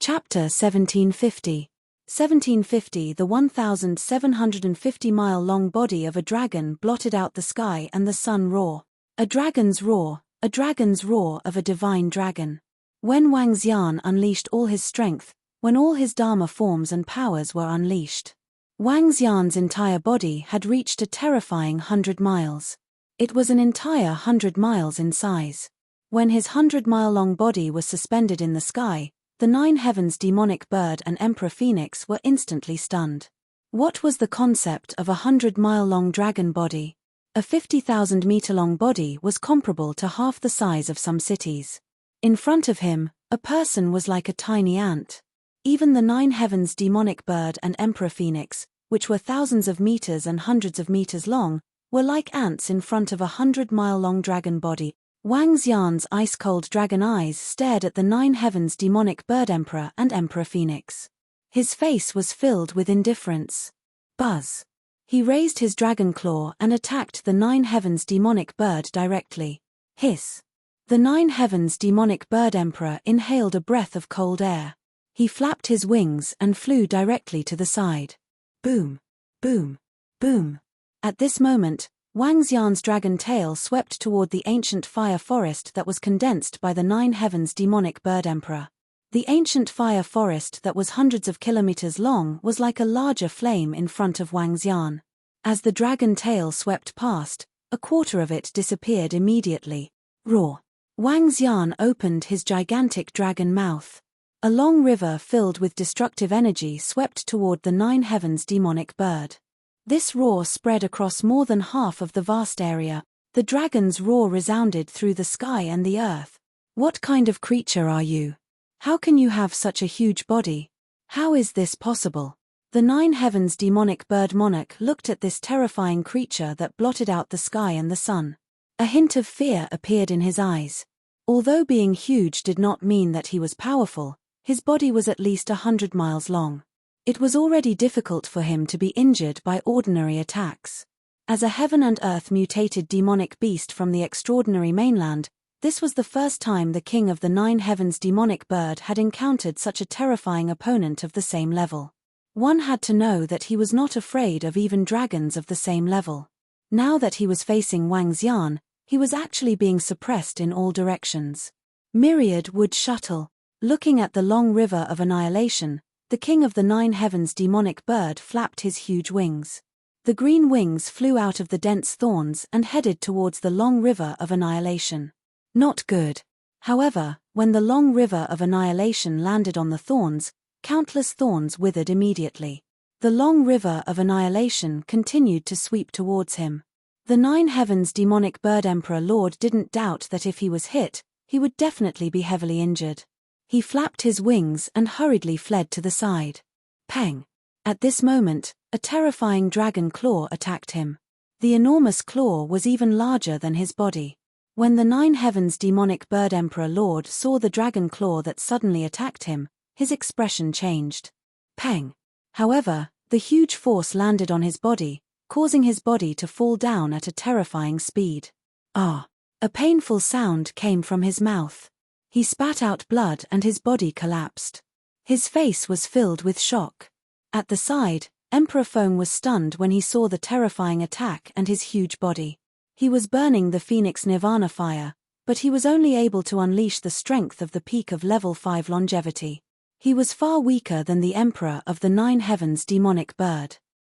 Chapter 1750. 1750 The 1,750-mile-long body of a dragon blotted out the sky and the sun roar. A dragon's roar of a divine dragon. When Wang Xian unleashed all his strength, when all his Dharma forms and powers were unleashed. Wang Xian's entire body had reached a terrifying 100 miles. It was an entire 100 miles in size. When his 100-mile-long body was suspended in the sky, the 9 heavens demonic bird and Emperor Phoenix were instantly stunned. What was the concept of a 100-mile-long dragon body? A 50,000-meter-long body was comparable to half the size of some cities. In front of him, a person was like a tiny ant. Even the 9 heavens demonic bird and Emperor Phoenix, which were thousands of meters and hundreds of meters long, were like ants in front of a 100-mile-long dragon body. Wang Xian's ice-cold dragon eyes stared at the 9 heavens demonic bird Emperor and Emperor Phoenix. His face was filled with indifference. Buzz. He raised his dragon claw and attacked the 9 heavens demonic bird directly. Hiss. The 9 heavens demonic bird Emperor inhaled a breath of cold air. He flapped his wings and flew directly to the side. Boom. Boom. Boom. At this moment, Wang Xian's dragon tail swept toward the ancient fire forest that was condensed by the 9 heavens demonic bird Emperor. The ancient fire forest that was hundreds of kilometers long was like a larger flame in front of Wang Xian. As the dragon tail swept past, a quarter of it disappeared immediately. Roar. Wang Xian opened his gigantic dragon mouth. A long river filled with destructive energy swept toward the 9 heavens demonic bird. This roar spread across more than half of the vast area. The dragon's roar resounded through the sky and the earth. What kind of creature are you? How can you have such a huge body? How is this possible? The 9 heavens demonic bird monarch looked at this terrifying creature that blotted out the sky and the sun. A hint of fear appeared in his eyes. Although being huge did not mean that he was powerful, his body was at least 100 miles long. It was already difficult for him to be injured by ordinary attacks. As a heaven and earth mutated demonic beast from the extraordinary mainland, this was the first time the king of the 9 heavens demonic bird had encountered such a terrifying opponent of the same level. One had to know that he was not afraid of even dragons of the same level. Now that he was facing Wang Xian, he was actually being suppressed in all directions. Myriad wood shuttle. Looking at the long river of annihilation, the king of the 9 heavens demonic bird flapped his huge wings. The green wings flew out of the dense thorns and headed towards the long river of annihilation. Not good. However, when the long river of annihilation landed on the thorns, countless thorns withered immediately. The long river of annihilation continued to sweep towards him. The 9 heavens demonic bird Emperor Lord didn't doubt that if he was hit, he would definitely be heavily injured. He flapped his wings and hurriedly fled to the side. Pang! At this moment, a terrifying dragon claw attacked him. The enormous claw was even larger than his body. When the 9 heavens demonic bird Emperor Lord saw the dragon claw that suddenly attacked him, his expression changed. Pang! However, the huge force landed on his body, causing his body to fall down at a terrifying speed. Ah! A painful sound came from his mouth. He spat out blood and his body collapsed. His face was filled with shock. At the side, Emperor Feng was stunned when he saw the terrifying attack and his huge body. He was burning the Phoenix Nirvana fire, but he was only able to unleash the strength of the peak of level 5 longevity. He was far weaker than the Emperor of the 9 heavens demonic bird.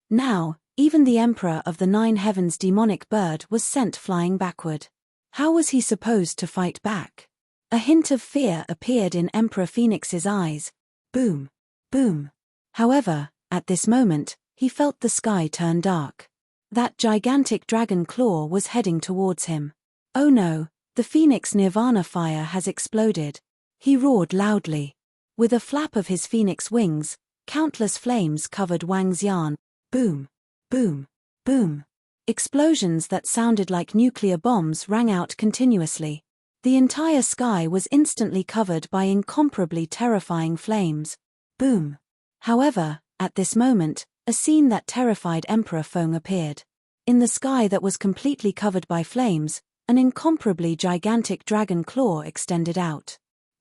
Now, even the Emperor of the 9 heavens demonic bird was sent flying backward. How was he supposed to fight back? A hint of fear appeared in Emperor Phoenix's eyes. Boom. Boom. However, at this moment, he felt the sky turn dark. That gigantic dragon claw was heading towards him. Oh no, the Phoenix Nirvana fire has exploded. He roared loudly. With a flap of his phoenix wings, countless flames covered Wang Xian. Boom. Boom. Boom. Explosions that sounded like nuclear bombs rang out continuously. The entire sky was instantly covered by incomparably terrifying flames. Boom. However, at this moment, a scene that terrified Emperor Feng appeared. In the sky that was completely covered by flames, an incomparably gigantic dragon claw extended out.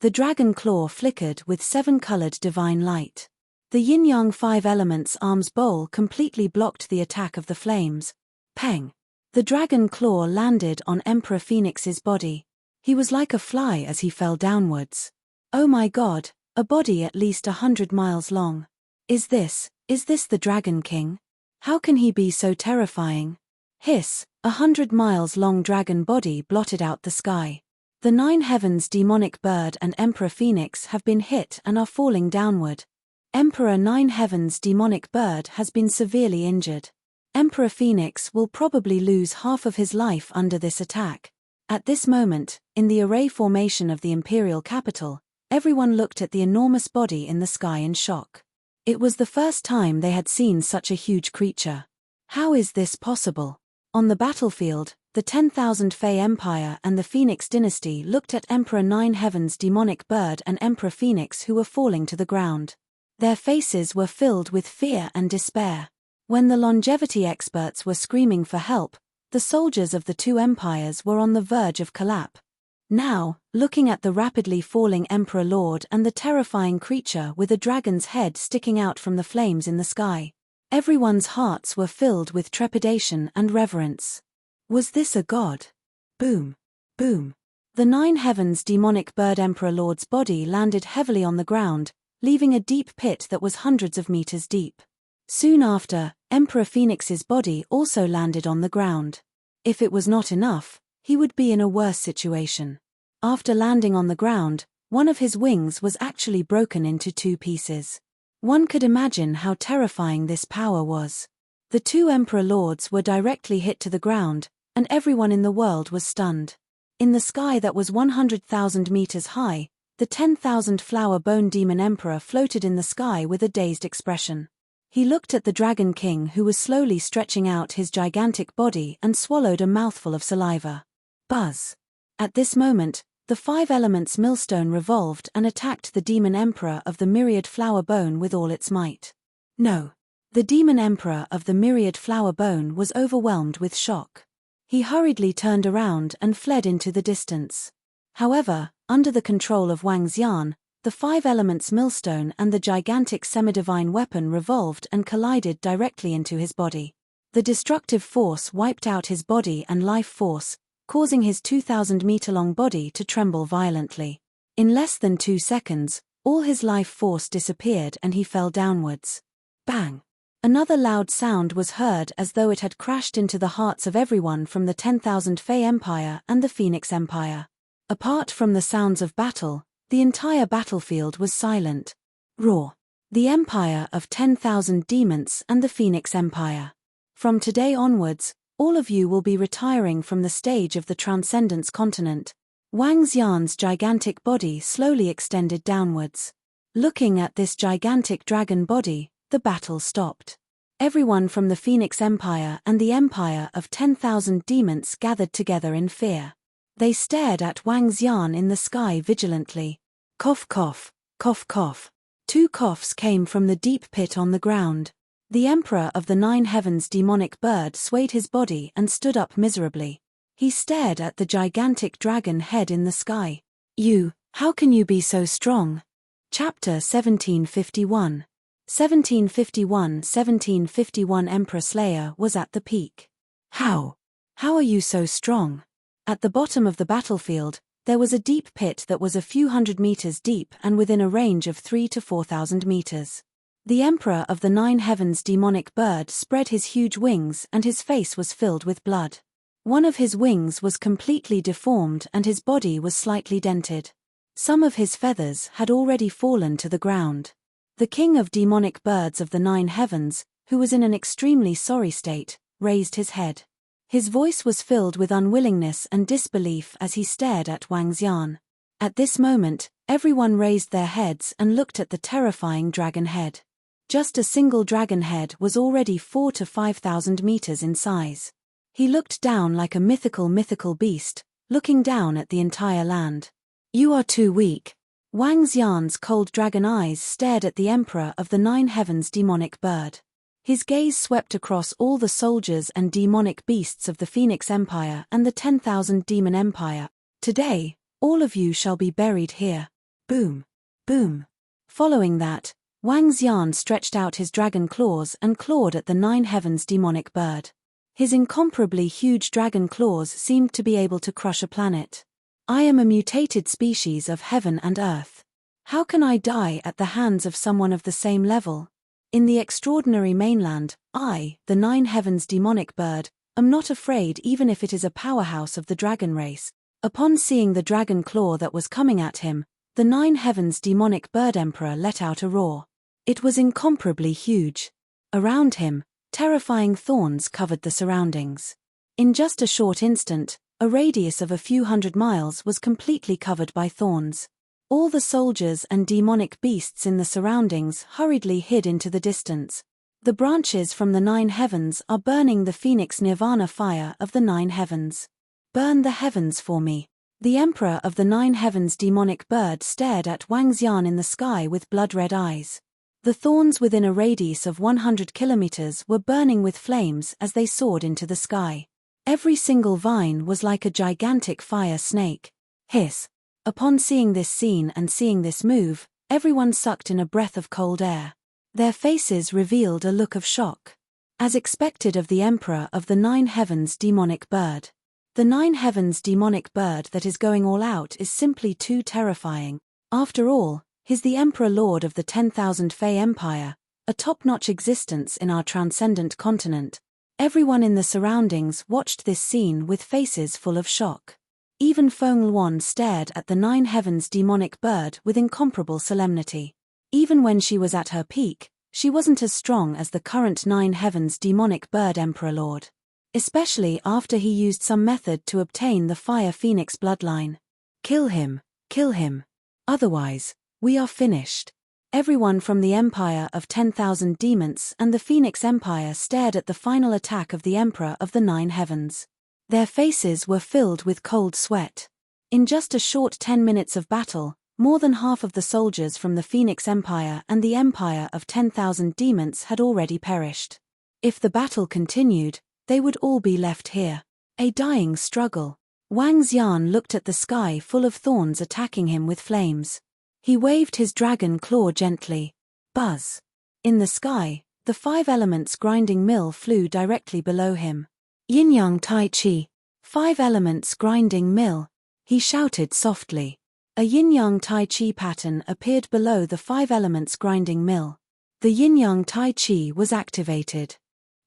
The dragon claw flickered with 7-colored divine light. The yin-yang 5 elements arms bowl completely blocked the attack of the flames. Peng! The dragon claw landed on Emperor Phoenix's body. He was like a fly as he fell downwards. Oh my God, a body at least 100 miles long. Is this the Dragon King? How can he be so terrifying? Hiss, 100 miles long dragon body blotted out the sky. The 9 heavens demonic bird and Emperor Phoenix have been hit and are falling downward. Emperor 9 heavens demonic bird has been severely injured. Emperor Phoenix will probably lose half of his life under this attack. At this moment, in the array formation of the imperial capital, everyone looked at the enormous body in the sky in shock. It was the first time they had seen such a huge creature. How is this possible? On the battlefield, the 10,000 Fey Empire and the Phoenix dynasty looked at Emperor 9 Heavens demonic bird and Emperor Phoenix who were falling to the ground. Their faces were filled with fear and despair. When the longevity experts were screaming for help, the soldiers of the two empires were on the verge of collapse. Now, looking at the rapidly falling Emperor Lord and the terrifying creature with a dragon's head sticking out from the flames in the sky, everyone's hearts were filled with trepidation and reverence. Was this a god? Boom! Boom! The 9 heavens demonic bird Emperor Lord's body landed heavily on the ground, leaving a deep pit that was hundreds of meters deep. Soon after, Emperor Phoenix's body also landed on the ground. If it was not enough, he would be in a worse situation. After landing on the ground, one of his wings was actually broken into 2 pieces. One could imagine how terrifying this power was. The 2 Emperor Lords were directly hit to the ground, and everyone in the world was stunned. In the sky that was 100,000 meters high, the 10,000 flower bone demon emperor floated in the sky with a dazed expression. He looked at the Dragon King who was slowly stretching out his gigantic body and swallowed a mouthful of saliva. Buzz! At this moment, the 5 elements millstone revolved and attacked the demon emperor of the myriad flower bone with all its might. No! The demon emperor of the myriad flower bone was overwhelmed with shock. He hurriedly turned around and fled into the distance. However, under the control of Wang Xian, the 5 elements millstone and the gigantic semi-divine weapon revolved and collided directly into his body. The destructive force wiped out his body and life force, causing his 2,000-meter-long body to tremble violently. In less than 2 seconds, all his life force disappeared and he fell downwards. Bang! Another loud sound was heard as though it had crashed into the hearts of everyone from the 10,000 Fey Empire and the Phoenix Empire. Apart from the sounds of battle, the entire battlefield was silent. Roar! The Empire of 10,000 Demons and the Phoenix Empire. From today onwards, all of you will be retiring from the stage of the Transcendence Continent. Wang Xian's gigantic body slowly extended downwards. Looking at this gigantic dragon body, the battle stopped. Everyone from the Phoenix Empire and the Empire of 10,000 Demons gathered together in fear. They stared at Wang Xian in the sky vigilantly. Cough cough, cough cough. 2 coughs came from the deep pit on the ground. The Emperor of the 9 heavens demonic bird swayed his body and stood up miserably. He stared at the gigantic dragon head in the sky. How can you be so strong? Chapter 1751. 1751 Emperor Slayer was at the peak. How are you so strong? At the bottom of the battlefield, there was a deep pit that was a few hundred meters deep and within a range of 3,000 to 4,000 meters. The Emperor of the 9 heavens demonic bird spread his huge wings and his face was filled with blood. One of his wings was completely deformed and his body was slightly dented. Some of his feathers had already fallen to the ground. The king of demonic birds of the 9 heavens, who was in an extremely sorry state, raised his head. His voice was filled with unwillingness and disbelief as he stared at Wang Xian. At this moment, everyone raised their heads and looked at the terrifying dragon head. Just a single dragon head was already 4,000 to 5,000 meters in size. He looked down like a mythical beast, looking down at the entire land. You are too weak. Wang Xian's cold dragon eyes stared at the Emperor of the 9 heavens demonic bird. His gaze swept across all the soldiers and demonic beasts of the Phoenix Empire and the 10,000 Demon Empire. Today, all of you shall be buried here. Boom. Boom. Following that, Wang Xian stretched out his dragon claws and clawed at the 9 heavens demonic bird. His incomparably huge dragon claws seemed to be able to crush a planet. I am a mutated species of heaven and earth. How can I die at the hands of someone of the same level? In the extraordinary mainland, I, the 9 heavens demonic bird, am not afraid even if it is a powerhouse of the dragon race. Upon seeing the dragon claw that was coming at him, the 9 heavens demonic bird emperor let out a roar. It was incomparably huge. Around him, terrifying thorns covered the surroundings. In just a short instant, a radius of a few hundred miles was completely covered by thorns. All the soldiers and demonic beasts in the surroundings hurriedly hid into the distance. The branches from the 9 heavens are burning the phoenix nirvana fire of the 9 heavens. Burn the heavens for me. The emperor of the 9 heavens demonic bird stared at Wang Xian in the sky with blood-red eyes. The thorns within a radius of 100 kilometers were burning with flames as they soared into the sky. Every single vine was like a gigantic fire snake. Hiss. Upon seeing this scene and seeing this move, everyone sucked in a breath of cold air. Their faces revealed a look of shock. As expected of the emperor of the 9 heavens demonic bird. The 9 heavens demonic bird that is going all out is simply too terrifying. After all, he's the emperor lord of the 10,000 Fey Empire, a top-notch existence in our transcendent continent. Everyone in the surroundings watched this scene with faces full of shock. Even Feng Luan stared at the 9 heavens demonic bird with incomparable solemnity. Even when she was at her peak, she wasn't as strong as the current 9 heavens demonic bird emperor lord. Especially after he used some method to obtain the Fire Phoenix bloodline. Kill him, kill him. Otherwise, we are finished. Everyone from the Empire of 10,000 Demons and the Phoenix Empire stared at the final attack of the Emperor of the 9 heavens. Their faces were filled with cold sweat. In just a short 10 minutes of battle, more than half of the soldiers from the Phoenix Empire and the Empire of 10,000 Demons had already perished. If the battle continued, they would all be left here. A dying struggle. Wang Xian looked at the sky full of thorns attacking him with flames. He waved his dragon claw gently. Buzz. In the sky, the 5 elements grinding mill flew directly below him. Yin-yang Tai Chi. 5 elements grinding mill. He shouted softly. A yin-yang Tai Chi pattern appeared below the 5 elements grinding mill. The yin-yang Tai Chi was activated.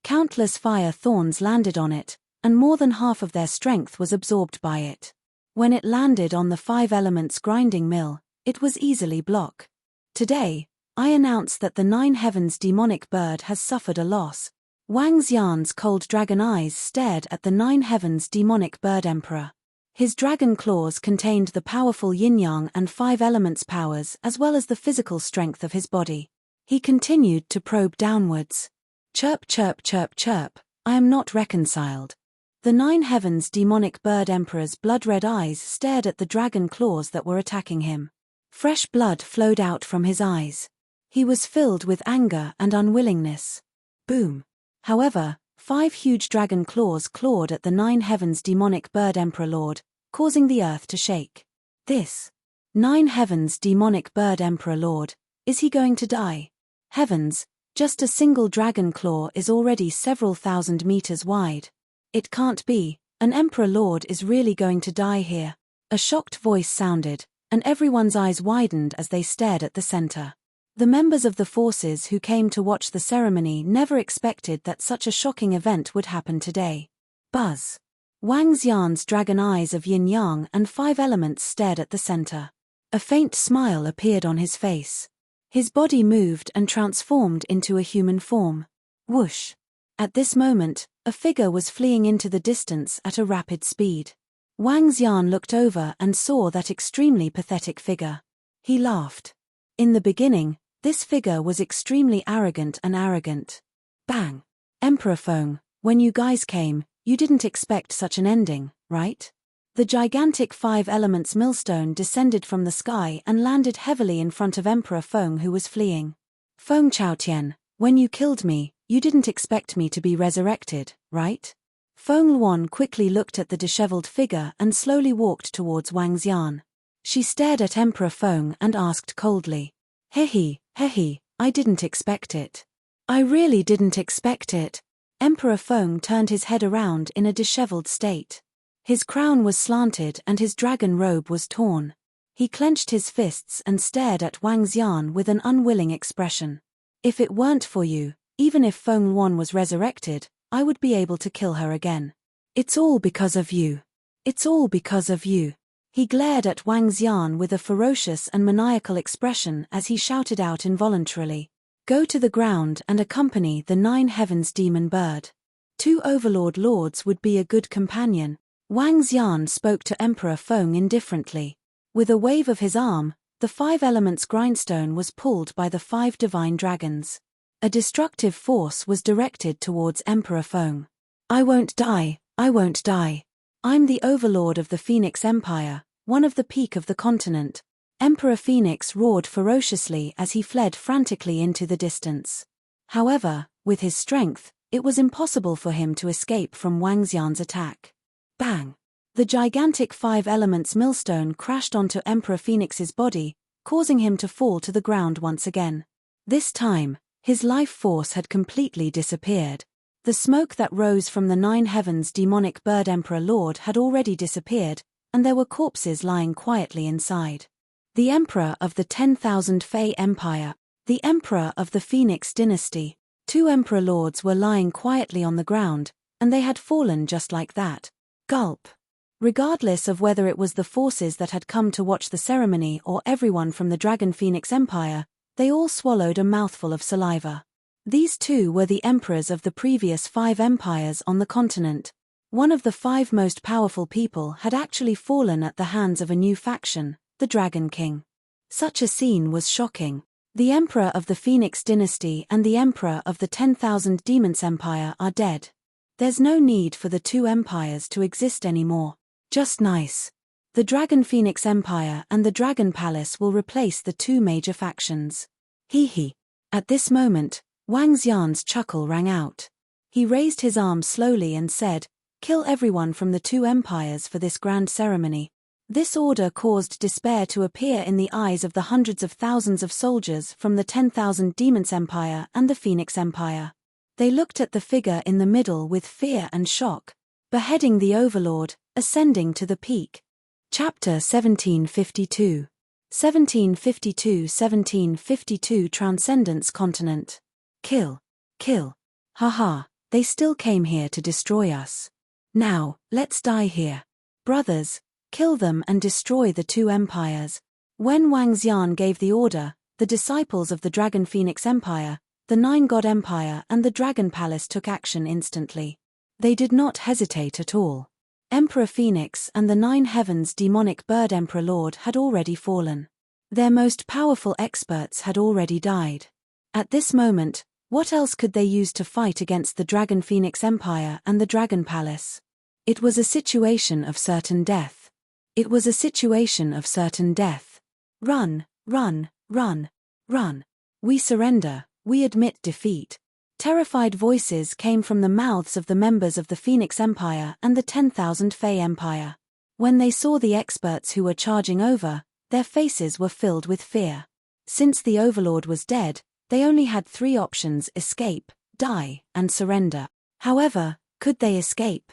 Countless fire thorns landed on it, and more than half of their strength was absorbed by it. When it landed on the 5 elements grinding mill, it was easily blocked. Today, I announce that the 9 heavens demonic bird has suffered a loss. Wang Xian's cold dragon eyes stared at the 9 heavens demonic bird emperor. His dragon claws contained the powerful yin-yang and 5 elements powers as well as the physical strength of his body. He continued to probe downwards. Chirp chirp chirp chirp, I am not reconciled. The 9 heavens demonic bird emperor's blood-red eyes stared at the dragon claws that were attacking him. Fresh blood flowed out from his eyes. He was filled with anger and unwillingness. Boom. However, 5 huge dragon claws clawed at the 9 heavens demonic bird emperor lord, causing the earth to shake. This 9 heavens demonic bird emperor lord, is he going to die? Heavens, just a single dragon claw is already several thousand meters wide. It can't be, an emperor lord is really going to die here. A shocked voice sounded, and everyone's eyes widened as they stared at the center. The members of the forces who came to watch the ceremony never expected that such a shocking event would happen today. Buzz. Wang Xian's dragon eyes of yin-yang and 5 elements stared at the center. A faint smile appeared on his face. His body moved and transformed into a human form. Whoosh. At this moment, a figure was fleeing into the distance at a rapid speed. Wang Xian looked over and saw that extremely pathetic figure. He laughed. In the beginning, this figure was extremely arrogant. Bang! Emperor Feng, when you guys came, you didn't expect such an ending, right? The gigantic 5 elements millstone descended from the sky and landed heavily in front of Emperor Feng who was fleeing. Feng Chaotian, when you killed me, you didn't expect me to be resurrected, right? Feng Luan quickly looked at the disheveled figure and slowly walked towards Wang Xian. She stared at Emperor Feng and asked coldly. Hehe, I didn't expect it. I really didn't expect it. Emperor Feng turned his head around in a disheveled state. His crown was slanted and his dragon robe was torn. He clenched his fists and stared at Wang Xian with an unwilling expression. If it weren't for you, even if Feng Luan was resurrected, I would be able to kill her again. It's all because of you. It's all because of you. He glared at Wang Xian with a ferocious and maniacal expression as he shouted out involuntarily. Go to the ground and accompany the 9 heavens demon bird. 2 overlord lords would be a good companion. Wang Xian spoke to Emperor Feng indifferently. With a wave of his arm, the 5 elements grindstone was pulled by the 5 divine dragons. A destructive force was directed towards Emperor Feng. I won't die, I won't die. I'm the overlord of the Phoenix Empire, one of the peak of the continent. Emperor Phoenix roared ferociously as he fled frantically into the distance. However, with his strength, it was impossible for him to escape from Wang Xian's attack. Bang! The gigantic 5 elements millstone crashed onto Emperor Phoenix's body, causing him to fall to the ground once again. This time, his life force had completely disappeared. The smoke that rose from the 9 heavens demonic bird Emperor Lord had already disappeared, and there were corpses lying quietly inside. The Emperor of the 10,000 Fey Empire, the Emperor of the Phoenix Dynasty, 2 Emperor Lords were lying quietly on the ground, and they had fallen just like that. Gulp. Regardless of whether it was the forces that had come to watch the ceremony or everyone from the Dragon Phoenix Empire, they all swallowed a mouthful of saliva. These 2 were the emperors of the previous 5 empires on the continent. One of the 5 most powerful people had actually fallen at the hands of a new faction, the Dragon King. Such a scene was shocking. The Emperor of the Phoenix Dynasty and the Emperor of the 10,000 Demons Empire are dead. There's no need for the 2 empires to exist anymore. Just nice. The Dragon Phoenix Empire and the Dragon Palace will replace the 2 major factions. Hee. At this moment, Wang Xian's chuckle rang out. He raised his arm slowly and said, kill everyone from the 2 empires for this grand ceremony. This order caused despair to appear in the eyes of the hundreds of thousands of soldiers from the 10,000 Demons Empire and the Phoenix Empire. They looked at the figure in the middle with fear and shock. Beheading the Overlord, ascending to the peak. Chapter 1752. 1752 Transcendence Continent. Kill. Haha, they still came here to destroy us. Now, let's die here. Brothers, kill them and destroy the 2 empires. When Wang Xian gave the order, the disciples of the Dragon Phoenix Empire, the 9 God Empire and the Dragon Palace took action instantly. They did not hesitate at all. Emperor Phoenix and the 9 heavens demonic bird Emperor Lord had already fallen. Their most powerful experts had already died. At this moment, what else could they use to fight against the Dragon Phoenix Empire and the Dragon Palace? It was a situation of certain death. It was a situation of certain death. Run. We surrender, we admit defeat. Terrified voices came from the mouths of the members of the Phoenix Empire and the 10,000 Fey Empire. When they saw the experts who were charging over, their faces were filled with fear. Since the Overlord was dead, they only had 3 options: escape, die, and surrender. However, could they escape?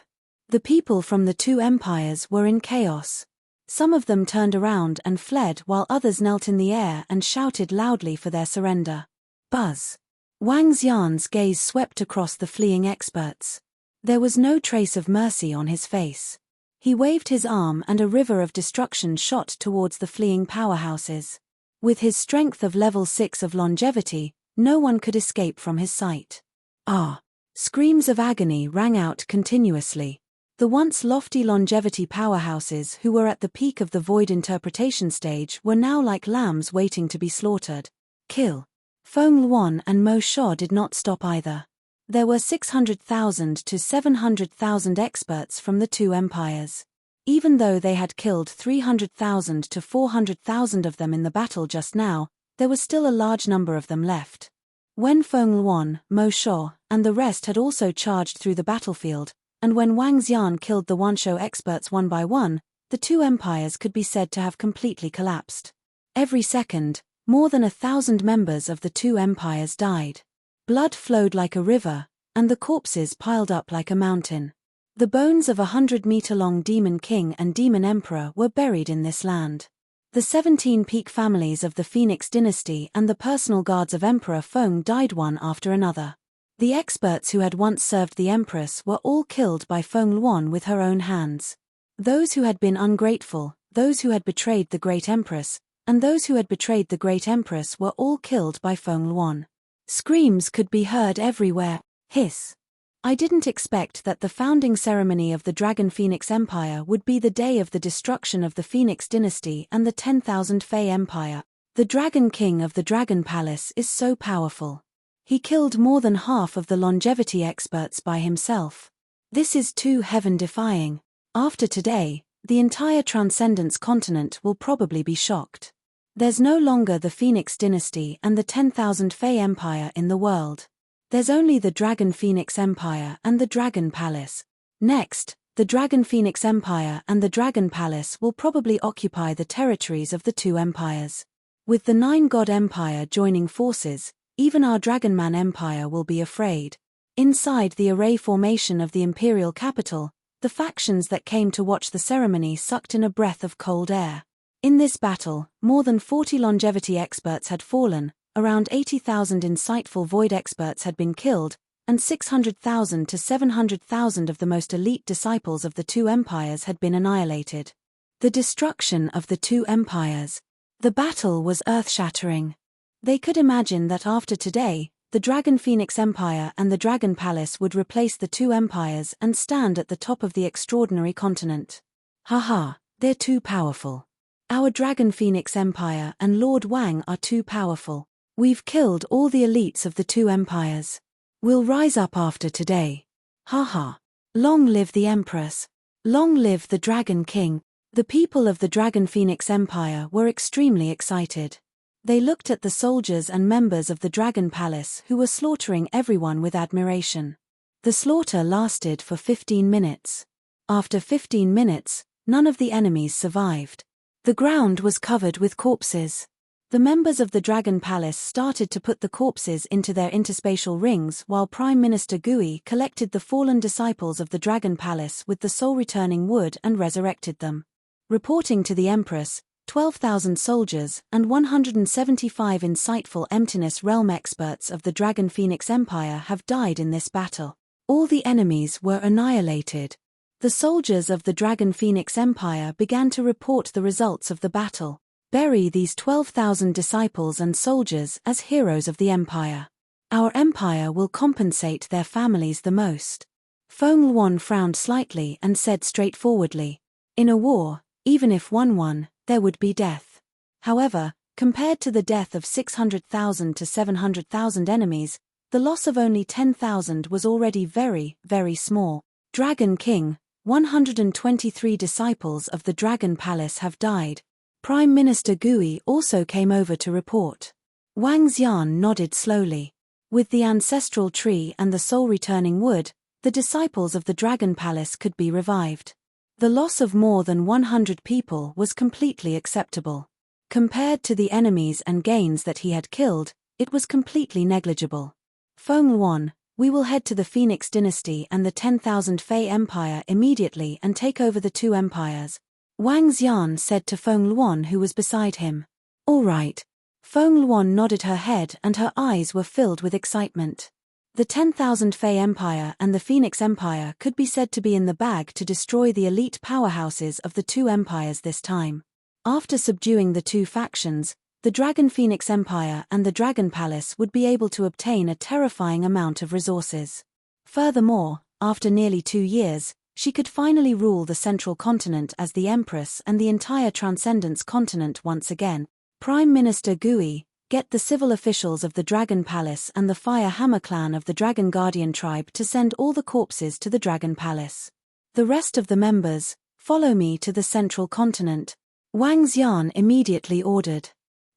The people from the 2 empires were in chaos. Some of them turned around and fled while others knelt in the air and shouted loudly for their surrender. Buzz. Wang Xian's gaze swept across the fleeing experts. There was no trace of mercy on his face. He waved his arm and a river of destruction shot towards the fleeing powerhouses. With his strength of level 6 of longevity, no one could escape from his sight. Ah! Screams of agony rang out continuously. The once lofty longevity powerhouses who were at the peak of the void interpretation stage were now like lambs waiting to be slaughtered. Kill. Feng Luan and Mo Sha did not stop either. There were 600,000 to 700,000 experts from the 2 empires. Even though they had killed 300,000 to 400,000 of them in the battle just now, there was still a large number of them left. When Feng Luan, Mo Sha, and the rest had also charged through the battlefield, and when Wang Xian killed the Wansho experts one by one, the the two empires could be said to have completely collapsed. Every second, more than 1,000 members of the two empires died. Blood flowed like a river, and the corpses piled up like a mountain. The bones of 100-meter-long Demon King and Demon Emperor were buried in this land. The 17 peak families of the Phoenix dynasty and the personal guards of Emperor Feng died one after another. The experts who had once served the Empress were all killed by Feng Luan with her own hands. Those who had been ungrateful, those who had betrayed the Great Empress, and those who had betrayed the Great Empress were all killed by Feng Luan. Screams could be heard everywhere. Hiss. I didn't expect that the founding ceremony of the Dragon Phoenix Empire would be the day of the destruction of the Phoenix dynasty and the 10,000 Fey Empire. The Dragon King of the Dragon Palace is so powerful. He killed more than half of the longevity experts by himself. This is too heaven-defying. After today, the entire Transcendence continent will probably be shocked. There's no longer the Phoenix dynasty and the 10,000 Fey Empire in the world. There's only the Dragon Phoenix Empire and the Dragon Palace. Next, the Dragon Phoenix Empire and the Dragon Palace will probably occupy the territories of the two empires. With the Nine-God Empire joining forces, even our Dragonman Empire will be afraid. Inside the array formation of the imperial capital, the factions that came to watch the ceremony sucked in a breath of cold air. In this battle, more than 40 longevity experts had fallen, around 80,000 insightful void experts had been killed, and 600,000 to 700,000 of the most elite disciples of the two empires had been annihilated. The destruction of the two empires. The battle was earth-shattering. They could imagine that after today, the Dragon Phoenix Empire and the Dragon Palace would replace the two empires and stand at the top of the extraordinary continent. Haha, they're too powerful. Our Dragon Phoenix Empire and Lord Wang are too powerful. We've killed all the elites of the two empires. We'll rise up after today. Haha. Long live the Empress. Long live the Dragon King. The people of the Dragon Phoenix Empire were extremely excited. They looked at the soldiers and members of the Dragon Palace who were slaughtering everyone with admiration. The slaughter lasted for 15 minutes. After 15 minutes, none of the enemies survived. The ground was covered with corpses. The members of the Dragon Palace started to put the corpses into their interspatial rings while Prime Minister Gui collected the fallen disciples of the Dragon Palace with the soul-returning wood and resurrected them. Reporting to the Empress, 12,000 soldiers and 175 insightful Emptiness Realm experts of the Dragon Phoenix Empire have died in this battle. All the enemies were annihilated. The soldiers of the Dragon Phoenix Empire began to report the results of the battle. Bury these 12,000 disciples and soldiers as heroes of the Empire. Our Empire will compensate their families the most. Feng Luan frowned slightly and said straightforwardly, in a war, even if one won, there would be death. However, compared to the death of 600,000 to 700,000 enemies, the loss of only 10,000 was already very, very small. Dragon King, 123 disciples of the Dragon Palace have died. Prime Minister Gui also came over to report. Wang Xian nodded slowly. With the ancestral tree and the soul-returning wood, the disciples of the Dragon Palace could be revived. The loss of more than 100 people was completely acceptable. Compared to the enemies and gains that he had killed, it was completely negligible. Feng Luan, we will head to the Phoenix dynasty and the 10,000 Fey Empire immediately and take over the two empires. Wang Xian said to Feng Luan who was beside him. All right. Feng Luan nodded her head and her eyes were filled with excitement. The 10,000 Fey Empire and the Phoenix Empire could be said to be in the bag to destroy the elite powerhouses of the two empires this time. After subduing the two factions, the Dragon Phoenix Empire and the Dragon Palace would be able to obtain a terrifying amount of resources. Furthermore, after nearly 2 years, she could finally rule the central continent as the Empress and the entire Transcendence continent once again. Prime Minister Gui, get the civil officials of the Dragon Palace and the Fire Hammer clan of the Dragon Guardian tribe to send all the corpses to the Dragon Palace. The rest of the members, follow me to the central continent. Wang Xian immediately ordered.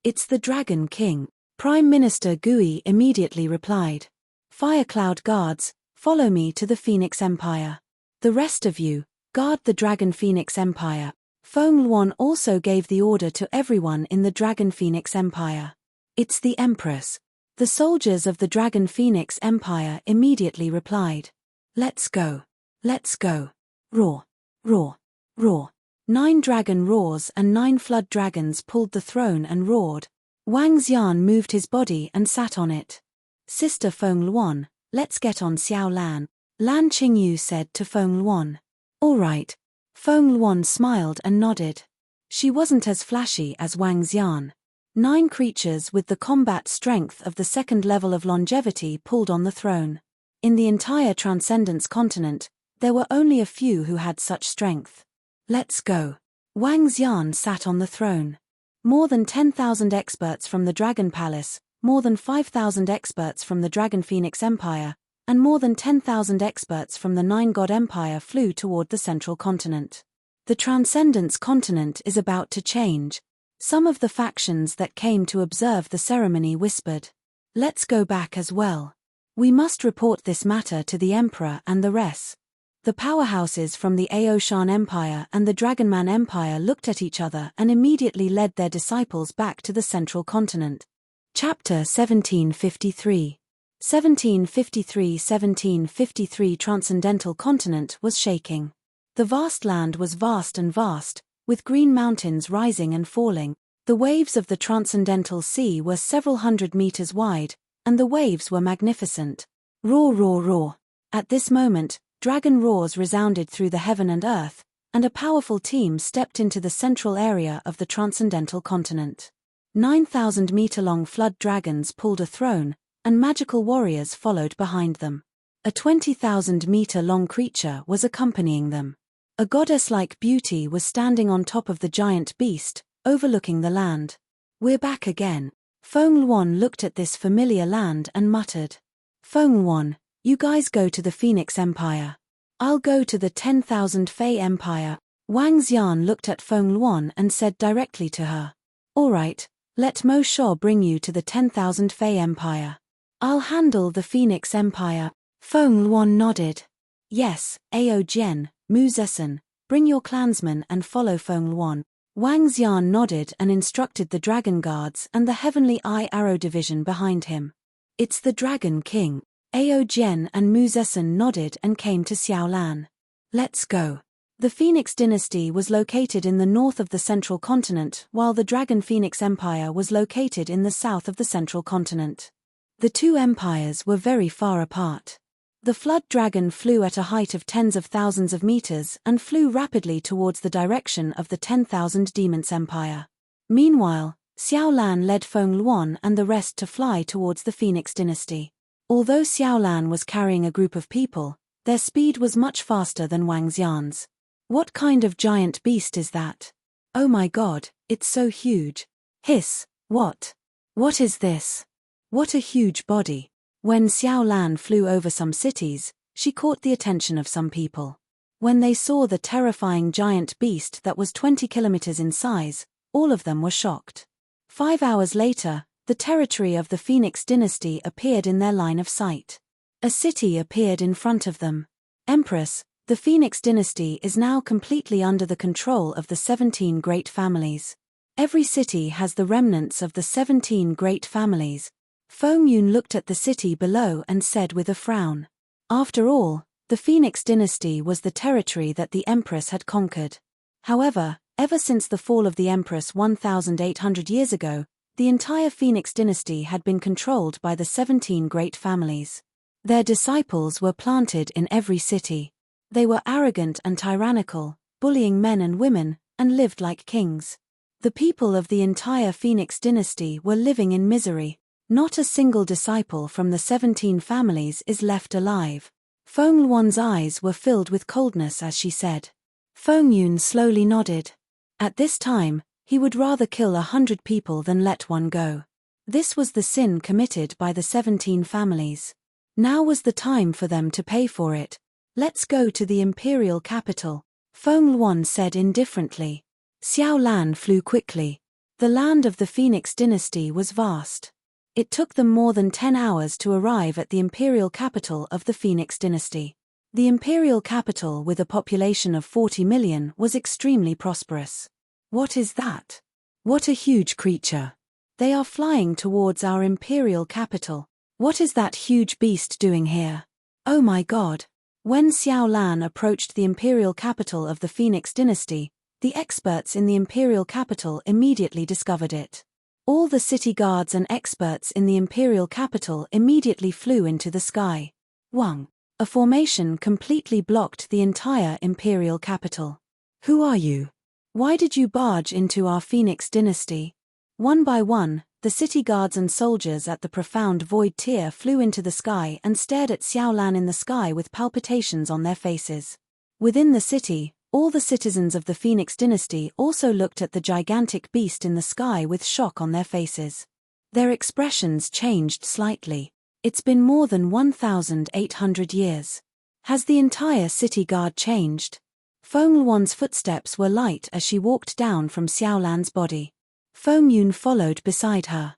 It's the Dragon King. Prime Minister Gui immediately replied. Fire Cloud guards, follow me to the Phoenix Empire. The rest of you, guard the Dragon Phoenix Empire. Feng Luan also gave the order to everyone in the Dragon Phoenix Empire. It's the Empress. The soldiers of the Dragon Phoenix Empire immediately replied. Let's go. Let's go. Roar. Roar. Roar. 9 dragon roars and 9 flood dragons pulled the throne and roared. Wang Xian moved his body and sat on it. Sister Feng Luan, let's get on Xiao Lan, Lan Qingyu said to Feng Luan. All right. Feng Luan smiled and nodded. She wasn't as flashy as Wang Xian. 9 creatures with the combat strength of the 2nd level of longevity pulled on the throne. In the entire Transcendence continent, there were only a few who had such strength. Let's go. Wang Xian sat on the throne. More than 10,000 experts from the Dragon Palace, more than 5,000 experts from the Dragon Phoenix Empire, and more than 10,000 experts from the 9 God Empire flew toward the central continent. The Transcendence continent is about to change. Some of the factions that came to observe the ceremony whispered. Let's go back as well. We must report this matter to the Emperor and the rest. The powerhouses from the Aoshan Empire and the Dragonman Empire looked at each other and immediately led their disciples back to the central continent. Chapter 1753. 1753 Transcendental Continent was shaking. The vast land was vast and vast, with green mountains rising and falling. The waves of the Transcendental Sea were several hundred meters wide, and the waves were magnificent. Roar, roar, roar. At this moment, dragon roars resounded through the heaven and earth, and a powerful team stepped into the central area of the Transcendental Continent. 9,000-meter-long flood dragons pulled a throne, and magical warriors followed behind them. A 20,000-meter-long creature was accompanying them. A goddess-like beauty was standing on top of the giant beast, overlooking the land. We're back again. Feng Luan looked at this familiar land and muttered. Feng Luan, you guys go to the Phoenix Empire. I'll go to the 10,000 Fey Empire. Wang Xian looked at Feng Luan and said directly to her. All right, let Mo Sha bring you to the 10,000 Fey Empire. I'll handle the Phoenix Empire. Feng Luan nodded. Yes, Ao Jian, Mu Zesen, bring your clansmen and follow Feng Luan. Wang Xian nodded and instructed the Dragon Guards and the Heavenly Eye Arrow Division behind him. It's the Dragon King. Ao Jian and Mu Zesen nodded and came to Xiao Lan. Let's go. The Phoenix dynasty was located in the north of the central continent, while the Dragon Phoenix Empire was located in the south of the central continent. The two empires were very far apart. The flood dragon flew at a height of tens of thousands of meters and flew rapidly towards the direction of the 10,000 Demons Empire. Meanwhile, Xiao Lan led Feng Luan and the rest to fly towards the Phoenix dynasty. Although Xiao Lan was carrying a group of people, their speed was much faster than Wang Xian's. What kind of giant beast is that? Oh my god, it's so huge. Hiss, what? What is this? What a huge body. When Xiao Lan flew over some cities, she caught the attention of some people. When they saw the terrifying giant beast that was 20 kilometers in size, all of them were shocked. 5 hours later, the territory of the Phoenix dynasty appeared in their line of sight. A city appeared in front of them. Empress, the Phoenix dynasty is now completely under the control of the 17 great families. Every city has the remnants of the 17 great families. Feng Yun looked at the city below and said with a frown. After all, the Phoenix dynasty was the territory that the Empress had conquered. However, ever since the fall of the Empress 1,800 years ago, the entire Phoenix dynasty had been controlled by the 17 great families. Their disciples were planted in every city. They were arrogant and tyrannical, bullying men and women, and lived like kings. The people of the entire Phoenix dynasty were living in misery. Not a single disciple from the 17 families is left alive. Feng Luan's eyes were filled with coldness as she said. Feng Yun slowly nodded. At this time, he would rather kill 100 people than let one go. This was the sin committed by the 17 families. Now was the time for them to pay for it. Let's go to the imperial capital, Feng Luan said indifferently. Xiao Lan flew quickly. The land of the Phoenix dynasty was vast. It took them more than 10 hours to arrive at the imperial capital of the Phoenix dynasty. The imperial capital, with a population of 40 million, was extremely prosperous. What is that? What a huge creature! They are flying towards our imperial capital. What is that huge beast doing here? Oh my God! When Xiao Lan approached the imperial capital of the Phoenix dynasty, the experts in the imperial capital immediately discovered it. All the city guards and experts in the imperial capital immediately flew into the sky. Wang. A formation completely blocked the entire imperial capital. Who are you? Why did you barge into our Phoenix dynasty? One by one, the city guards and soldiers at the profound void tier flew into the sky and stared at Xiao Lan in the sky with palpitations on their faces. Within the city, all the citizens of the Phoenix dynasty also looked at the gigantic beast in the sky with shock on their faces. Their expressions changed slightly. It's been more than 1,800 years. Has the entire city guard changed? Feng Luan's footsteps were light as she walked down from Xiao Lan's body. Feng Yun followed beside her.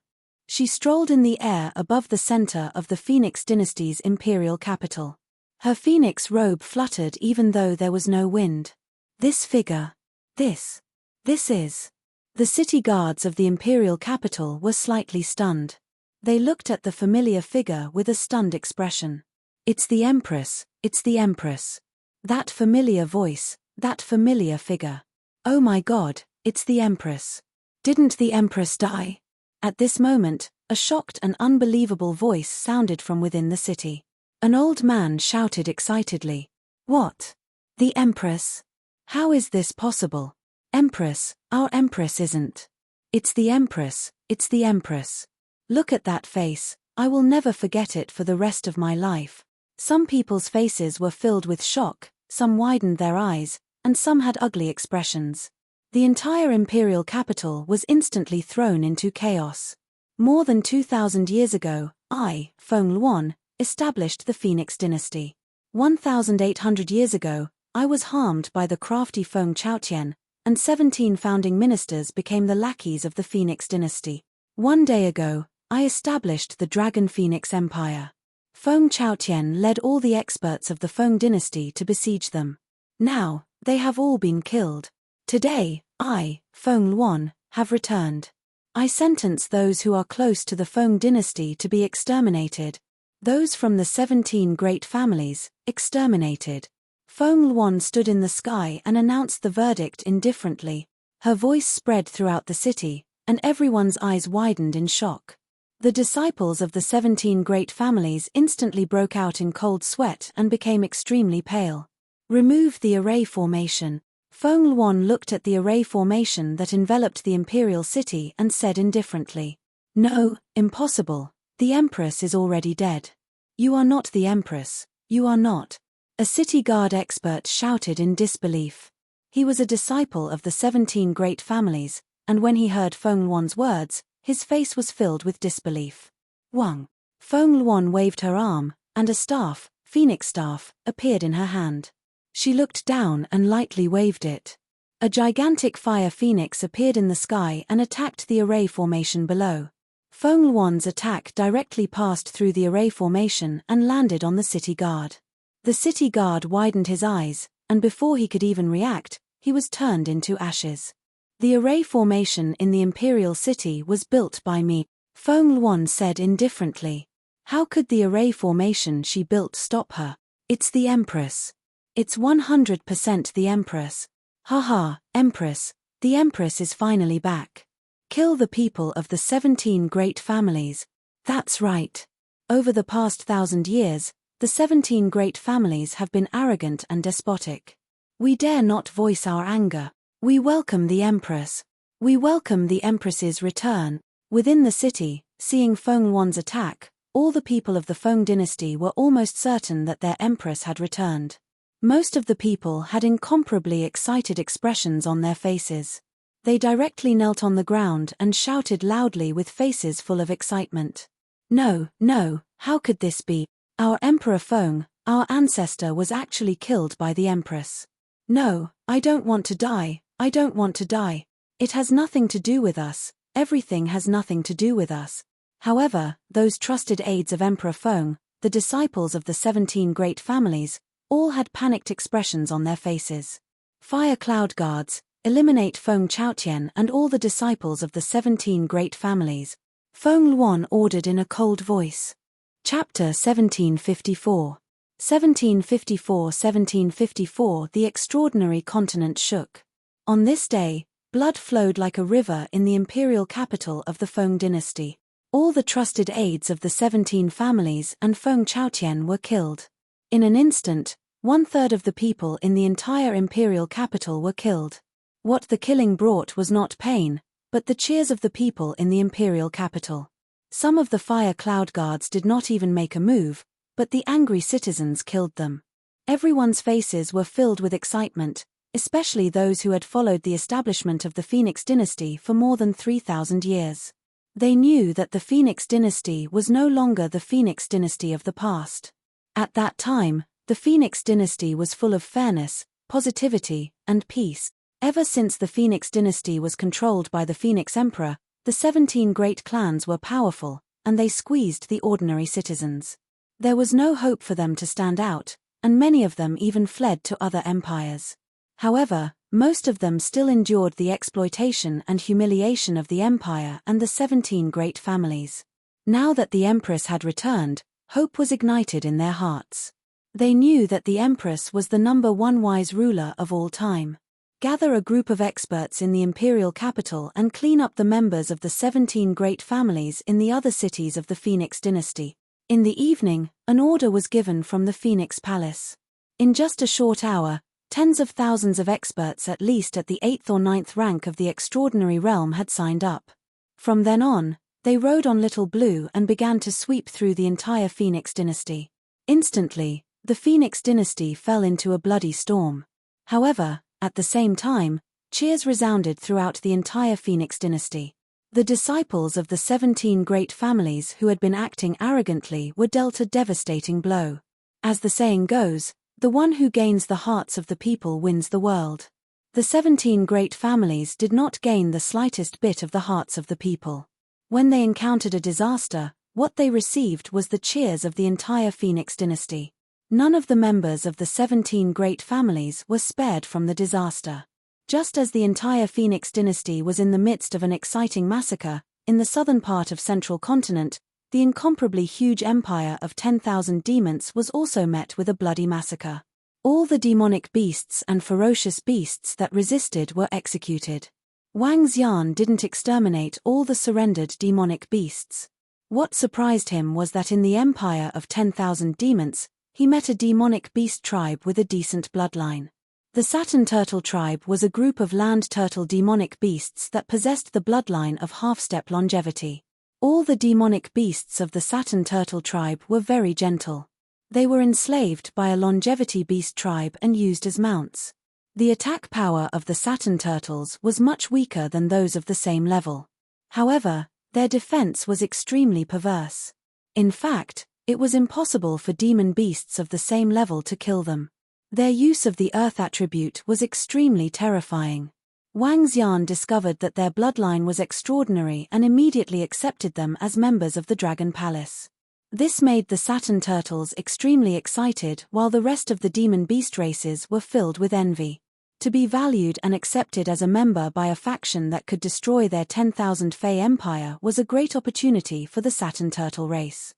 She strolled in the air above the center of the Phoenix dynasty's imperial capital. Her phoenix robe fluttered even though there was no wind. This figure. This is. The city guards of the imperial capital were slightly stunned. They looked at the familiar figure with a stunned expression. It's the Empress, it's the Empress. That familiar voice, that familiar figure. Oh my God, it's the Empress. Didn't the Empress die? At this moment, a shocked and unbelievable voice sounded from within the city. An old man shouted excitedly. What? The Empress? How is this possible? Empress, our Empress isn't. It's the Empress, it's the Empress. Look at that face, I will never forget it for the rest of my life. Some people's faces were filled with shock, some widened their eyes, and some had ugly expressions. The entire imperial capital was instantly thrown into chaos. More than 2,000 years ago, I, Feng Luan, established the Phoenix dynasty. 1,800 years ago, I was harmed by the crafty Feng Chaotian, and 17 founding ministers became the lackeys of the Phoenix dynasty. 1 day ago, I established the Dragon Phoenix Empire. Feng Chaotian led all the experts of the Feng dynasty to besiege them. Now, they have all been killed. Today, I, Feng Luan, have returned. I sentence those who are close to the Feng dynasty to be exterminated. Those from the 17 great families, exterminated. Feng Luan stood in the sky and announced the verdict indifferently. Her voice spread throughout the city, and everyone's eyes widened in shock. The disciples of the 17 great families instantly broke out in cold sweat and became extremely pale. Remove the array formation. Feng Luan looked at the array formation that enveloped the imperial city and said indifferently. No, impossible. The Empress is already dead. You are not the Empress, you are not. A city guard expert shouted in disbelief. He was a disciple of the 17 great families, and when he heard Feng Luan's words, his face was filled with disbelief. Wang. Feng Luan waved her arm, and a staff, phoenix staff, appeared in her hand. She looked down and lightly waved it. A gigantic fire phoenix appeared in the sky and attacked the array formation below. Feng Luan's attack directly passed through the array formation and landed on the city guard. The city guard widened his eyes, and before he could even react, he was turned into ashes. The array formation in the imperial city was built by me, Feng Luan said indifferently. How could the array formation she built stop her? It's the Empress. It's 100% the Empress. Haha, Empress, the Empress is finally back. Kill the people of the 17 great families. That's right. Over the past 1,000 years, the 17 great families have been arrogant and despotic. We dare not voice our anger. We welcome the Empress. We welcome the Empress's return. Within the city, seeing Feng Luan's attack, all the people of the Feng dynasty were almost certain that their Empress had returned. Most of the people had incomparably excited expressions on their faces. They directly knelt on the ground and shouted loudly with faces full of excitement. No, no, how could this be? Our Emperor Feng, our ancestor, was actually killed by the Empress. No, I don't want to die, I don't want to die. It has nothing to do with us, everything has nothing to do with us. However, those trusted aides of Emperor Feng, the disciples of the 17 great families, All had panicked expressions on their faces. Fire Cloud Guards, eliminate Feng Chaotian and all the disciples of the 17 great families, Feng Luan ordered in a cold voice. Chapter 1754. 1754. The extraordinary continent shook. On this day, blood flowed like a river in the imperial capital of the Feng dynasty. All the trusted aides of the 17 families and Feng Chaotian were killed. In an instant, 1/3 of the people in the entire imperial capital were killed. What the killing brought was not pain, but the cheers of the people in the imperial capital. Some of the Fire Cloud Guards did not even make a move, but the angry citizens killed them. Everyone's faces were filled with excitement, especially those who had followed the establishment of the Phoenix dynasty for more than 3,000 years. They knew that the Phoenix dynasty was no longer the Phoenix dynasty of the past. At that time, the Phoenix dynasty was full of fairness, positivity, and peace. Ever since the Phoenix dynasty was controlled by the Phoenix Emperor, the 17 great clans were powerful, and they squeezed the ordinary citizens. There was no hope for them to stand out, and many of them even fled to other empires. However, most of them still endured the exploitation and humiliation of the empire and the 17 great families. Now that the Empress had returned, hope was ignited in their hearts. They knew that the Empress was the #1 wise ruler of all time. Gather a group of experts in the imperial capital and clean up the members of the 17 great families in the other cities of the Phoenix dynasty. In the evening, an order was given from the Phoenix Palace. In just a short hour, tens of thousands of experts at least at the 8th or 9th rank of the extraordinary realm had signed up. From then on, they rode on Little Blue and began to sweep through the entire Phoenix dynasty. Instantly, the Phoenix dynasty fell into a bloody storm. However, at the same time, cheers resounded throughout the entire Phoenix dynasty. The disciples of the 17 great families who had been acting arrogantly were dealt a devastating blow. As the saying goes, the one who gains the hearts of the people wins the world. The 17 great families did not gain the slightest bit of the hearts of the people. When they encountered a disaster, what they received was the cheers of the entire Phoenix dynasty. None of the members of the 17 great families were spared from the disaster. Just as the entire Phoenix dynasty was in the midst of an exciting massacre, in the southern part of Central Continent, the incomparably huge empire of 10,000 demons was also met with a bloody massacre. All the demonic beasts and ferocious beasts that resisted were executed. Wang Xian didn't exterminate all the surrendered demonic beasts. What surprised him was that in the empire of 10,000 demons, he met a demonic beast tribe with a decent bloodline. The Saturn Turtle tribe was a group of land turtle demonic beasts that possessed the bloodline of half-step longevity. All the demonic beasts of the Saturn Turtle tribe were very gentle. They were enslaved by a longevity beast tribe and used as mounts. The attack power of the Saturn Turtles was much weaker than those of the same level. However, their defense was extremely perverse. In fact, it was impossible for demon beasts of the same level to kill them. Their use of the Earth attribute was extremely terrifying. Wang Xian discovered that their bloodline was extraordinary and immediately accepted them as members of the Dragon Palace. This made the Saturn Turtles extremely excited while the rest of the demon beast races were filled with envy. To be valued and accepted as a member by a faction that could destroy their 10,000 Fey empire was a great opportunity for the Saturn Turtle race.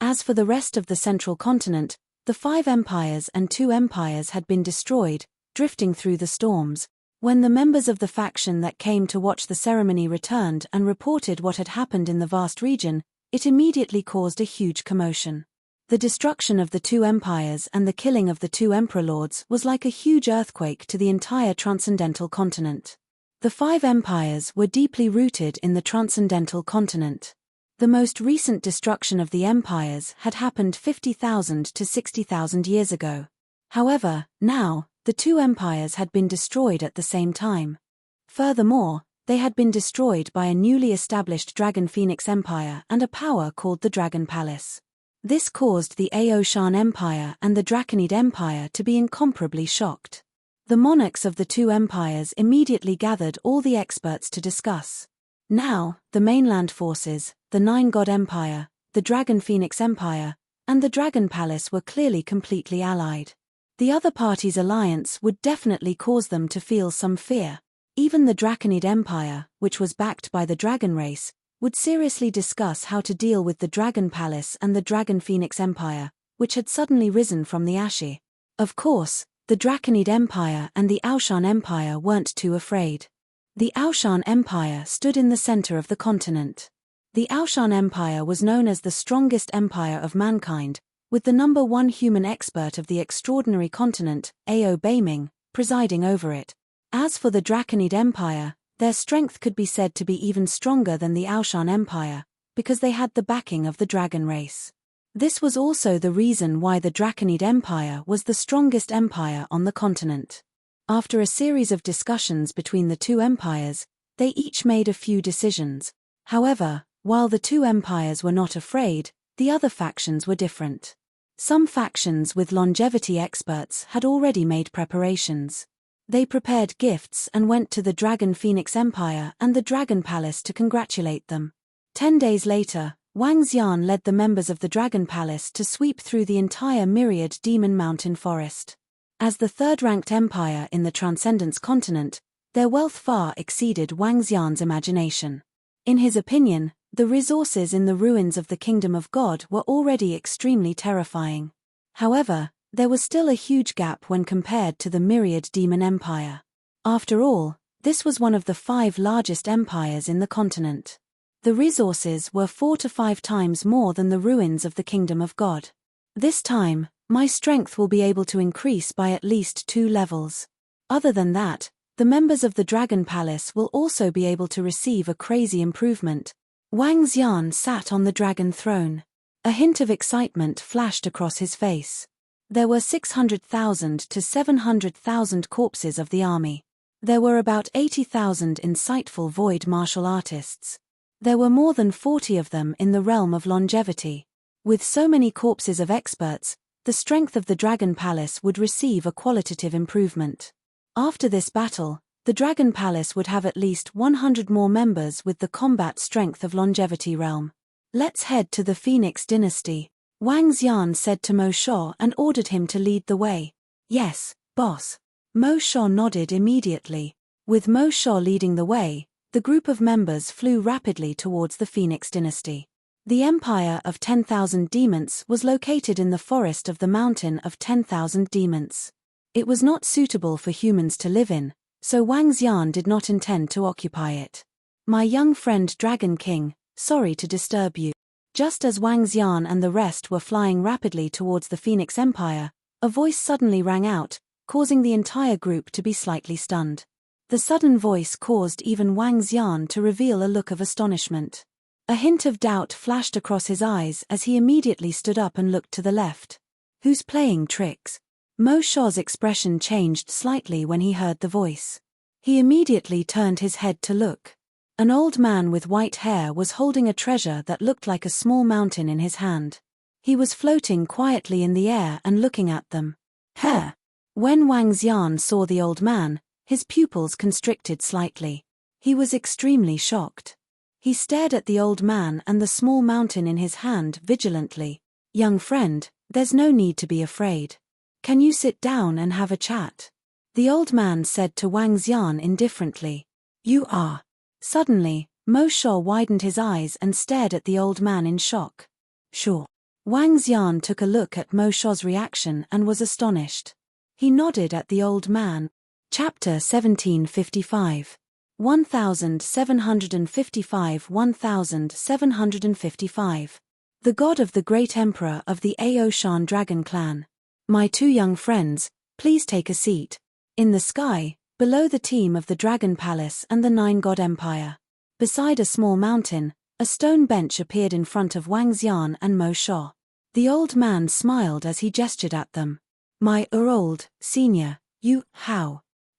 As for the rest of the Central Continent, the 5 empires and 2 empires had been destroyed, drifting through the storms. When the members of the faction that came to watch the ceremony returned and reported what had happened in the vast region, it immediately caused a huge commotion. The destruction of the 2 empires and the killing of the 2 emperor lords was like a huge earthquake to the entire transcendental continent. The 5 empires were deeply rooted in the transcendental continent. The most recent destruction of the empires had happened 50,000 to 60,000 years ago. However, now, the 2 empires had been destroyed at the same time. Furthermore, they had been destroyed by a newly established Dragon Phoenix Empire and a power called the Dragon Palace. This caused the Aoshan Empire and the Draconid Empire to be incomparably shocked. The monarchs of the 2 empires immediately gathered all the experts to discuss. Now, the mainland forces, the 9-god empire, the Dragon Phoenix Empire, and the Dragon Palace were clearly completely allied. The other party's alliance would definitely cause them to feel some fear. Even the Draconid Empire, which was backed by the dragon race, would seriously discuss how to deal with the Dragon Palace and the Dragon Phoenix Empire, which had suddenly risen from the ashes. Of course, the Draconid Empire and the Aoshan Empire weren't too afraid. The Aoshan Empire stood in the center of the continent. The Aoshan Empire was known as the strongest empire of mankind, with the number one human expert of the extraordinary continent, Ao Baiming, presiding over it. As for the Draconid Empire, their strength could be said to be even stronger than the Aoshan Empire, because they had the backing of the dragon race. This was also the reason why the Draconid Empire was the strongest empire on the continent. After a series of discussions between the two empires, they each made a few decisions. However, while the two empires were not afraid, the other factions were different. Some factions with longevity experts had already made preparations. They prepared gifts and went to the Dragon Phoenix Empire and the Dragon Palace to congratulate them. 10 days later, Wang Xian led the members of the Dragon Palace to sweep through the entire myriad Demon Mountain forest. As the third-ranked empire in the Transcendence continent, their wealth far exceeded Wang Xian's imagination. In his opinion, the resources in the ruins of the Kingdom of God were already extremely terrifying. However, there was still a huge gap when compared to the myriad Demon Empire. After all, this was one of the 5 largest empires in the continent. The resources were 4 to 5 times more than the ruins of the Kingdom of God. This time, my strength will be able to increase by at least 2 levels. Other than that, the members of the Dragon Palace will also be able to receive a crazy improvement. Wang Xian sat on the dragon throne. A hint of excitement flashed across his face. There were 600,000 to 700,000 corpses of the army. There were about 80,000 insightful void martial artists. There were more than 40 of them in the realm of longevity. With so many corpses of experts, the strength of the Dragon Palace would receive a qualitative improvement. After this battle, the Dragon Palace would have at least 100 more members with the combat strength of longevity realm. Let's head to the Phoenix dynasty, Wang Xian said to Mo Sha and ordered him to lead the way. Yes, boss. Mo Sha nodded immediately. With Mo Sha leading the way, the group of members flew rapidly towards the Phoenix dynasty. The Empire of 10,000 Demons was located in the forest of the Mountain of 10,000 Demons. It was not suitable for humans to live in, so Wang Xian did not intend to occupy it. My young friend Dragon King, sorry to disturb you. Just as Wang Xian and the rest were flying rapidly towards the Phoenix Empire, a voice suddenly rang out, causing the entire group to be slightly stunned. The sudden voice caused even Wang Xian to reveal a look of astonishment. A hint of doubt flashed across his eyes as he immediately stood up and looked to the left. Who's playing tricks? Mo Sha's expression changed slightly when he heard the voice. He immediately turned his head to look. An old man with white hair was holding a treasure that looked like a small mountain in his hand. He was floating quietly in the air and looking at them. Huh! When Wang Xian saw the old man, his pupils constricted slightly. He was extremely shocked. He stared at the old man and the small mountain in his hand vigilantly. Young friend, there's no need to be afraid. Can you sit down and have a chat? The old man said to Wang Xian indifferently. You are. Suddenly, Mo Sha widened his eyes and stared at the old man in shock. Sure. Wang Xian took a look at Mo Sha's reaction and was astonished. He nodded at the old man. Chapter 1755. 1755 1755. The God of the Great Emperor of the Aoshan Dragon Clan. My 2 young friends, please take a seat. In the sky, below the team of the Dragon Palace and the 9-God Empire. Beside a small mountain, a stone bench appeared in front of Wang Xian and Mo Sha. The old man smiled as he gestured at them. My old senior,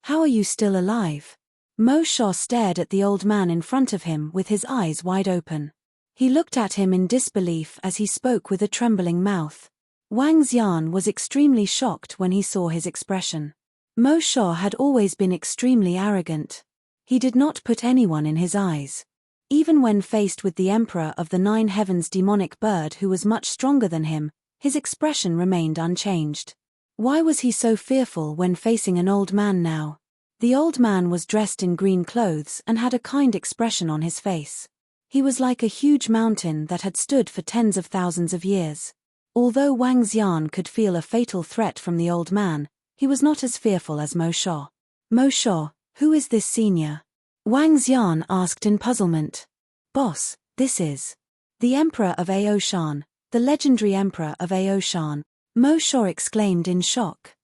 how are you still alive? Mo Sha stared at the old man in front of him with his eyes wide open. He looked at him in disbelief as he spoke with a trembling mouth. Wang Xian was extremely shocked when he saw his expression. Mo Sha had always been extremely arrogant. He did not put anyone in his eyes. Even when faced with the Emperor of the 9 Heavens demonic bird who was much stronger than him, his expression remained unchanged. Why was he so fearful when facing an old man now? The old man was dressed in green clothes and had a kind expression on his face. He was like a huge mountain that had stood for tens of thousands of years. Although Wang Xian could feel a fatal threat from the old man, he was not as fearful as Mo Sha. Mo Sha, who is this senior? Wang Xian asked in puzzlement. Boss, this is the Emperor of Aoshan, the legendary Emperor of Aoshan, Mo Sha exclaimed in shock.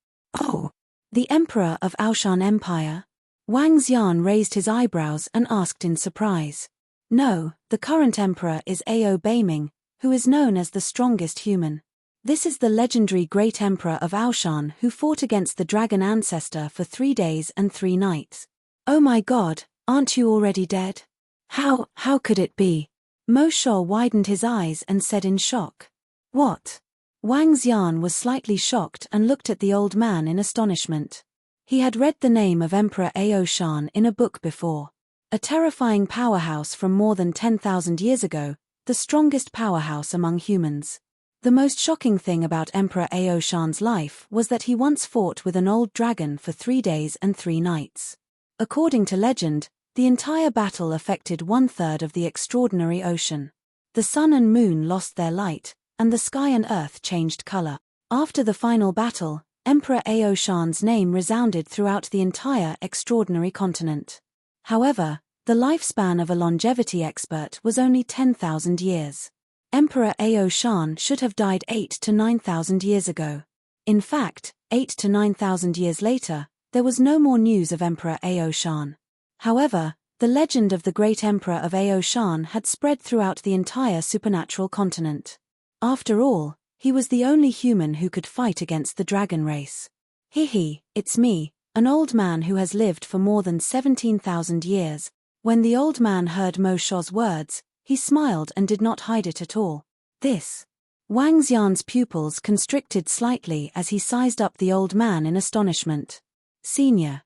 Oh, the Emperor of Aoshan Empire? Wang Xian raised his eyebrows and asked in surprise. No, the current emperor is Ao Beiming, who is known as the strongest human. This is the legendary great emperor of Aoshan who fought against the dragon ancestor for 3 days and 3 nights. Oh my god, aren't you already dead? How could it be? Mo Sha widened his eyes and said in shock. What? Wang Xian was slightly shocked and looked at the old man in astonishment. He had read the name of Emperor Aoshan in a book before. A terrifying powerhouse from more than 10,000 years ago, the strongest powerhouse among humans. The most shocking thing about Emperor Aoshan's life was that he once fought with an old dragon for 3 days and 3 nights. According to legend, the entire battle affected 1/3 of the extraordinary ocean. The sun and moon lost their light, and the sky and earth changed color. After the final battle, Emperor Aoshan's name resounded throughout the entire extraordinary continent. However, the lifespan of a longevity expert was only 10,000 years. Emperor Aoshan should have died 8,000 to 9,000 years ago. In fact, 8,000 to 9,000 years later, there was no more news of Emperor Aoshan. However, the legend of the great Emperor of Aoshan had spread throughout the entire supernatural continent. After all, he was the only human who could fight against the dragon race. It's me, an old man who has lived for more than 17,000 years. When the old man heard Mo Sha's words, he smiled and did not hide it at all. This. Wang Xian's pupils constricted slightly as he sized up the old man in astonishment. Senior,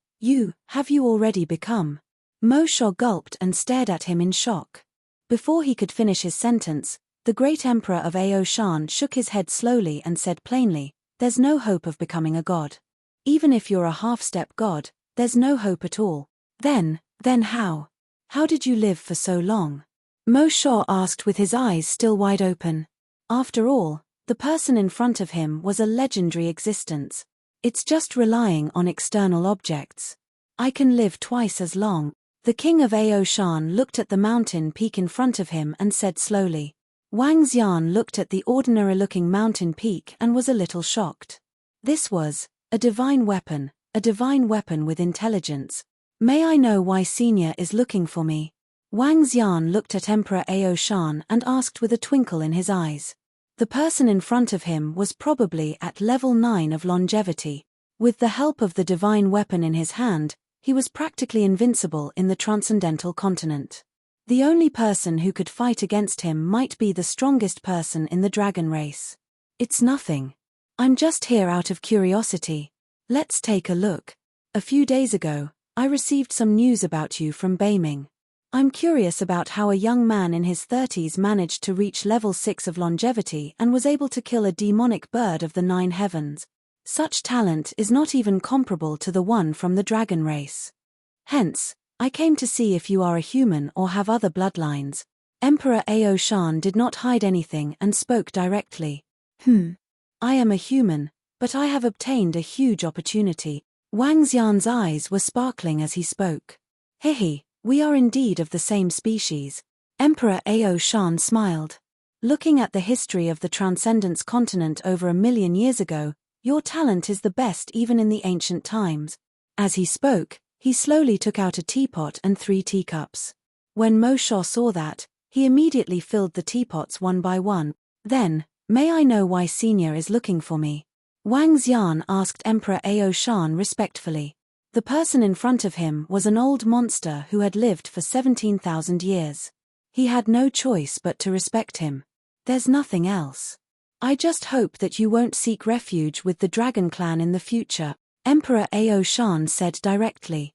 have you already become? Mo Sha gulped and stared at him in shock. Before he could finish his sentence, the great emperor of Aoshan shook his head slowly and said plainly, there's no hope of becoming a god. Even if you're a half-step god, there's no hope at all. Then how? How did you live for so long? Mo Sha asked with his eyes still wide open. After all, the person in front of him was a legendary existence. It's just relying on external objects. I can live twice as long. The king of Aoshan looked at the mountain peak in front of him and said slowly. Wang Xian looked at the ordinary-looking mountain peak and was a little shocked. This was a divine weapon with intelligence. May I know why Senior is looking for me? Wang Xian looked at Emperor Aoshan and asked with a twinkle in his eyes. The person in front of him was probably at level 9 of longevity. With the help of the divine weapon in his hand, he was practically invincible in the transcendental continent. The only person who could fight against him might be the strongest person in the dragon race. It's nothing. I'm just here out of curiosity. Let's take a look. A few days ago, I received some news about you from Beiming. I'm curious about how a young man in his 30s managed to reach level 6 of longevity and was able to kill a demonic bird of the 9 heavens. Such talent is not even comparable to the one from the dragon race. Hence, I came to see if you are a human or have other bloodlines. Emperor Aoshan did not hide anything and spoke directly. I am a human, but I have obtained a huge opportunity. Wang Xian's eyes were sparkling as he spoke. We are indeed of the same species. Emperor Aoshan smiled. Looking at the history of the Transcendence continent over 1,000,000 years ago, your talent is the best even in the ancient times. As he spoke, he slowly took out a teapot and 3 teacups. When Mo Sha saw that, he immediately filled the teapots one by one. Then, may I know why Senior is looking for me? Wang Xian asked Emperor Aoshan respectfully. The person in front of him was an old monster who had lived for 17,000 years. He had no choice but to respect him. There's nothing else. I just hope that you won't seek refuge with the Dragon Clan in the future, Emperor Aoshan said directly.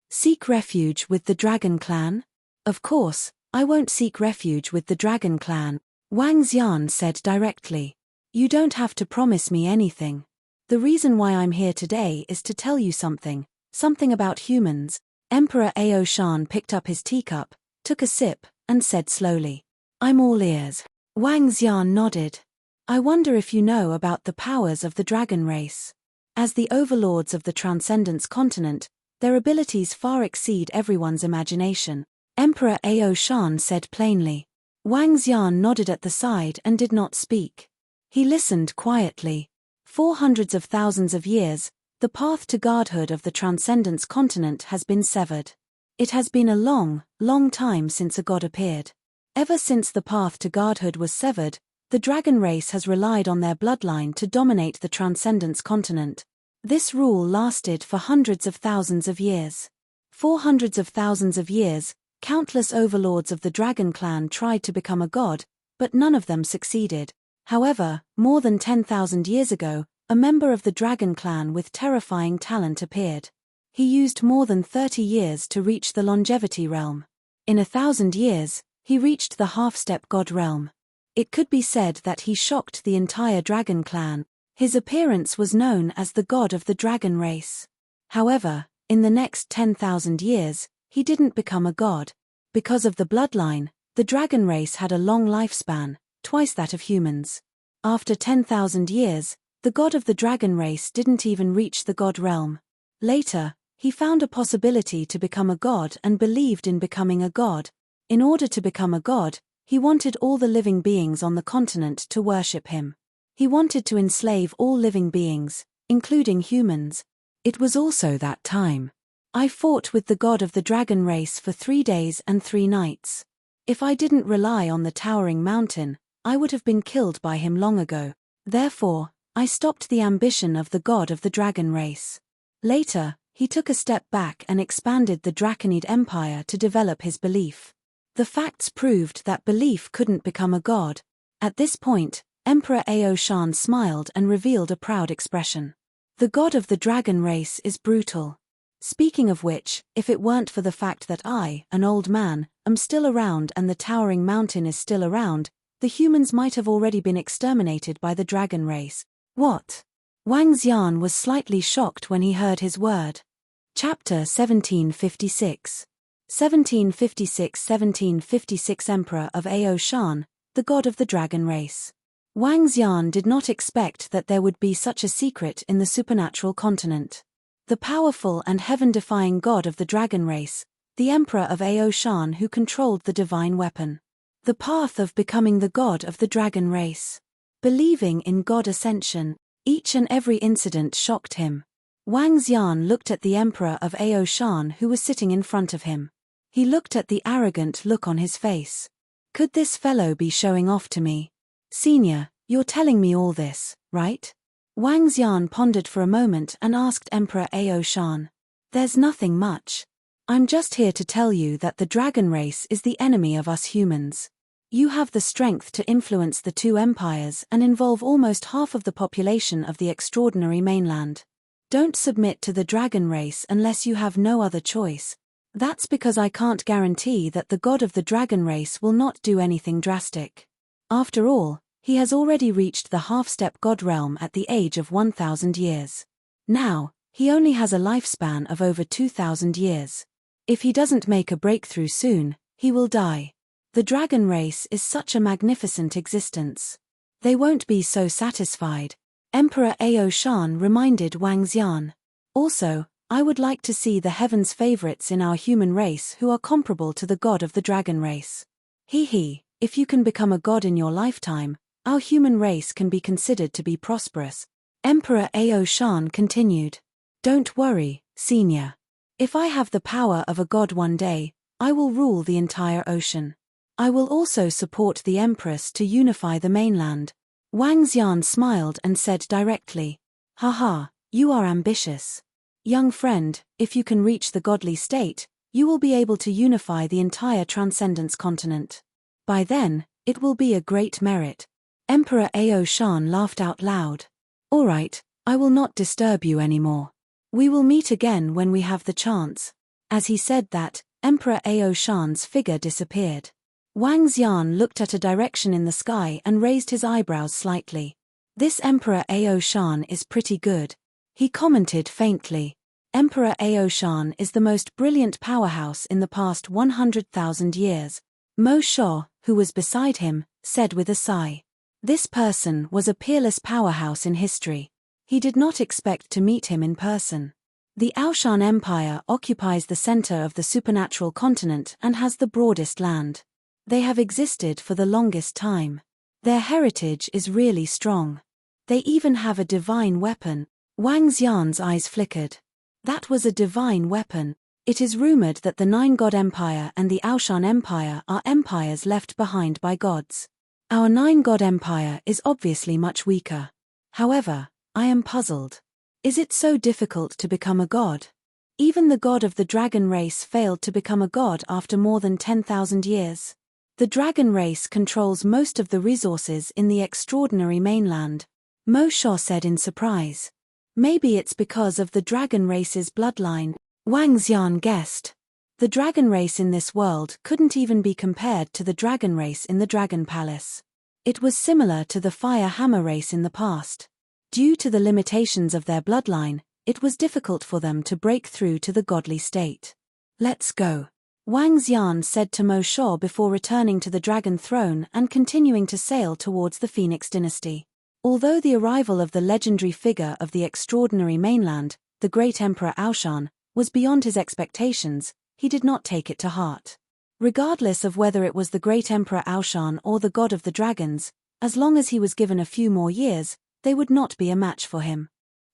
Seek refuge with the Dragon Clan? Of course, I won't seek refuge with the Dragon Clan, Wang Xian said directly. You don't have to promise me anything. The reason why I'm here today is to tell you something about humans. Emperor Ao Shan picked up his teacup, took a sip, and said slowly, I'm all ears. Wang Xian nodded. I wonder if you know about the powers of the dragon race. As the overlords of the Transcendence continent, their abilities far exceed everyone's imagination, Emperor Ao Shan said plainly. Wang Xian nodded at the side and did not speak. He listened quietly. For hundreds of thousands of years, the path to godhood of the Transcendence continent has been severed. It has been a long, long time since a god appeared. Ever since the path to godhood was severed, the dragon race has relied on their bloodline to dominate the Transcendence continent. This rule lasted for hundreds of thousands of years. For hundreds of thousands of years, countless overlords of the dragon clan tried to become a god, but none of them succeeded. However, more than 10,000 years ago, a member of the dragon clan with terrifying talent appeared. He used more than 30 years to reach the longevity realm. In 1,000 years, he reached the half-step god realm. It could be said that he shocked the entire dragon clan. His appearance was known as the god of the dragon race. However, in the next 10,000 years, he didn't become a god. Because of the bloodline, the dragon race had a long lifespan, twice that of humans. After 10,000 years, the god of the dragon race didn't even reach the god realm. Later, he found a possibility to become a god and believed in becoming a god. In order to become a god, he wanted all the living beings on the continent to worship him. He wanted to enslave all living beings, including humans. It was also that time. I fought with the god of the dragon race for 3 days and 3 nights. If I didn't rely on the towering mountain, I would have been killed by him long ago. Therefore, I stopped the ambition of the god of the dragon race. Later, he took a step back and expanded the Draconid Empire to develop his belief. The facts proved that belief couldn't become a god. At this point, Emperor Ao Shan smiled and revealed a proud expression. The god of the dragon race is brutal. Speaking of which, if it weren't for the fact that I, an old man, am still around and the towering mountain is still around, the humans might have already been exterminated by the dragon race. What? Wang Xian was slightly shocked when he heard his word. Chapter 1756. 1756 Emperor of Ao Shan, the god of the dragon race. Wang Xian did not expect that there would be such a secret in the supernatural continent. The powerful and heaven-defying god of the dragon race, the Emperor of Ao Shan who controlled the divine weapon. The path of becoming the god of the dragon race. Believing in God ascension, each and every incident shocked him. Wang Xian looked at the Emperor of Ao Shan who was sitting in front of him. He looked at the arrogant look on his face. Could this fellow be showing off to me? Senior, you're telling me all this, right? Wang Xian pondered for a moment and asked Emperor Ao Shan. There's nothing much. I'm just here to tell you that the dragon race is the enemy of us humans. You have the strength to influence the 2 empires and involve almost half of the population of the extraordinary mainland. Don't submit to the dragon race unless you have no other choice. That's because I can't guarantee that the god of the dragon race will not do anything drastic. After all, he has already reached the half-step god realm at the age of 1,000 years. Now, he only has a lifespan of over 2,000 years. If he doesn't make a breakthrough soon, he will die. The dragon race is such a magnificent existence. They won't be so satisfied. Emperor Ao Shan reminded Wang Xian. Also, I would like to see the heavens' favorites in our human race who are comparable to the god of the dragon race. If you can become a god in your lifetime, our human race can be considered to be prosperous. Emperor Ao Shan continued. Don't worry, senior. If I have the power of a god one day, I will rule the entire ocean. I will also support the Empress to unify the mainland. Wang Xian smiled and said directly. Haha, you are ambitious. Young friend, if you can reach the godly state, you will be able to unify the entire Transcendence continent. By then, it will be a great merit. Emperor Ao Shan laughed out loud. All right, I will not disturb you anymore. We will meet again when we have the chance. As he said that, Emperor Ao Shan's figure disappeared. Wang Xian looked at a direction in the sky and raised his eyebrows slightly. This Emperor Aoshan is pretty good. He commented faintly. Emperor Aoshan is the most brilliant powerhouse in the past 100,000 years. Mo Shao, who was beside him, said with a sigh. This person was a peerless powerhouse in history. He did not expect to meet him in person. The Aoshan Empire occupies the center of the supernatural continent and has the broadest land. They have existed for the longest time. Their heritage is really strong. They even have a divine weapon. Wang Xian's eyes flickered. That was a divine weapon. It is rumored that the Nine-God Empire and the Aoshan Empire are empires left behind by gods. Our Nine-God Empire is obviously much weaker. However, I am puzzled. Is it so difficult to become a god? Even the god of the dragon race failed to become a god after more than 10,000 years. The dragon race controls most of the resources in the extraordinary mainland, Mo Shao said in surprise. Maybe it's because of the dragon race's bloodline, Wang Xian guessed. The dragon race in this world couldn't even be compared to the dragon race in the Dragon Palace. It was similar to the Fire Hammer race in the past. Due to the limitations of their bloodline, it was difficult for them to break through to the godly state. Let's go, Wang Xian said to Mo Shao before returning to the dragon throne and continuing to sail towards the Phoenix dynasty. Although the arrival of the legendary figure of the extraordinary mainland, the great Emperor Aoshan, was beyond his expectations, he did not take it to heart. Regardless of whether it was the great Emperor Aoshan or the god of the dragons, as long as he was given a few more years, they would not be a match for him.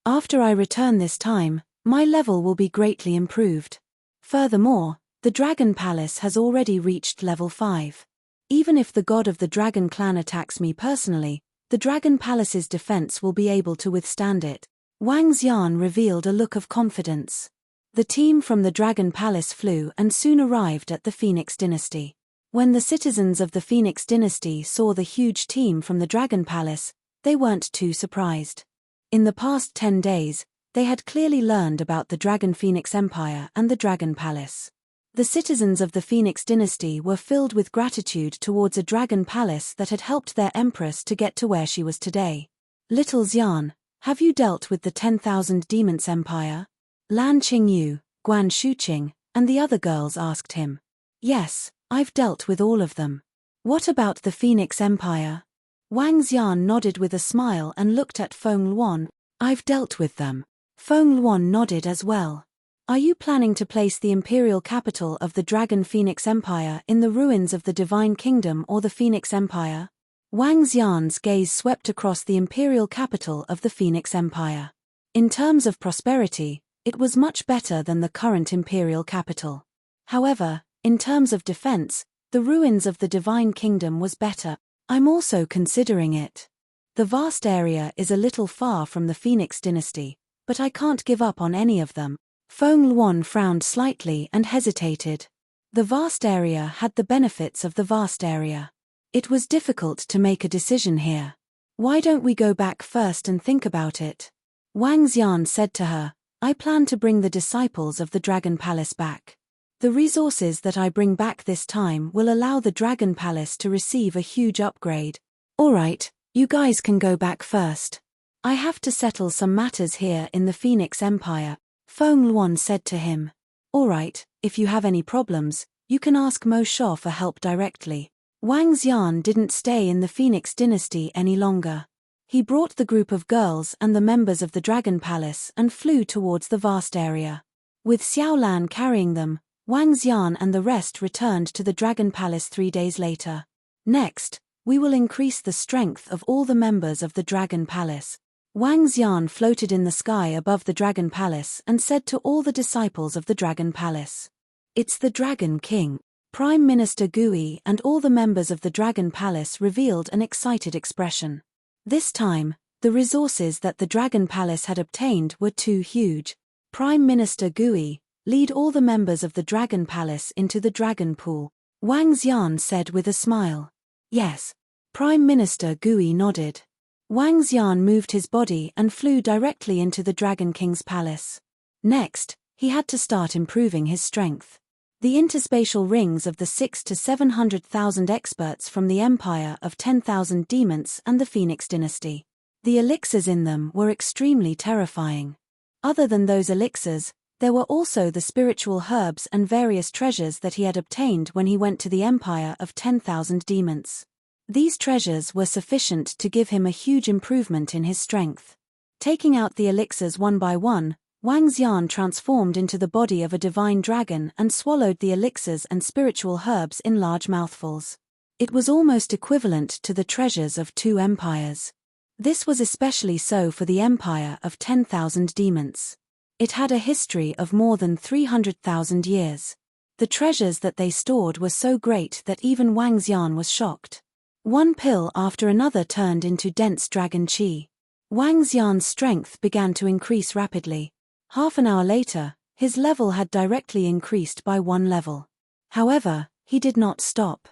After I return this time, my level will be greatly improved. Furthermore, the Dragon Palace has already reached level 5. Even if the god of the dragon clan attacks me personally, the Dragon Palace's defense will be able to withstand it. Wang Xian revealed a look of confidence. The team from the Dragon Palace flew and soon arrived at the Phoenix dynasty. When the citizens of the Phoenix dynasty saw the huge team from the Dragon Palace, they weren't too surprised. In the past 10 days, they had clearly learned about the Dragon Phoenix Empire and the Dragon Palace. The citizens of the Phoenix dynasty were filled with gratitude towards a dragon palace that had helped their empress to get to where she was today. Little Xian, have you dealt with the 10,000 Demons Empire? Lan Qingyu, Guan Shuqing, and the other girls asked him. Yes, I've dealt with all of them. What about the Phoenix Empire? Wang Xian nodded with a smile and looked at Feng Luan. I've dealt with them. Feng Luan nodded as well. Are you planning to place the imperial capital of the Dragon Phoenix Empire in the ruins of the Divine Kingdom or the Phoenix Empire? Wang Xian's gaze swept across the imperial capital of the Phoenix Empire. In terms of prosperity, it was much better than the current imperial capital. However, in terms of defense, the ruins of the Divine Kingdom was better. I'm also considering it. The vast area is a little far from the Phoenix dynasty, but I can't give up on any of them. Feng Luan frowned slightly and hesitated. The vast area had the benefits of the vast area. It was difficult to make a decision here. Why don't we go back first and think about it? Wang Xian said to her, I plan to bring the disciples of the Dragon Palace back. The resources that I bring back this time will allow the Dragon Palace to receive a huge upgrade. Alright, you guys can go back first. I have to settle some matters here in the Phoenix Empire, Feng Luan said to him. Alright, if you have any problems, you can ask Mo Shao for help directly. Wang Xian didn't stay in the Phoenix dynasty any longer. He brought the group of girls and the members of the Dragon Palace and flew towards the vast area. With Xiaolan carrying them, Wang Xian and the rest returned to the Dragon Palace 3 days later. Next, we will increase the strength of all the members of the Dragon Palace. Wang Xian floated in the sky above the Dragon Palace and said to all the disciples of the Dragon Palace. It's the Dragon King. Prime Minister Gui and all the members of the Dragon Palace revealed an excited expression. This time, the resources that the Dragon Palace had obtained were too huge. Prime Minister Gui, lead all the members of the Dragon Palace into the Dragon Pool, Wang Xian said with a smile. Yes. Prime Minister Gui nodded. Wang Xian moved his body and flew directly into the Dragon King's palace. Next, he had to start improving his strength. The interspatial rings of the 600,000 to 700,000 experts from the Empire of 10,000 Demons and the Phoenix dynasty. The elixirs in them were extremely terrifying. Other than those elixirs, there were also the spiritual herbs and various treasures that he had obtained when he went to the empire of 10,000 demons. These treasures were sufficient to give him a huge improvement in his strength. Taking out the elixirs one by one, Wang Xian transformed into the body of a divine dragon and swallowed the elixirs and spiritual herbs in large mouthfuls. It was almost equivalent to the treasures of 2 empires. This was especially so for the empire of 10,000 demons. It had a history of more than 300,000 years. The treasures that they stored were so great that even Wang Xian was shocked. One pill after another turned into dense dragon qi. Wang Xian's strength began to increase rapidly. Half an hour later, his level had directly increased by 1 level. However, he did not stop.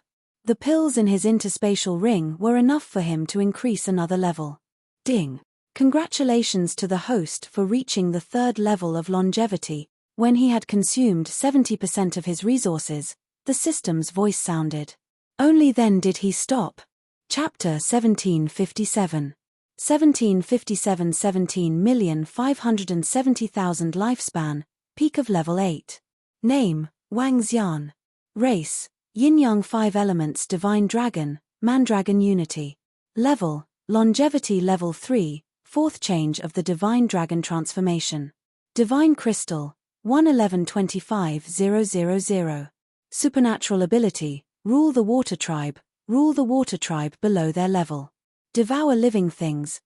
The pills in his interspatial ring were enough for him to increase another level. Ding! Congratulations to the host for reaching the 3rd level of longevity. When he had consumed 70% of hhis resources, the system's voice sounded. Only then did he stop. Chapter 1757. 1757 17,570,000 lifespan, peak of level 8. Name, Wang Xian. Race, Yin-Yang 5 elements divine dragon, Mandragon unity. Level, longevity level 3, 4th change of the divine dragon transformation. Divine crystal, 11125,000. Supernatural ability, rule the water tribe below their level. Devour living things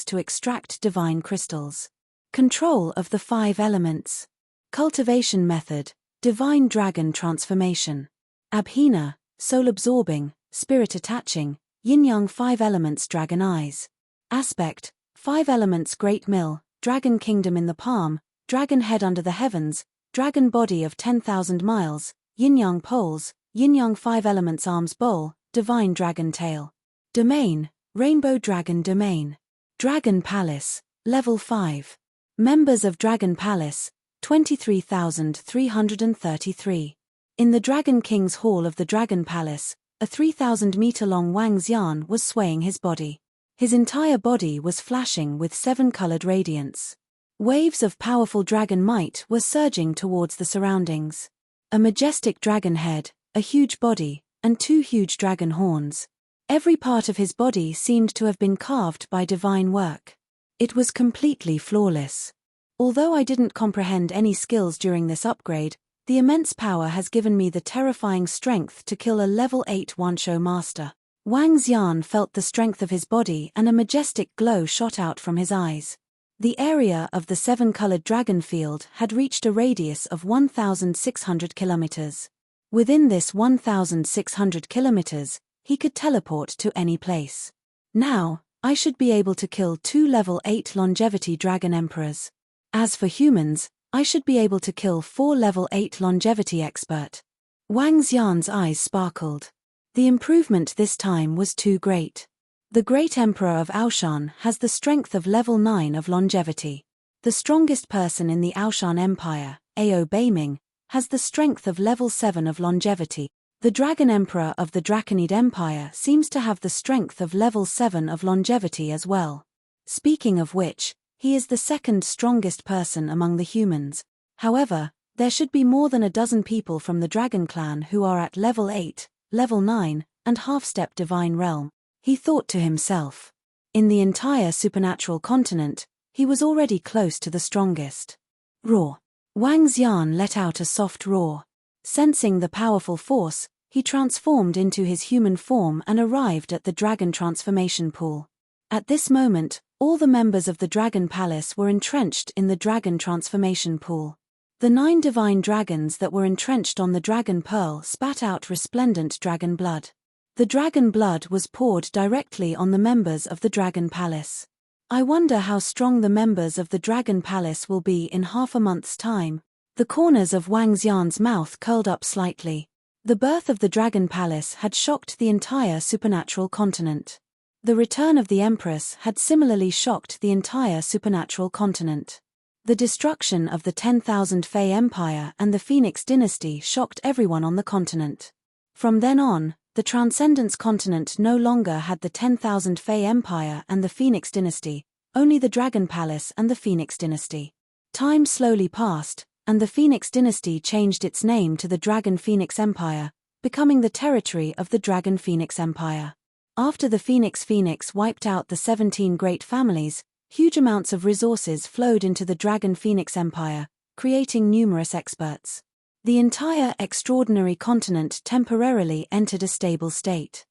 to extract divine crystals. Control of the 5 elements. Cultivation method, divine dragon transformation. Abhina, soul absorbing, spirit attaching, Yin-Yang 5 elements dragon eyes. Aspect, 5 elements great mill, dragon kingdom in the palm, dragon head under the heavens, dragon body of 10,000 miles, Yin-Yang poles, Yin-Yang 5 elements arms bowl, divine dragon tail. Domain, rainbow dragon domain. Dragon palace, level 5. Members of Dragon Palace, 23,333. In the Dragon King's Hall of the Dragon Palace, a 3,000-meter-long Wang Xian was swaying his body. His entire body was flashing with 7-colored radiance. Waves of powerful dragon might were surging towards the surroundings. A majestic dragon head, a huge body, and 2 huge dragon horns. Every part of his body seemed to have been carved by divine work. It was completely flawless. Although I didn't comprehend any skills during this upgrade, the immense power has given me the terrifying strength to kill a level 8 Wansho master. Wang Xian felt the strength of his body and a majestic glow shot out from his eyes. The area of the 7-colored dragon field had reached a radius of 1,600 kilometers. Within this 1,600 kilometers, he could teleport to any place. Now, I should be able to kill 2 level 8 longevity dragon emperors. As for humans, I should be able to kill 4 level 8 longevity expert. Wang Xian's eyes sparkled. The improvement this time was too great. The great emperor of Aoshan has the strength of level 9 of longevity. The strongest person in the Aoshan Empire, Ao Beiming, has the strength of level 7 of longevity. The Dragon Emperor of the Draconid Empire seems to have the strength of level 7 of longevity as well. Speaking of which, he is the 2nd strongest person among the humans. However, there should be more than a dozen people from the Dragon Clan who are at level 8, level 9, and half-step divine realm. He thought to himself. In the entire supernatural continent, he was already close to the strongest. Roar. Wang Xian let out a soft roar. Sensing the powerful force, he transformed into his human form and arrived at the dragon transformation pool. At this moment, all the members of the Dragon Palace were entrenched in the dragon transformation pool. The 9 divine dragons that were entrenched on the dragon pearl spat out resplendent dragon blood. The dragon blood was poured directly on the members of the Dragon Palace. I wonder how strong the members of the Dragon Palace will be in half a month's time. The corners of Wang Xian's mouth curled up slightly. The birth of the Dragon Palace had shocked the entire supernatural continent. The return of the Empress had similarly shocked the entire supernatural continent. The destruction of the 10,000 Fey Empire and the Phoenix dynasty shocked everyone on the continent. From then on, The Transcendence continent no longer had the 10,000 Fae Empire and the Phoenix dynasty, only the Dragon Palace and the Phoenix dynasty. Time slowly passed, and the Phoenix dynasty changed its name to the Dragon Phoenix Empire, becoming the territory of the Dragon Phoenix Empire. After the Phoenix wiped out the 17 great families, huge amounts of resources flowed into the Dragon Phoenix Empire, creating numerous experts. The entire extraordinary continent temporarily entered a stable state.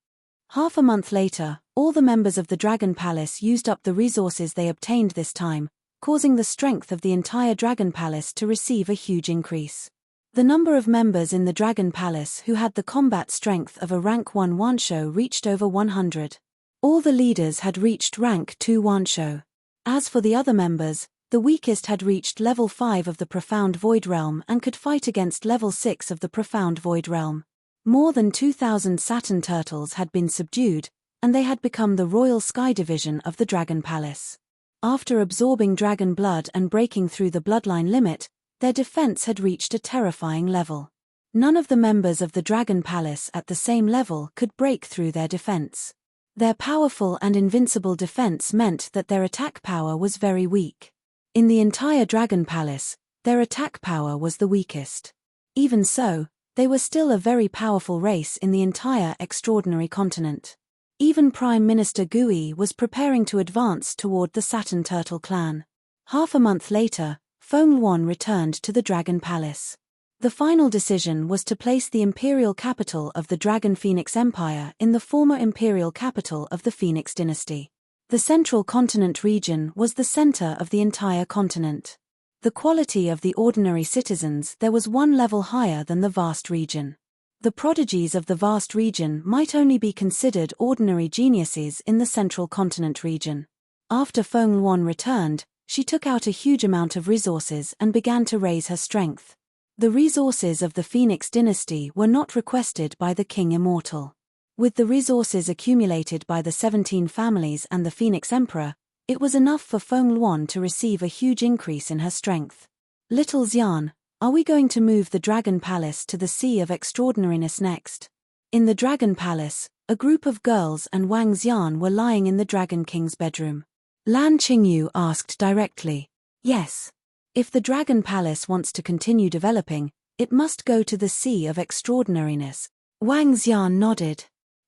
Half a month later, all the members of the Dragon Palace used up the resources they obtained this time, causing the strength of the entire Dragon Palace to receive a huge increase. The number of members in the Dragon Palace who had the combat strength of a rank 1 Wansho reached over 100. All the leaders had reached rank 2 Wansho. As for the other members, the weakest had reached level 5 of the Profound Void Realm and could fight against level 6 of the Profound Void Realm. More than 2,000 Saturn turtles had been subdued, and they had become the Royal Sky Division of the Dragon Palace. After absorbing dragon blood and breaking through the bloodline limit, their defense had reached a terrifying level. None of the members of the Dragon Palace at the same level could break through their defense. Their powerful and invincible defense meant that their attack power was very weak. In the entire Dragon Palace, their attack power was the weakest. Even so, they were still a very powerful race in the entire extraordinary continent. Even Prime Minister Gui was preparing to advance toward the Saturn Turtle clan. Half a month later, Feng Luan returned to the Dragon Palace. The final decision was to place the imperial capital of the Dragon Phoenix Empire in the former imperial capital of the Phoenix dynasty. The central continent region was the center of the entire continent. The quality of the ordinary citizens there was one level higher than the vast region. The prodigies of the vast region might only be considered ordinary geniuses in the central continent region. After Feng Luan returned, she took out a huge amount of resources and began to raise her strength. The resources of the Phoenix dynasty were not requested by the King Immortal. With the resources accumulated by the 17 families and the Phoenix Emperor, it was enough for Feng Luan to receive a huge increase in her strength. Little Xian, are we going to move the Dragon Palace to the Sea of Extraordinariness next? In the Dragon Palace, a group of girls and Wang Xian were lying in the Dragon King's bedroom. Lan Qingyu asked directly. Yes. If the Dragon Palace wants to continue developing, it must go to the Sea of Extraordinariness. Wang Xian nodded.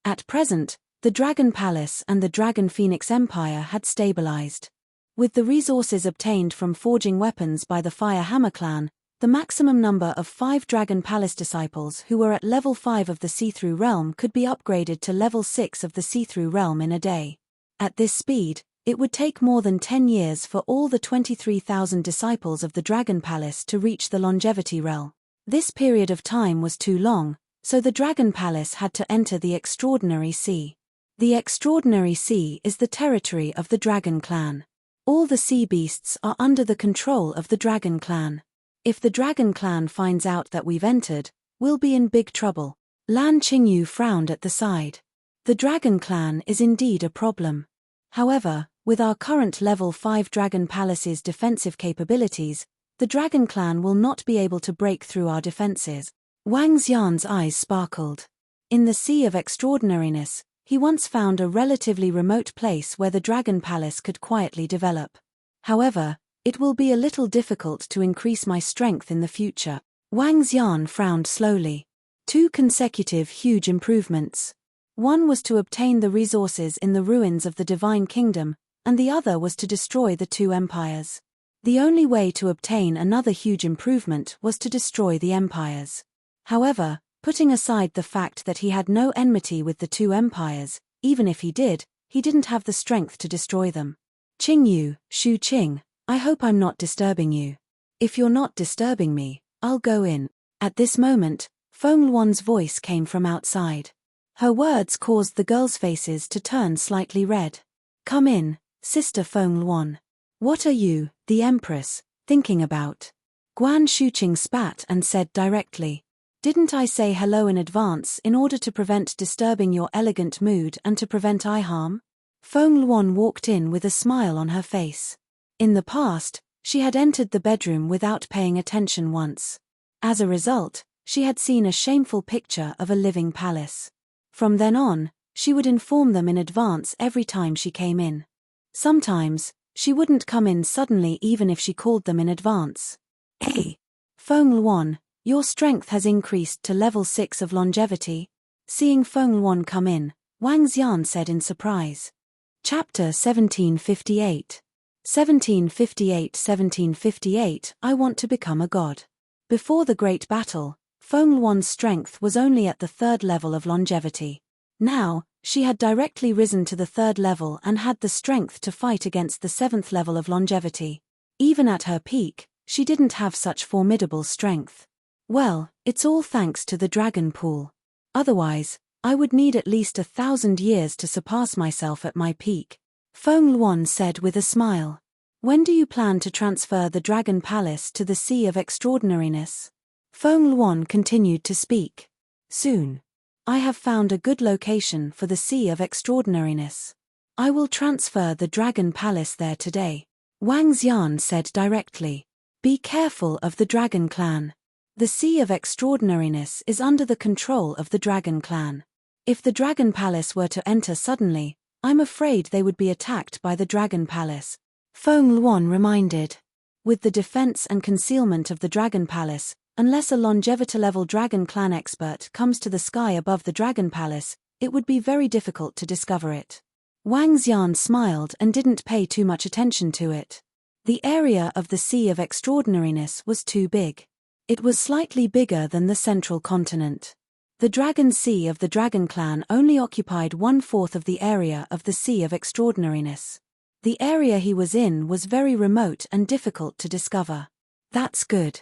At present, the Dragon Palace and the Dragon Phoenix Empire had stabilized. With the resources obtained from forging weapons by the Fire Hammer clan, the maximum number of 5 Dragon Palace disciples who were at level 5 of the See-Through Realm could be upgraded to level 6 of the See-Through Realm in a day. At this speed, it would take more than 10 years for all the 23,000 disciples of the Dragon Palace to reach the Longevity Realm. This period of time was too long, so the Dragon Palace had to enter the Extraordinary Sea. The Extraordinary Sea is the territory of the Dragon Clan. All the sea beasts are under the control of the Dragon Clan. If the Dragon Clan finds out that we've entered, we'll be in big trouble. Lan Qingyu frowned at the side. The Dragon Clan is indeed a problem. However, with our current level 5 Dragon Palace's defensive capabilities, the Dragon Clan will not be able to break through our defenses. Wang Xian's eyes sparkled. In the Sea of Extraordinariness, he once found a relatively remote place where the Dragon Palace could quietly develop. However, it will be a little difficult to increase my strength in the future. Wang Xian frowned slowly. 2 consecutive huge improvements. One was to obtain the resources in the ruins of the Divine Kingdom, and the other was to destroy the 2 empires. The only way to obtain another huge improvement was to destroy the empires. However, putting aside the fact that he had no enmity with the 2 empires, even if he didn't have the strength to destroy them. Qingyu, Shu Qing, I hope I'm not disturbing you. If you're not disturbing me, I'll go in. At this moment, Feng Luan's voice came from outside. Her words caused the girls' faces to turn slightly red. Come in, Sister Feng Luan. What are you, the Empress, thinking about? Guan Shuqing spat and said directly. Didn't I say hello in advance in order to prevent disturbing your elegant mood and to prevent eye harm? Feng Luan walked in with a smile on her face. In the past, she had entered the bedroom without paying attention once. As a result, she had seen a shameful picture of a living palace. From then on, she would inform them in advance every time she came in. Sometimes, she wouldn't come in suddenly even if she called them in advance. Hey, Feng Luan, your strength has increased to level 6 of longevity. Seeing Feng Luan come in, Wang Xian said in surprise. Chapter 1758. 1758. I want to become a god. Before the great battle, Feng Luan's strength was only at the 3rd level of longevity. Now, she had directly risen to the 3rd level and had the strength to fight against the 7th level of longevity. Even at her peak, she didn't have such formidable strength. Well, it's all thanks to the dragon pool. Otherwise, I would need at least 1,000 years to surpass myself at my peak, Feng Luan said with a smile. When do you plan to transfer the Dragon Palace to the Sea of Extraordinariness? Feng Luan continued to speak. Soon. I have found a good location for the Sea of Extraordinariness. I will transfer the Dragon Palace there today, Wang Xian said directly. Be careful of the Dragon Clan. The Sea of Extraordinariness is under the control of the Dragon Clan. If the Dragon Palace were to enter suddenly, I'm afraid they would be attacked by the Dragon Palace, Feng Luan reminded. With the defense and concealment of the Dragon Palace, unless a longevity-level Dragon Clan expert comes to the sky above the Dragon Palace, it would be very difficult to discover it. Wang Xian smiled and didn't pay too much attention to it. The area of the Sea of Extraordinariness was too big. It was slightly bigger than the central continent. The Dragon Sea of the Dragon Clan only occupied 1/4 of the area of the Sea of Extraordinariness. The area he was in was very remote and difficult to discover. That's good.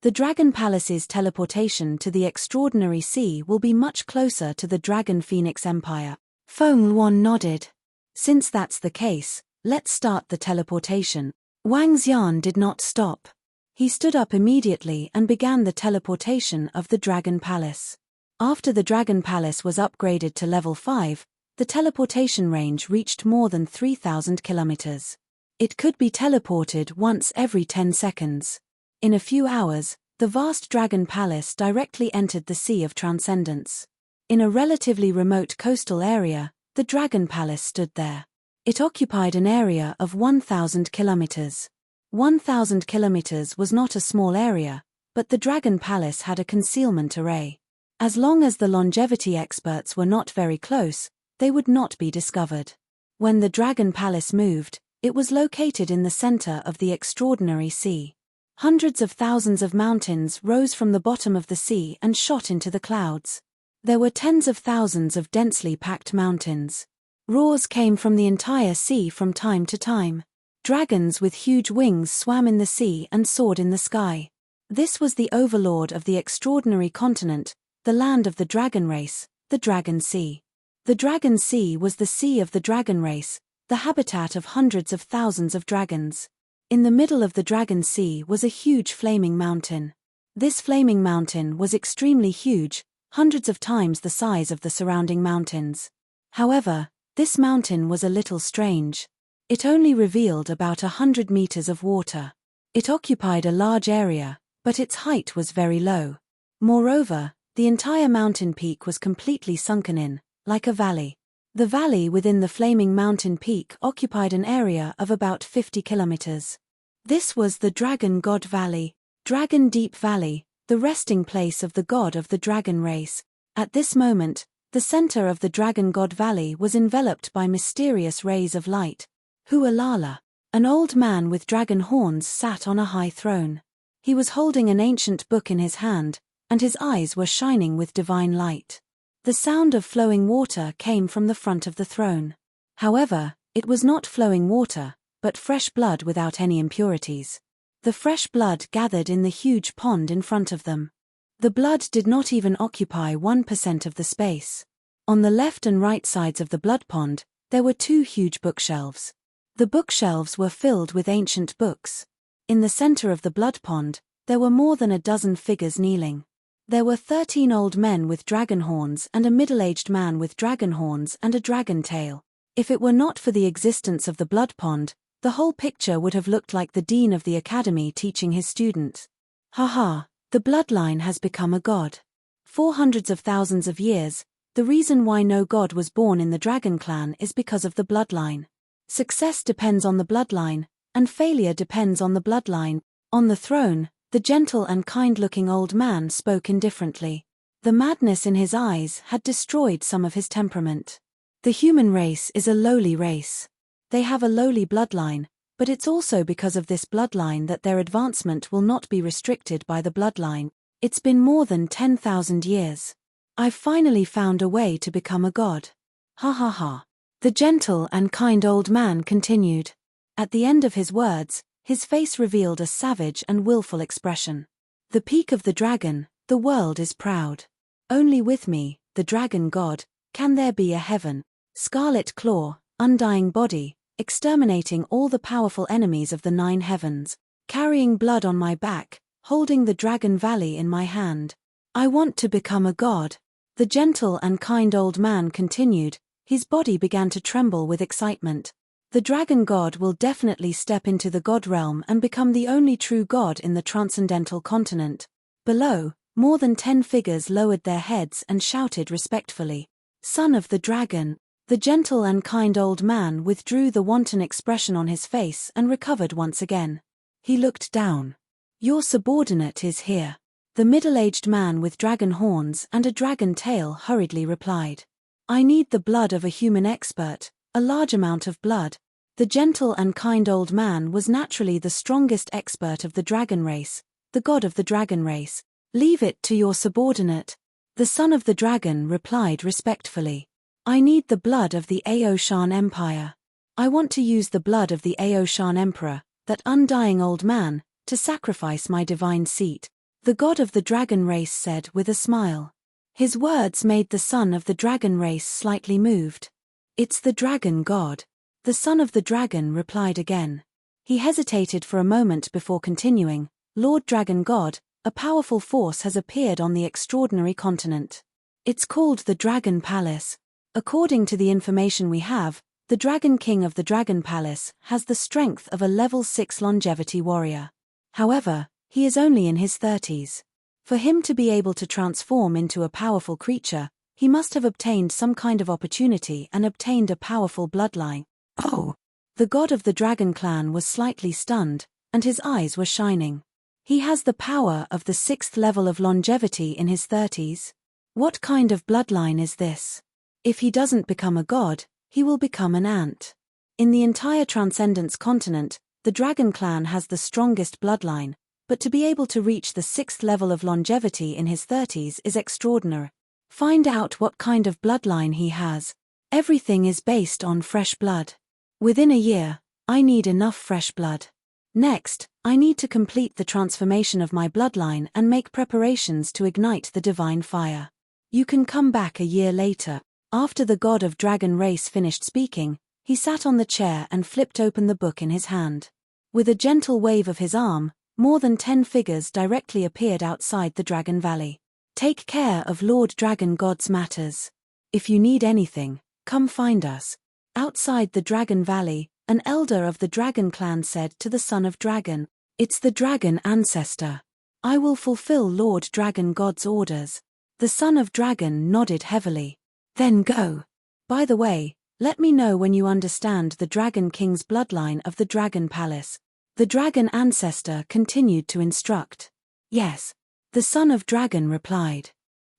The Dragon Palace's teleportation to the Extraordinary Sea will be much closer to the Dragon Phoenix Empire. Feng Luan nodded. Since that's the case, let's start the teleportation. Wang Xian did not stop. He stood up immediately and began the teleportation of the Dragon Palace. After the Dragon Palace was upgraded to level 5, the teleportation range reached more than 3,000 kilometers. It could be teleported once every 10 seconds. In a few hours, the vast Dragon Palace directly entered the Sea of Transcendence. In a relatively remote coastal area, the Dragon Palace stood there. It occupied an area of 1,000 kilometers. 1,000 kilometers was not a small area, but the Dragon Palace had a concealment array. As long as the longevity experts were not very close, they would not be discovered. When the Dragon Palace moved, it was located in the center of the Extraordinary Sea. Hundreds of thousands of mountains rose from the bottom of the sea and shot into the clouds. There were tens of thousands of densely packed mountains. Roars came from the entire sea from time to time. Dragons with huge wings swam in the sea and soared in the sky. This was the overlord of the extraordinary continent, the land of the dragon race, the Dragon Sea. The Dragon Sea was the sea of the dragon race, the habitat of hundreds of thousands of dragons. In the middle of the Dragon Sea was a huge flaming mountain. This flaming mountain was extremely huge, hundreds of times the size of the surrounding mountains. However, this mountain was a little strange. It only revealed about 100 meters of water. It occupied a large area, but its height was very low. Moreover, the entire mountain peak was completely sunken in, like a valley. The valley within the flaming mountain peak occupied an area of about 50 kilometers. This was the Dragon God Valley, Dragon Deep Valley, the resting place of the god of the dragon race. At this moment, the center of the Dragon God Valley was enveloped by mysterious rays of light. Hualala. An old man with dragon horns sat on a high throne. He was holding an ancient book in his hand, and his eyes were shining with divine light. The sound of flowing water came from the front of the throne. However, it was not flowing water, but fresh blood without any impurities. The fresh blood gathered in the huge pond in front of them. The blood did not even occupy 1% of the space. On the left and right sides of the blood pond, there were 2 huge bookshelves. The bookshelves were filled with ancient books. In the center of the blood pond, there were more than a dozen figures kneeling. There were 13 old men with dragon horns and a middle-aged man with dragon horns and a dragon tail. If it were not for the existence of the blood pond, the whole picture would have looked like the dean of the academy teaching his student. Haha, the bloodline has become a god. For hundreds of thousands of years, The reason why no god was born in the dragon clan is because of the bloodline. Success depends on the bloodline, and failure depends on the bloodline. On the throne, the gentle and kind-looking old man spoke indifferently. The madness in his eyes had destroyed some of his temperament. The human race is a lowly race. They have a lowly bloodline, but it's also because of this bloodline that their advancement will not be restricted by the bloodline. It's been more than 10,000 years. I've finally found a way to become a god. Ha ha ha. The gentle and kind old man continued. At the end of his words, his face revealed a savage and willful expression. The peak of the dragon, the world is proud. Only with me, the dragon god, can there be a heaven. Scarlet claw, undying body, exterminating all the powerful enemies of the 9 heavens, carrying blood on my back, holding the dragon valley in my hand. I want to become a god. The gentle and kind old man continued, his body began to tremble with excitement. The dragon god will definitely step into the god realm and become the only true god in the transcendental continent. Below, more than 10 figures lowered their heads and shouted respectfully, "Son of the dragon." The gentle and kind old man withdrew the wanton expression on his face and recovered once again. He looked down. "Your subordinate is here." The middle-aged man with dragon horns and a dragon tail hurriedly replied. "I need the blood of a human expert, a large amount of blood." The gentle and kind old man was naturally the strongest expert of the dragon race, the god of the dragon race. "Leave it to your subordinate." The son of the dragon replied respectfully. "I need the blood of the Aoshan Empire. I want to use the blood of the Aoshan Emperor, that undying old man, to sacrifice my divine seat," the god of the dragon race said with a smile. His words made the son of the dragon race slightly moved. "It's the dragon god." The son of the dragon replied again. He hesitated for a moment before continuing, "Lord Dragon God, a powerful force has appeared on the extraordinary continent. It's called the Dragon Palace. According to the information we have, the Dragon King of the Dragon Palace has the strength of a level 6 longevity warrior. However, he is only in his 30s. For him to be able to transform into a powerful creature, he must have obtained some kind of opportunity and obtained a powerful bloodline." Oh! The god of the dragon clan was slightly stunned, and his eyes were shining. He has the power of the 6th level of longevity in his 30s? What kind of bloodline is this? If he doesn't become a god, he will become an ant. In the entire Transcendence continent, the dragon clan has the strongest bloodline, but to be able to reach the 6th level of longevity in his 30s is extraordinary. Find out what kind of bloodline he has. Everything is based on fresh blood. Within a year, I need enough fresh blood. Next, I need to complete the transformation of my bloodline and make preparations to ignite the divine fire. You can come back a year later. After the god of dragon race finished speaking, he sat on the chair and flipped open the book in his hand. With a gentle wave of his arm, more than 10 figures directly appeared outside the Dragon Valley. "Take care of Lord Dragon God's matters. If you need anything, come find us." Outside the Dragon Valley, an elder of the dragon clan said to the son of dragon, "It's the dragon ancestor. I will fulfill Lord Dragon God's orders." The son of dragon nodded heavily. "Then go. By the way, let me know when you understand the Dragon King's bloodline of the Dragon Palace." The dragon ancestor continued to instruct. "Yes." The son of dragon replied.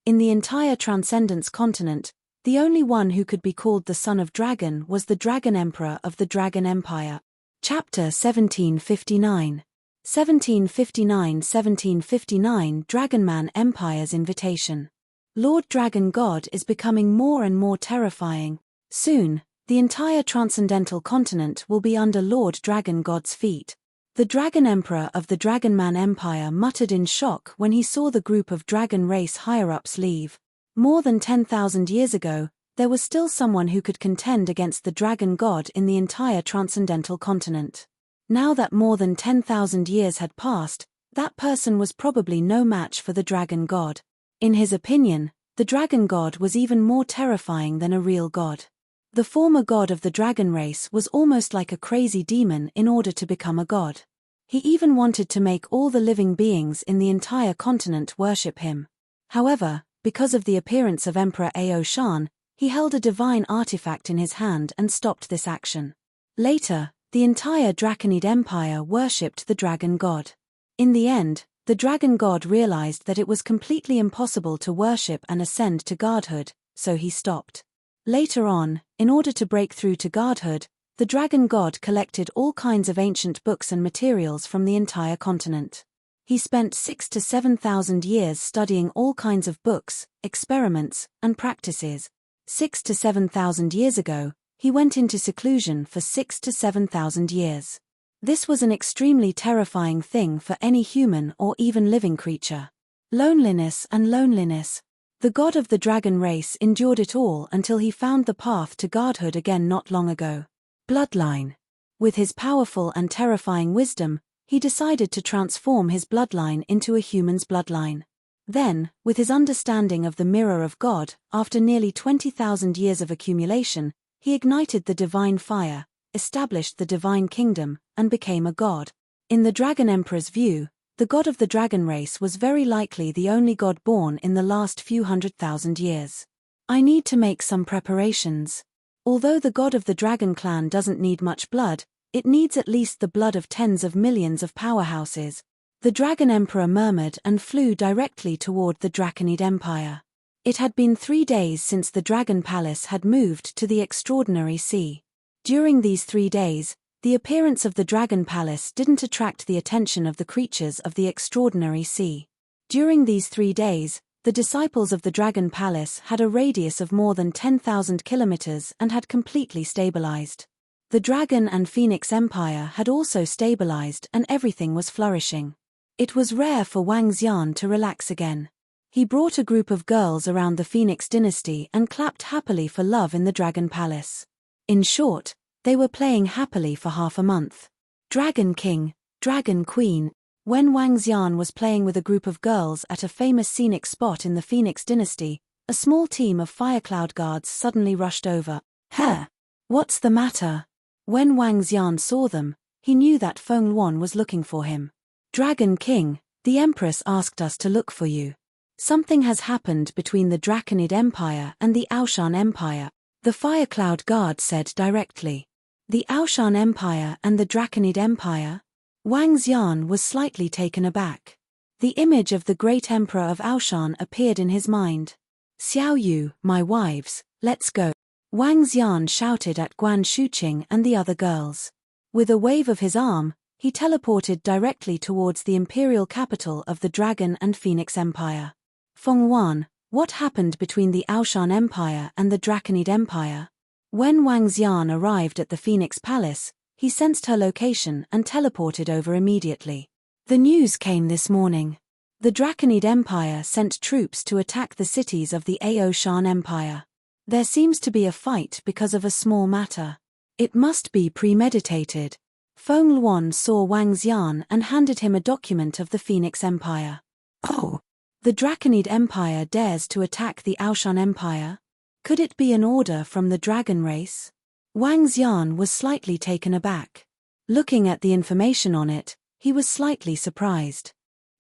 In the entire Transcendence continent, the only one who could be called the son of dragon was the Dragon Emperor of the Dragon Empire. Chapter 1759. 1759 Dragonman Empire's Invitation. Lord Dragon God is becoming more and more terrifying. Soon, the entire Transcendental continent will be under Lord Dragon God's feet. The Dragon Emperor of the Dragonman Empire muttered in shock when he saw the group of dragon race higher-ups leave. More than 10,000 years ago, there was still someone who could contend against the dragon god in the entire Transcendental continent. Now that more than 10,000 years had passed, that person was probably no match for the dragon god. In his opinion, the dragon god was even more terrifying than a real god. The former god of the dragon race was almost like a crazy demon in order to become a god. He even wanted to make all the living beings in the entire continent worship him. However, Because of the appearance of Emperor Ao Shan, he held a divine artifact in his hand and stopped this action. Later, the entire Draconid Empire worshipped the dragon god. In the end, the dragon god realized that it was completely impossible to worship and ascend to godhood, so he stopped. Later on, in order to break through to godhood, the dragon god collected all kinds of ancient books and materials from the entire continent. He spent 6,000 to 7,000 years studying all kinds of books, experiments, and practices. 6,000 to 7,000 years ago, he went into seclusion for 6,000 to 7,000 years. This was an extremely terrifying thing for any human or even living creature. Loneliness and loneliness. The god of the dragon race endured it all until he found the path to godhood again not long ago. Bloodline. With his powerful and terrifying wisdom, he decided to transform his bloodline into a human's bloodline. Then, with his understanding of the mirror of God, after nearly 20,000 years of accumulation, he ignited the divine fire, established the divine kingdom, and became a god. In the Dragon Emperor's view, the god of the dragon race was very likely the only god born in the last few 100,000 years. I need to make some preparations. Although the god of the dragon clan doesn't need much blood, it needs at least the blood of tens of millions of powerhouses. The Dragon Emperor murmured and flew directly toward the Draconid Empire. It had been 3 days since the Dragon Palace had moved to the Extraordinary Sea. During these 3 days, the appearance of the Dragon Palace didn't attract the attention of the creatures of the Extraordinary Sea. During these 3 days, the disciples of the Dragon Palace had a radius of more than 10,000 kilometers and had completely stabilized. The Dragon and Phoenix Empire had also stabilized and everything was flourishing. It was rare for Wang Xian to relax again. He brought a group of girls around the Phoenix dynasty and clapped happily for love in the Dragon Palace. In short, they were playing happily for half a month. Dragon King, Dragon Queen. When Wang Xian was playing with a group of girls at a famous scenic spot in the Phoenix dynasty, a small team of Firecloud guards suddenly rushed over. "Huh? What's the matter?" When Wang Xian saw them, he knew that Feng Luan was looking for him. "Dragon King, the Empress asked us to look for you. Something has happened between the Draconid Empire and the Aoshan Empire," the Firecloud guard said directly. "The Aoshan Empire and the Draconid Empire?" Wang Xian was slightly taken aback. The image of the great Emperor of Aoshan appeared in his mind. "Xiao Yu, my wives, let's go," Wang Xian shouted at Guan Shuqing and the other girls. With a wave of his arm, he teleported directly towards the imperial capital of the Dragon and Phoenix Empire. "Feng Luan, what happened between the Aoshan Empire and the Draconid Empire?" When Wang Xian arrived at the Phoenix Palace, he sensed her location and teleported over immediately. "The news came this morning. The Draconid Empire sent troops to attack the cities of the Aoshan Empire. There seems to be a fight because of a small matter. It must be premeditated." Feng Luan saw Wang Xian and handed him a document of the Phoenix Empire. "Oh! The Draconid Empire dares to attack the Aoshan Empire? Could it be an order from the dragon race?" Wang Xian was slightly taken aback. Looking at the information on it, he was slightly surprised.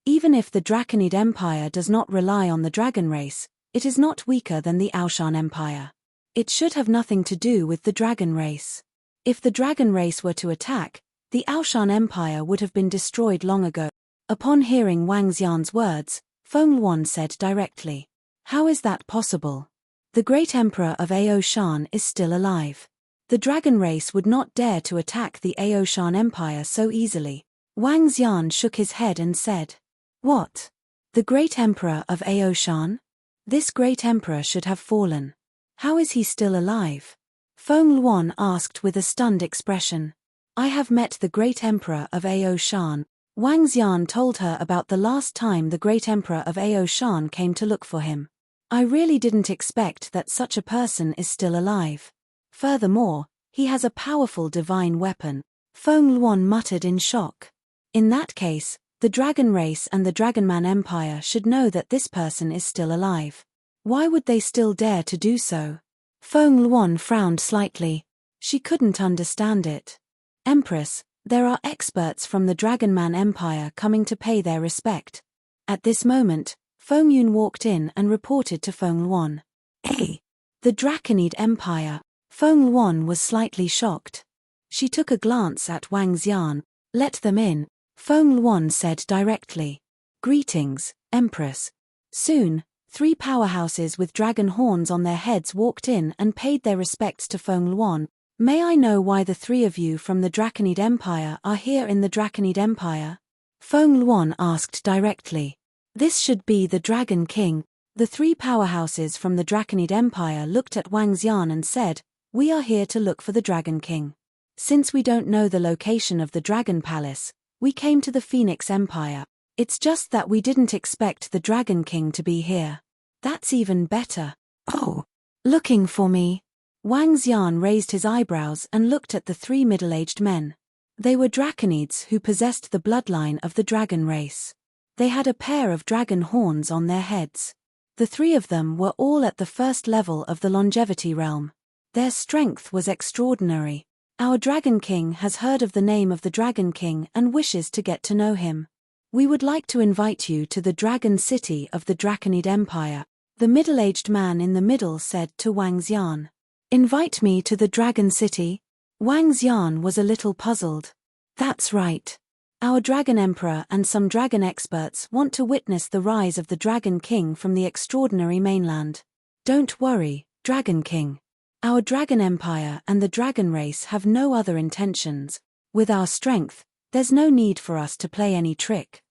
Even if the Draconid Empire does not rely on the dragon race, it is not weaker than the Aoshan Empire. It should have nothing to do with the dragon race. If the dragon race were to attack, the Aoshan Empire would have been destroyed long ago. Upon hearing Wang Xian's words, Feng Luan said directly, "How is that possible? The great Emperor of Aoshan is still alive. The dragon race would not dare to attack the Aoshan Empire so easily." Wang Xian shook his head and said, "What? The great Emperor of Aoshan? This great Emperor should have fallen. How is he still alive?" Feng Luan asked with a stunned expression. "I have met the great Emperor of Aoshan." Wang Xian told her about the last time the great Emperor of Aoshan came to look for him. "I really didn't expect that such a person is still alive. Furthermore, he has a powerful divine weapon." Feng Luan muttered in shock. "In that case, the dragon race and the Dragonman Empire should know that this person is still alive. Why would they still dare to do so?" Feng Luan frowned slightly. She couldn't understand it. "Empress, there are experts from the Dragonman Empire coming to pay their respect." At this moment, Feng Yun walked in and reported to Feng Luan. Hey! The Draconid Empire. Feng Luan was slightly shocked. She took a glance at Wang Xian. Let them in, Feng Luan said directly. Greetings, Empress. Soon, 3 powerhouses with dragon horns on their heads walked in and paid their respects to Feng Luan. May I know why the 3 of you from the Draconid Empire are here in the Draconid Empire? Feng Luan asked directly. This should be the Dragon King. The 3 powerhouses from the Draconid Empire looked at Wang Xian and said, we are here to look for the Dragon King. Since we don't know the location of the Dragon Palace, we came to the Phoenix Empire. It's just that we didn't expect the Dragon King to be here. That's even better. Oh, looking for me? Wang Xian raised his eyebrows and looked at the 3 middle-aged men. They were Draconids who possessed the bloodline of the dragon race. They had a pair of dragon horns on their heads. The 3 of them were all at the first level of the longevity realm. Their strength was extraordinary. Our Dragon King has heard of the name of the Dragon King and wishes to get to know him. We would like to invite you to the Dragon City of the Draconid Empire, the middle-aged man in the middle said to Wang Xian. Invite me to the Dragon City? Wang Xian was a little puzzled. That's right. Our Dragon Emperor and some dragon experts want to witness the rise of the Dragon King from the extraordinary mainland. Don't worry, Dragon King. Our Dragon Empire and the dragon race have no other intentions. With our strength, there's no need for us to play any trick.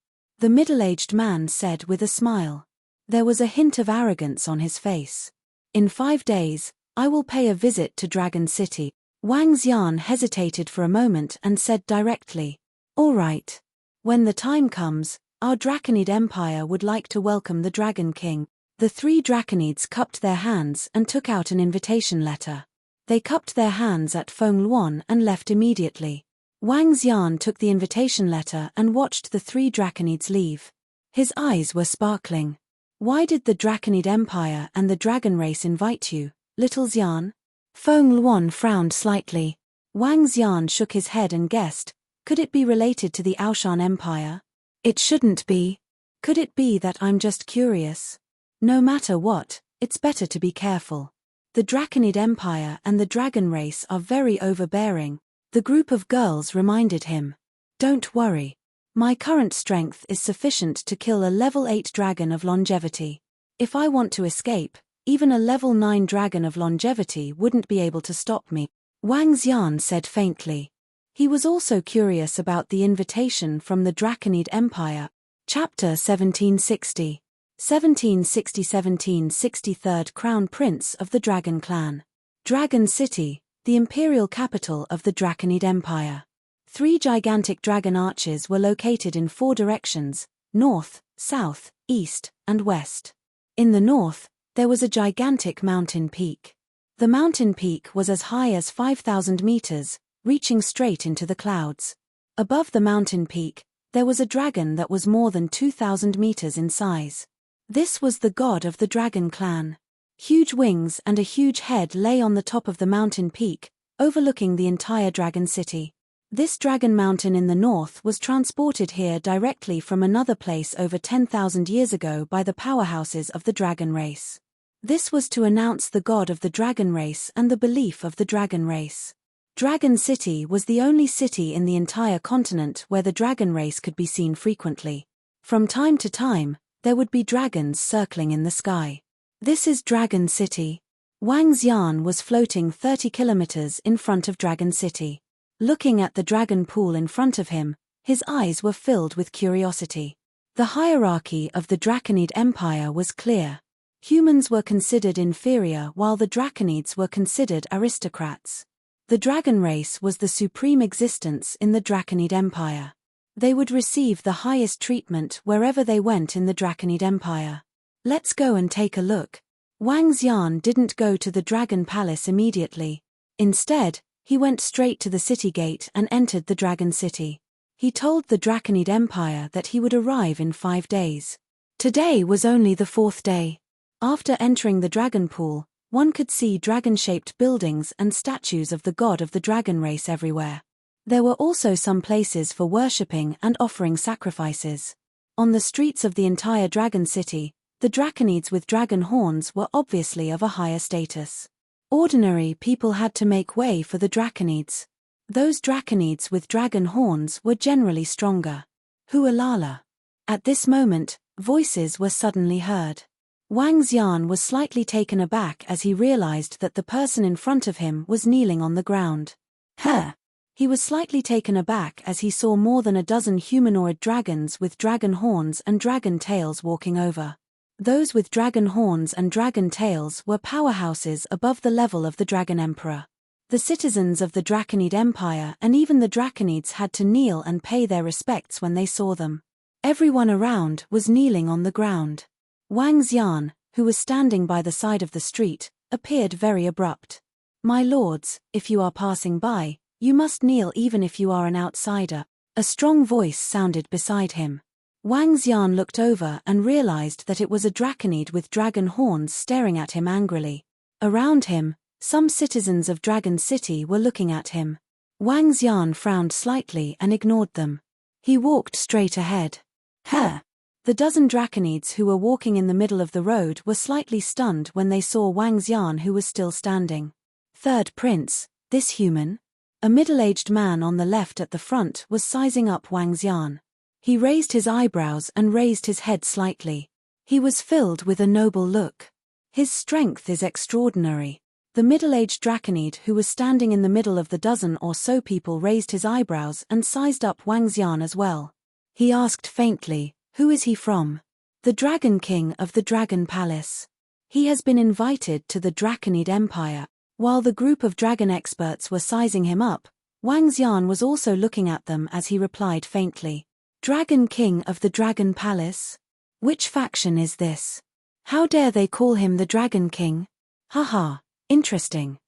The middle-aged man said with a smile. There was a hint of arrogance on his face. In 5 days, I will pay a visit to Dragon City. Wang Xian hesitated for a moment and said directly. All right. When the time comes, our Draconid Empire would like to welcome the Dragon King. The 3 Draconids cupped their hands and took out an invitation letter. They cupped their hands at Feng Luan and left immediately. Wang Xian took the invitation letter and watched the 3 Draconids leave. His eyes were sparkling. Why did the Draconid Empire and the dragon race invite you, little Xian? Feng Luan frowned slightly. Wang Xian shook his head and guessed. Could it be related to the Aoshan Empire? It shouldn't be. Could it be that I'm just curious? No matter what, it's better to be careful. The Draconid Empire and the dragon race are very overbearing, the group of girls reminded him. Don't worry. My current strength is sufficient to kill a level 8 dragon of longevity. If I want to escape, even a level 9 dragon of longevity wouldn't be able to stop me, Wang Xian said faintly. He was also curious about the invitation from the Draconid Empire. Chapter 1760. 1760 Third Crown Prince of the Dragon Clan. Dragon City, the imperial capital of the Draconid Empire. 3 gigantic dragon arches were located in 4 directions, north, south, east, and west. In the north, there was a gigantic mountain peak. The mountain peak was as high as 5,000 meters, reaching straight into the clouds. Above the mountain peak, there was a dragon that was more than 2,000 meters in size. This was the god of the Dragon Clan. Huge wings and a huge head lay on the top of the mountain peak, overlooking the entire Dragon City. This dragon mountain in the north was transported here directly from another place over 10,000 years ago by the powerhouses of the dragon race. This was to announce the god of the dragon race and the belief of the dragon race. Dragon City was the only city in the entire continent where the dragon race could be seen frequently. From time to time, there would be dragons circling in the sky. This is Dragon City. Wang Xian was floating 30 kilometers in front of Dragon City. Looking at the dragon pool in front of him, his eyes were filled with curiosity. The hierarchy of the Draconid Empire was clear. Humans were considered inferior while the Draconids were considered aristocrats. The dragon race was the supreme existence in the Draconid Empire. They would receive the highest treatment wherever they went in the Draconid Empire. Let's go and take a look. Wang Xian didn't go to the Dragon Palace immediately. Instead, he went straight to the city gate and entered the Dragon City. He told the Draconid Empire that he would arrive in 5 days. Today was only the 4th day. After entering the dragon pool, one could see dragon-shaped buildings and statues of the god of the dragon race everywhere. There were also some places for worshipping and offering sacrifices. On the streets of the entire Dragon City, The draconids with dragon horns were obviously of a higher status. Ordinary people had to make way for the draconids. Those draconids with dragon horns were generally stronger. Hualala. At this moment, voices were suddenly heard. Wang Xian was slightly taken aback as he realized that the person in front of him was kneeling on the ground. Huh! He was slightly taken aback as he saw more than a dozen humanoid dragons with dragon horns and dragon tails walking over. Those with dragon horns and dragon tails were powerhouses above the level of the Dragon Emperor. The citizens of the Draconid Empire and even the Draconids had to kneel and pay their respects when they saw them. Everyone around was kneeling on the ground. Wang Xian, who was standing by the side of the street, appeared very abrupt. "My lords, if you are passing by, you must kneel even if you are an outsider," a strong voice sounded beside him. Wang Xian looked over and realized that it was a draconid with dragon horns staring at him angrily. Around him, some citizens of Dragon City were looking at him. Wang Xian frowned slightly and ignored them. He walked straight ahead. Huh! The dozen draconids who were walking in the middle of the road were slightly stunned when they saw Wang Xian, who was still standing. "Third Prince, this human?" A middle-aged man on the left at the front was sizing up Wang Xian. He raised his eyebrows and raised his head slightly. He was filled with a noble look. "His strength is extraordinary." The middle-aged draconid who was standing in the middle of the dozen or so people raised his eyebrows and sized up Wang Xian as well. He asked faintly, "Who is he from?" "The Dragon King of the Dragon Palace. He has been invited to the Draconid Empire." While the group of dragon experts were sizing him up, Wang Xian was also looking at them as he replied faintly, "Dragon King of the Dragon Palace? Which faction is this? How dare they call him the Dragon King? Haha, interesting.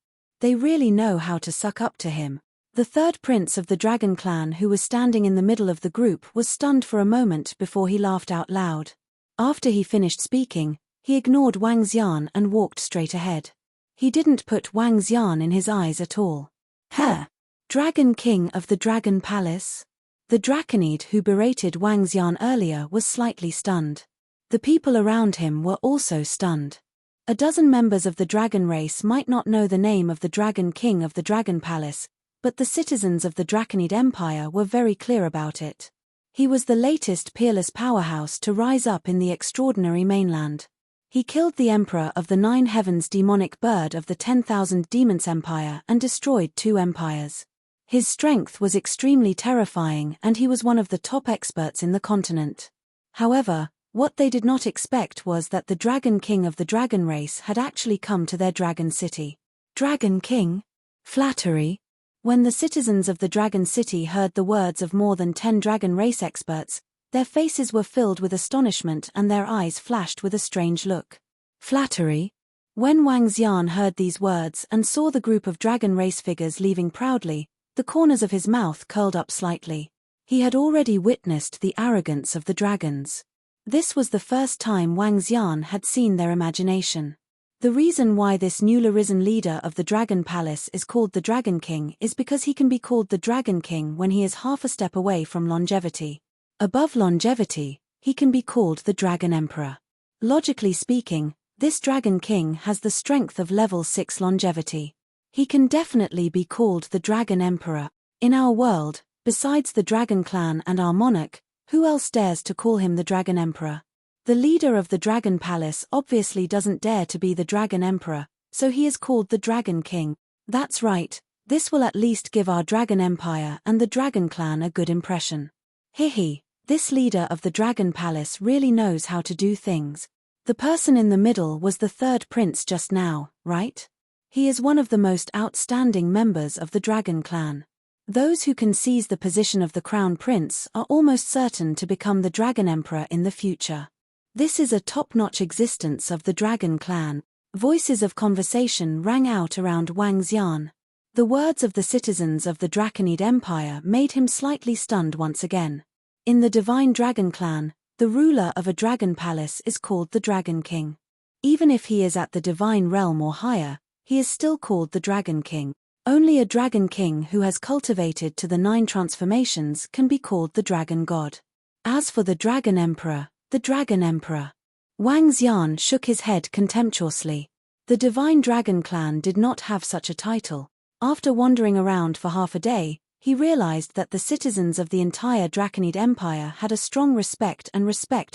They really know how to suck up to him." The third prince of the dragon clan, who was standing in the middle of the group, was stunned for a moment before he laughed out loud. After he finished speaking, he ignored Wang Xian and walked straight ahead. He didn't put Wang Xian in his eyes at all. Huh! Dragon King of the Dragon Palace? The draconid who berated Wang Xian earlier was slightly stunned. The people around him were also stunned. A dozen members of the dragon race might not know the name of the Dragon King of the Dragon Palace, but the citizens of the Draconid Empire were very clear about it. He was the latest peerless powerhouse to rise up in the extraordinary mainland. He killed the Emperor of the Nine Heavens demonic bird of the 10,000 Demons Empire and destroyed 2 empires. His strength was extremely terrifying and he was one of the top experts in the continent. However, what they did not expect was that the Dragon King of the dragon race had actually come to their dragon city. Dragon King? Flattery? When the citizens of the Dragon City heard the words of more than 10 dragon race experts, their faces were filled with astonishment and their eyes flashed with a strange look. Flattery? When Wang Xian heard these words and saw the group of dragon race figures leaving proudly, the corners of his mouth curled up slightly. He had already witnessed the arrogance of the dragons. This was the first time Wang Xian had seen their imagination. The reason why this newly risen leader of the Dragon Palace is called the Dragon King is because he can be called the Dragon King when he is half a step away from longevity. Above longevity, he can be called the Dragon Emperor. Logically speaking, this Dragon King has the strength of level 6 longevity. He can definitely be called the Dragon Emperor. In our world, besides the Dragon Clan and our monarch, who else dares to call him the Dragon Emperor? The leader of the Dragon Palace obviously doesn't dare to be the Dragon Emperor, so he is called the Dragon King. That's right, this will at least give our Dragon Empire and the Dragon Clan a good impression. Hihi, this leader of the Dragon Palace really knows how to do things. The person in the middle was the third prince just now, right? He is one of the most outstanding members of the Dragon Clan. Those who can seize the position of the Crown Prince are almost certain to become the Dragon Emperor in the future. This is a top-notch existence of the Dragon Clan. Voices of conversation rang out around Wang Xian. The words of the citizens of the Draconid Empire made him slightly stunned once again. In the Divine Dragon Clan, the ruler of a dragon palace is called the Dragon King. Even if he is at the Divine Realm or higher, he is still called the Dragon King. Only a Dragon King who has cultivated to the 9 transformations can be called the Dragon God. As for the Dragon Emperor, Wang Xian shook his head contemptuously. The Divine Dragon Clan did not have such a title. After wandering around for half a day, he realized that the citizens of the entire Draconid Empire had a strong respect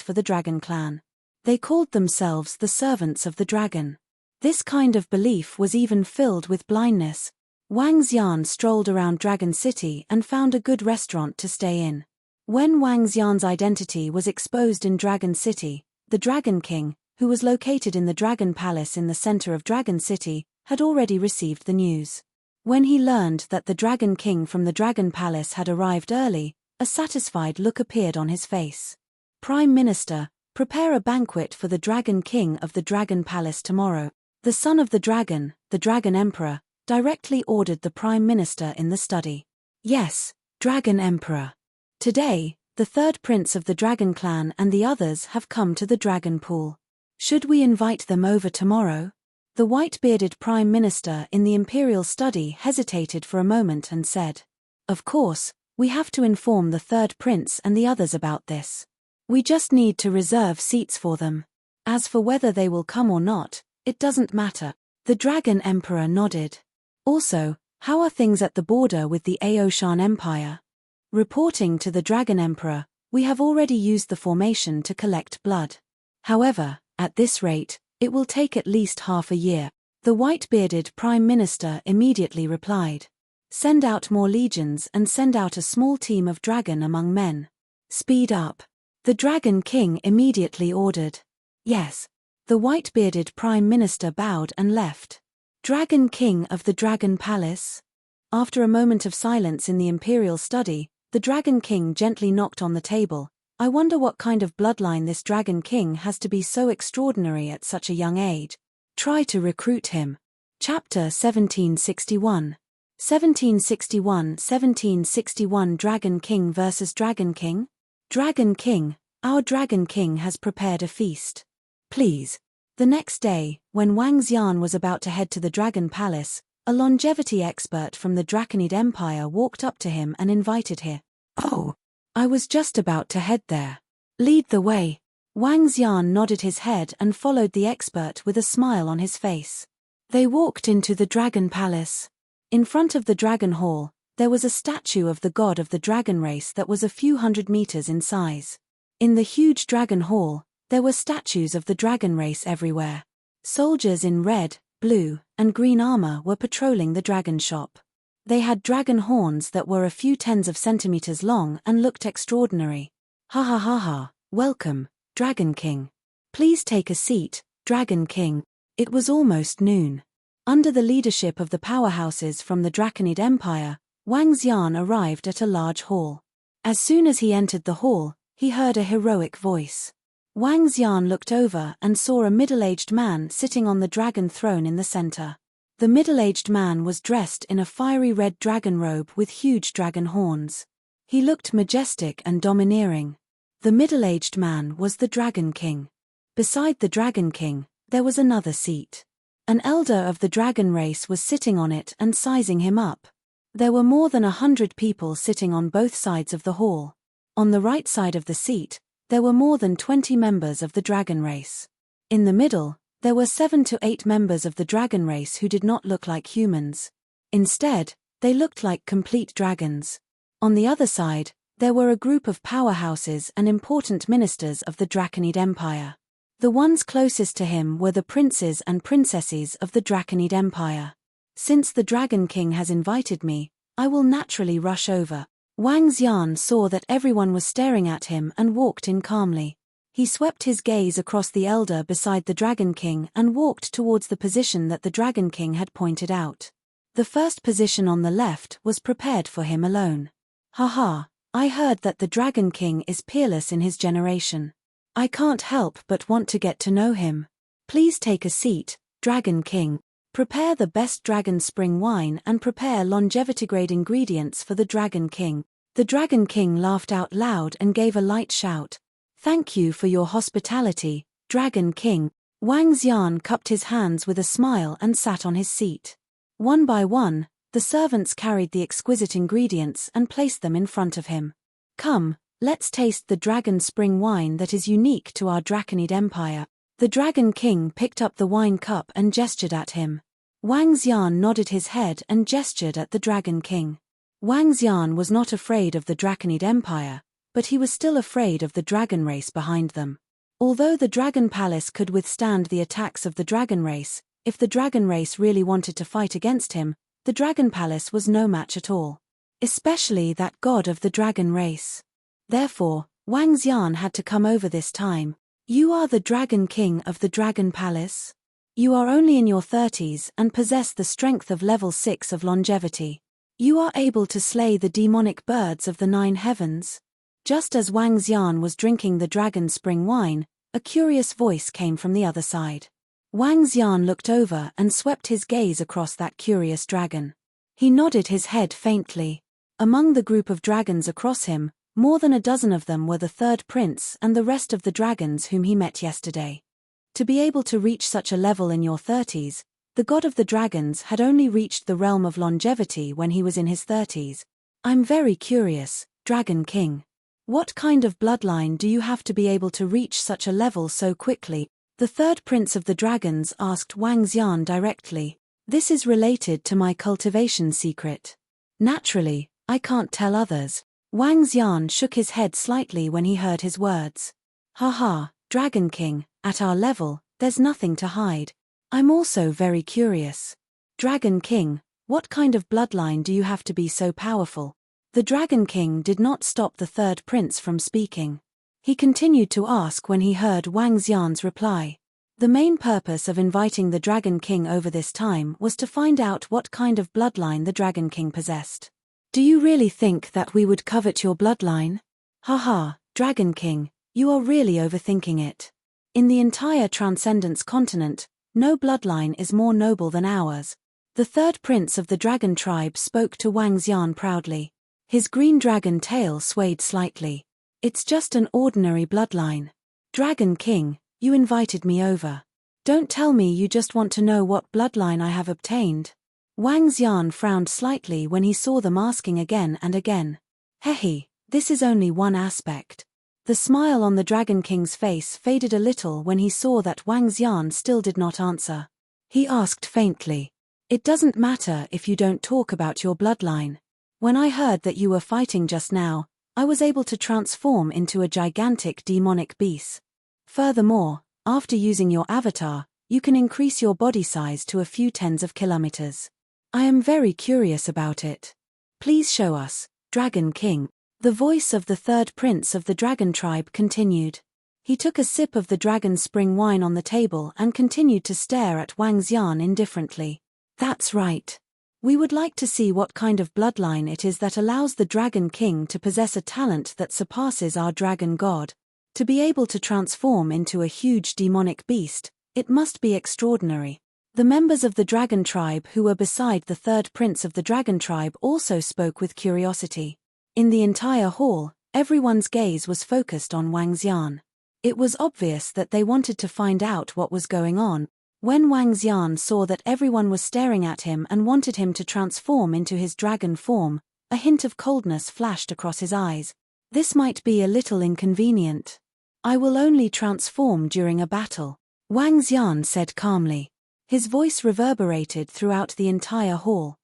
for the Dragon Clan. They called themselves the servants of the dragon. This kind of belief was even filled with blindness. Wang Xian strolled around Dragon City and found a good restaurant to stay in. When Wang Xian's identity was exposed in Dragon City, the Dragon King, who was located in the Dragon Palace in the center of Dragon City, had already received the news. When he learned that the Dragon King from the Dragon Palace had arrived early, a satisfied look appeared on his face. Prime Minister, prepare a banquet for the Dragon King of the Dragon Palace tomorrow. The son of the Dragon Emperor, directly ordered the Prime Minister in the study. Yes, Dragon Emperor. Today, the third prince of the Dragon Clan and the others have come to the Dragon Pool. Should we invite them over tomorrow? The white-bearded Prime Minister in the Imperial study hesitated for a moment and said, "Of course, we have to inform the third prince and the others about this. We just need to reserve seats for them. As for whether they will come or not, it doesn't matter." The Dragon Emperor nodded. Also, how are things at the border with the Aoshan Empire? Reporting to the Dragon Emperor, we have already used the formation to collect blood. However, at this rate, it will take at least half a year. The white-bearded Prime Minister immediately replied. Send out more legions and send out a small team of dragon among men. Speed up. The Dragon King immediately ordered. Yes. The white-bearded Prime Minister bowed and left. Dragon King of the Dragon Palace? After a moment of silence in the Imperial study, the Dragon King gently knocked on the table. I wonder what kind of bloodline this Dragon King has to be so extraordinary at such a young age. Try to recruit him. Chapter 1761. 1761 Dragon King vs. Dragon King? Dragon King, our Dragon King has prepared a feast. Please. The next day, when Wang Xian was about to head to the Dragon Palace, a longevity expert from the Draconid Empire walked up to him and invited him. Oh, I was just about to head there. Lead the way. Wang Xian nodded his head and followed the expert with a smile on his face. They walked into the Dragon Palace. In front of the Dragon Hall, there was a statue of the god of the dragon race that was a few hundred meters in size. In the huge Dragon Hall, there were statues of the dragon race everywhere. Soldiers in red, blue, and green armor were patrolling the dragon shop. They had dragon horns that were a few tens of centimeters long and looked extraordinary. Ha ha ha ha, welcome, Dragon King. Please take a seat, Dragon King. It was almost noon. Under the leadership of the powerhouses from the Draconid Empire, Wang Xian arrived at a large hall. As soon as he entered the hall, he heard a heroic voice. Wang Xian looked over and saw a middle-aged man sitting on the dragon throne in the center. The middle-aged man was dressed in a fiery red dragon robe with huge dragon horns. He looked majestic and domineering. The middle-aged man was the Dragon King. Beside the Dragon King, there was another seat. An elder of the dragon race was sitting on it and sizing him up. There were more than 100 people sitting on both sides of the hall. On the right side of the seat, there were more than 20 members of the dragon race. In the middle, there were 7 to 8 members of the dragon race who did not look like humans. Instead, they looked like complete dragons. On the other side, there were a group of powerhouses and important ministers of the Draconid Empire. The ones closest to him were the princes and princesses of the Draconid Empire. Since the Dragon King has invited me, I will naturally rush over. Wang Xian saw that everyone was staring at him and walked in calmly. He swept his gaze across the elder beside the Dragon King and walked towards the position that the Dragon King had pointed out. The first position on the left was prepared for him alone. Haha, I heard that the Dragon King is peerless in his generation. I can't help but want to get to know him. Please take a seat, Dragon King. Prepare the best dragon spring wine and prepare longevity-grade ingredients for the Dragon King. The Dragon King laughed out loud and gave a light shout. Thank you for your hospitality, Dragon King. Wang Xian cupped his hands with a smile and sat on his seat. One by one, the servants carried the exquisite ingredients and placed them in front of him. Come, let's taste the dragon spring wine that is unique to our Draconid Empire. The Dragon King picked up the wine cup and gestured at him. Wang Xian nodded his head and gestured at the Dragon King. Wang Xian was not afraid of the Draconid Empire, but he was still afraid of the dragon race behind them. Although the Dragon Palace could withstand the attacks of the dragon race, if the dragon race really wanted to fight against him, the Dragon Palace was no match at all. Especially that god of the dragon race. Therefore, Wang Xian had to come over this time. You are the Dragon King of the Dragon Palace? You are only in your 30s and possess the strength of level 6 of longevity. You are able to slay the demonic birds of the 9 heavens? Just as Wang Xian was drinking the dragon spring wine, a curious voice came from the other side. Wang Xian looked over and swept his gaze across that curious dragon. He nodded his head faintly. Among the group of dragons across him, more than a dozen of them were the third prince and the rest of the dragons whom he met yesterday. To be able to reach such a level in your 30s, the god of the dragons had only reached the realm of longevity when he was in his 30s. I'm very curious, Dragon King. What kind of bloodline do you have to be able to reach such a level so quickly? The third prince of the dragons asked Wang Xian directly. This is related to my cultivation secret. Naturally, I can't tell others. Wang Xian shook his head slightly when he heard his words. Haha, Dragon King, at our level, there's nothing to hide. I'm also very curious. Dragon King, what kind of bloodline do you have to be so powerful? The Dragon King did not stop the third prince from speaking. He continued to ask when he heard Wang Xian's reply. The main purpose of inviting the Dragon King over this time was to find out what kind of bloodline the Dragon King possessed. Do you really think that we would covet your bloodline? Haha, Dragon King, you are really overthinking it. In the entire Transcendence continent, no bloodline is more noble than ours. The third prince of the dragon tribe spoke to Wang Xian proudly. His green dragon tail swayed slightly. It's just an ordinary bloodline. Dragon King, you invited me over. Don't tell me you just want to know what bloodline I have obtained. Wang Xian frowned slightly when he saw them asking again and again. Hehe, this is only one aspect. The smile on the Dragon King's face faded a little when he saw that Wang Xian still did not answer. He asked faintly. It doesn't matter if you don't talk about your bloodline. When I heard that you were fighting just now, I was able to transform into a gigantic demonic beast. Furthermore, after using your avatar, you can increase your body size to a few tens of kilometers. I am very curious about it. Please show us, Dragon King. The voice of the third prince of the dragon tribe continued. He took a sip of the dragon spring wine on the table and continued to stare at Wang Xian indifferently. That's right. We would like to see what kind of bloodline it is that allows the Dragon King to possess a talent that surpasses our dragon god. To be able to transform into a huge demonic beast, it must be extraordinary. The members of the dragon tribe who were beside the third prince of the dragon tribe also spoke with curiosity. In the entire hall, everyone's gaze was focused on Wang Xian. It was obvious that they wanted to find out what was going on. When Wang Xian saw that everyone was staring at him and wanted him to transform into his dragon form, a hint of coldness flashed across his eyes. This might be a little inconvenient. I will only transform during a battle, Wang Xian said calmly. His voice reverberated throughout the entire hall.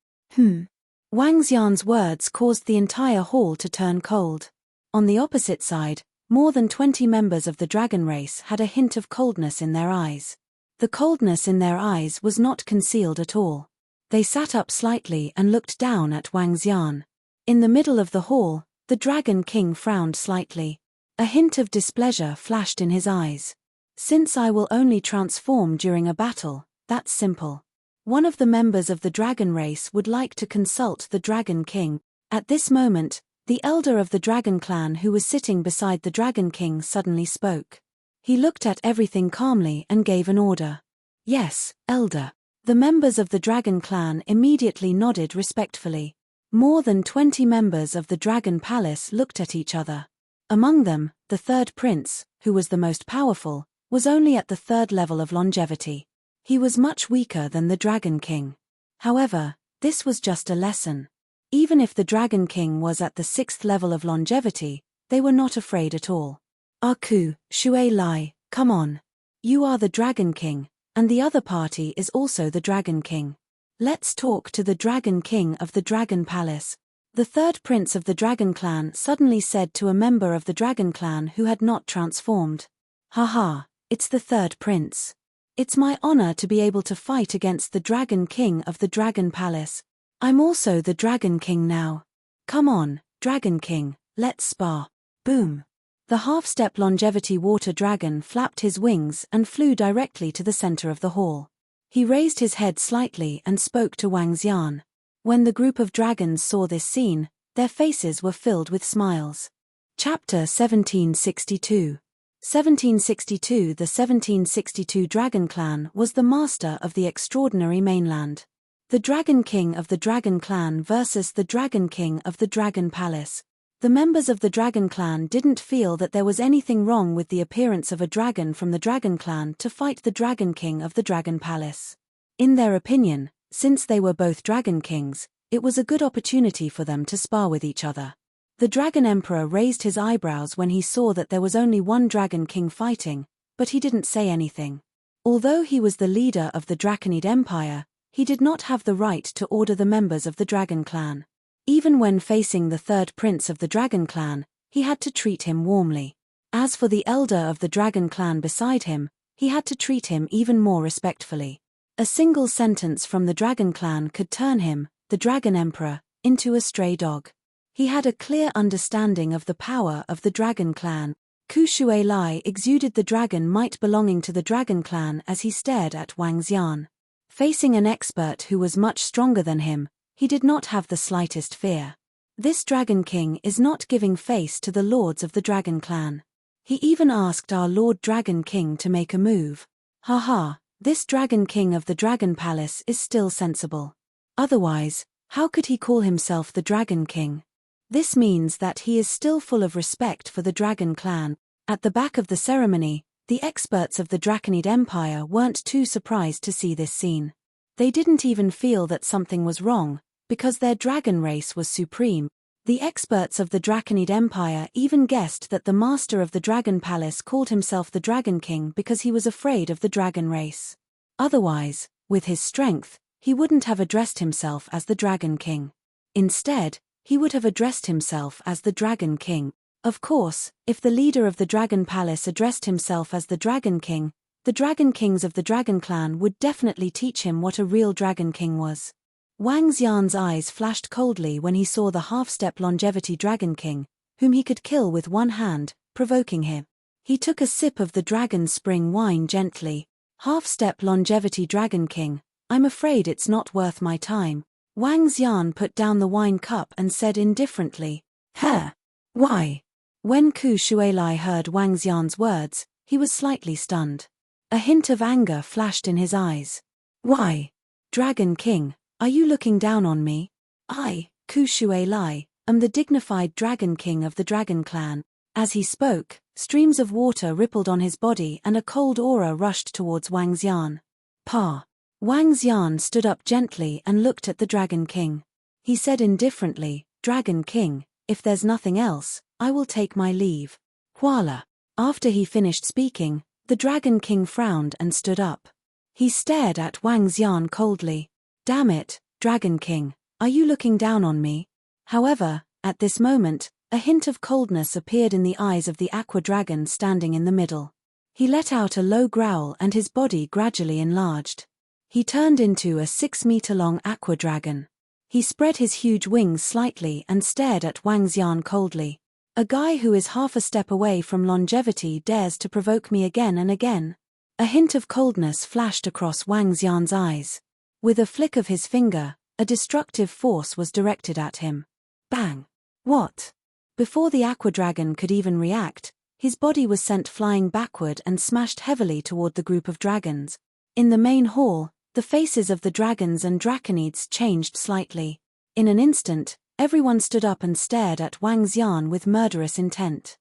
Wang Xian's words caused the entire hall to turn cold. On the opposite side, more than 20 members of the dragon race had a hint of coldness in their eyes. The coldness in their eyes was not concealed at all. They sat up slightly and looked down at Wang Xian. In the middle of the hall, the Dragon King frowned slightly. A hint of displeasure flashed in his eyes. Since I will only transform during a battle, that's simple. One of the members of the dragon race would like to consult the Dragon King. At this moment, the elder of the dragon clan who was sitting beside the Dragon King suddenly spoke. He looked at everything calmly and gave an order. Yes, elder. The members of the dragon clan immediately nodded respectfully. More than 20 members of the dragon palace looked at each other. Among them, the third prince, who was the most powerful, was only at the third level of longevity. He was much weaker than the Dragon King. However, this was just a lesson. Even if the Dragon King was at the 6th level of longevity, they were not afraid at all. Aku, Shui Lai, come on. You are the Dragon King, and the other party is also the Dragon King. Let's talk to the Dragon King of the Dragon Palace. The third prince of the Dragon Clan suddenly said to a member of the Dragon Clan who had not transformed. Haha, it's the third prince. It's my honor to be able to fight against the Dragon King of the Dragon Palace. I'm also the Dragon King now. Come on, Dragon King, let's spar. Boom. The half-step longevity water dragon flapped his wings and flew directly to the center of the hall. He raised his head slightly and spoke to Wang Xian. When the group of dragons saw this scene, their faces were filled with smiles. Chapter 1762. 1762. The 1762 Dragon Clan was the master of the extraordinary mainland. The Dragon King of the Dragon Clan versus the Dragon King of the Dragon Palace. The members of the Dragon Clan didn't feel that there was anything wrong with the appearance of a dragon from the Dragon Clan to fight the Dragon King of the Dragon Palace. In their opinion, since they were both Dragon Kings, it was a good opportunity for them to spar with each other. The Dragon Emperor raised his eyebrows when he saw that there was only one Dragon King fighting, but he didn't say anything. Although he was the leader of the Draconid Empire, he did not have the right to order the members of the Dragon Clan. Even when facing the third prince of the Dragon Clan, he had to treat him warmly. As for the elder of the Dragon Clan beside him, he had to treat him even more respectfully. A single sentence from the Dragon Clan could turn him, the Dragon Emperor, into a stray dog. He had a clear understanding of the power of the Dragon Clan. Ku Shui Lai exuded the dragon might belonging to the Dragon Clan as he stared at Wang Xian. Facing an expert who was much stronger than him, he did not have the slightest fear. This Dragon King is not giving face to the lords of the Dragon Clan. He even asked our Lord Dragon King to make a move. Haha, this Dragon King of the Dragon Palace is still sensible. Otherwise, how could he call himself the Dragon King? This means that he is still full of respect for the Dragon Clan. At the back of the ceremony, the experts of the Draconid Empire weren't too surprised to see this scene. They didn't even feel that something was wrong, because their dragon race was supreme. The experts of the Draconid Empire even guessed that the master of the Dragon Palace called himself the Dragon King because he was afraid of the dragon race. Otherwise, with his strength, he wouldn't have addressed himself as the Dragon King. Instead, he would have addressed himself as the Dragon King. Of course, if the leader of the Dragon Palace addressed himself as the Dragon King, the Dragon Kings of the Dragon Clan would definitely teach him what a real Dragon King was. Wang Xian's eyes flashed coldly when he saw the half-step longevity Dragon King, whom he could kill with one hand, provoking him. He took a sip of the dragon spring wine gently. Half-step longevity Dragon King, I'm afraid it's not worth my time. Wang Xian put down the wine cup and said indifferently, "Huh? Why?" When Ku Shuilai heard Wang Xian's words, he was slightly stunned. A hint of anger flashed in his eyes. "Why? Dragon King, are you looking down on me? I, Ku Shuilai, am the dignified Dragon King of the Dragon Clan." As he spoke, streams of water rippled on his body and a cold aura rushed towards Wang Xian. "Pa." Wang Xian stood up gently and looked at the Dragon King. He said indifferently, "Dragon King, if there's nothing else, I will take my leave." Voila. After he finished speaking, the Dragon King frowned and stood up. He stared at Wang Xian coldly. "Damn it, Dragon King, are you looking down on me?" However, at this moment, a hint of coldness appeared in the eyes of the aqua dragon standing in the middle. He let out a low growl and his body gradually enlarged. He turned into a 6-meter-long aqua dragon. He spread his huge wings slightly and stared at Wang Xian coldly. "A guy who is half a step away from longevity dares to provoke me again and again." A hint of coldness flashed across Wang Xian's eyes. With a flick of his finger, a destructive force was directed at him. Bang! What? Before the aqua dragon could even react, his body was sent flying backward and smashed heavily toward the group of dragons. In the main hall, the faces of the dragons and draconids changed slightly. In an instant, everyone stood up and stared at Wang Xian with murderous intent.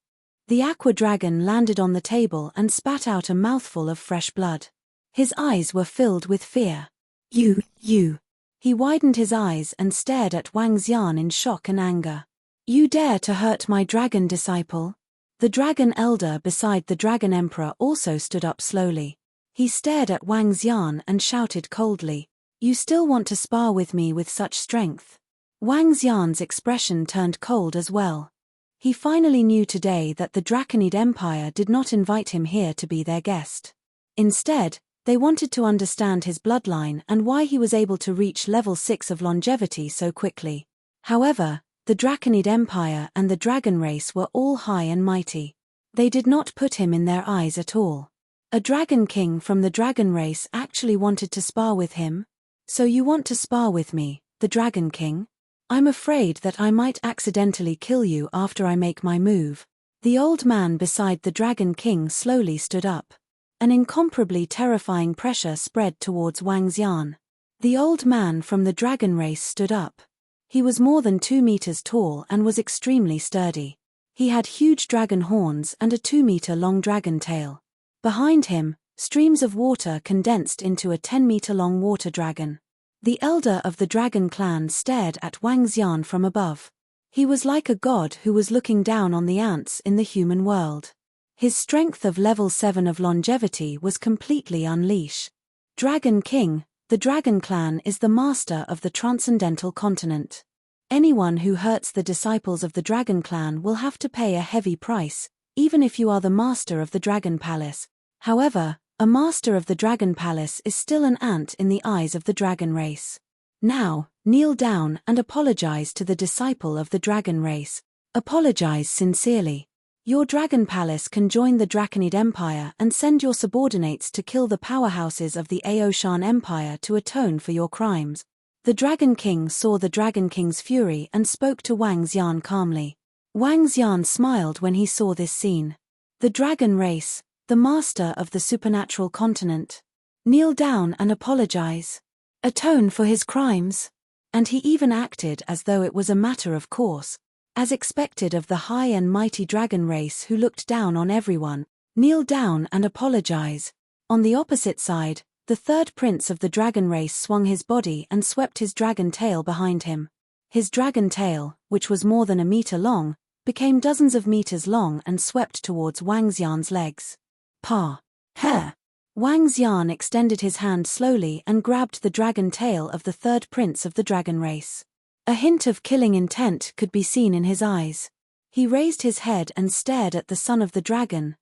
The aqua dragon landed on the table and spat out a mouthful of fresh blood. His eyes were filled with fear. You. He widened his eyes and stared at Wang Xian in shock and anger. "You dare to hurt my dragon disciple?" The dragon elder beside the dragon emperor also stood up slowly. He stared at Wang Xian and shouted coldly, "You still want to spar with me with such strength?" Wang Xian's expression turned cold as well. He finally knew today that the Draconid Empire did not invite him here to be their guest. Instead, they wanted to understand his bloodline and why he was able to reach level 6 of longevity so quickly. However, the Draconid Empire and the dragon race were all high and mighty. They did not put him in their eyes at all. A dragon king from the dragon race actually wanted to spar with him? "So you want to spar with me, the dragon king? I'm afraid that I might accidentally kill you after I make my move." The old man beside the dragon king slowly stood up. An incomparably terrifying pressure spread towards Wang Xian. The old man from the dragon race stood up. He was more than 2 meters tall and was extremely sturdy. He had huge dragon horns and a 2-meter-long dragon tail. Behind him, streams of water condensed into a 10-meter-long water dragon. The elder of the dragon clan stared at Wang Xian from above. He was like a god who was looking down on the ants in the human world. His strength of level 7 of longevity was completely unleashed. Dragon King, the dragon clan is the master of the transcendental continent. Anyone who hurts the disciples of the dragon clan will have to pay a heavy price, even if you are the master of the dragon palace. However, a master of the dragon palace is still an ant in the eyes of the dragon race. Now, kneel down and apologize to the disciple of the dragon race. Apologize sincerely. Your dragon palace can join the Draconid Empire and send your subordinates to kill the powerhouses of the Aoshan Empire to atone for your crimes. The Dragon King saw the Dragon King's fury and spoke to Wang Xian calmly. Wang Xian smiled when he saw this scene. The dragon race, the master of the supernatural continent. Kneel down and apologize. Atone for his crimes. And he even acted as though it was a matter of course. As expected of the high and mighty dragon race who looked down on everyone, kneel down and apologize. On the opposite side, the third prince of the dragon race swung his body and swept his dragon tail behind him. His dragon tail, which was more than a meter long, became dozens of meters long and swept towards Wang Xian's legs. Hair! Wang Xian extended his hand slowly and grabbed the dragon tail of the third prince of the dragon race. A hint of killing intent could be seen in his eyes. He raised his head and stared at the son of the Dragon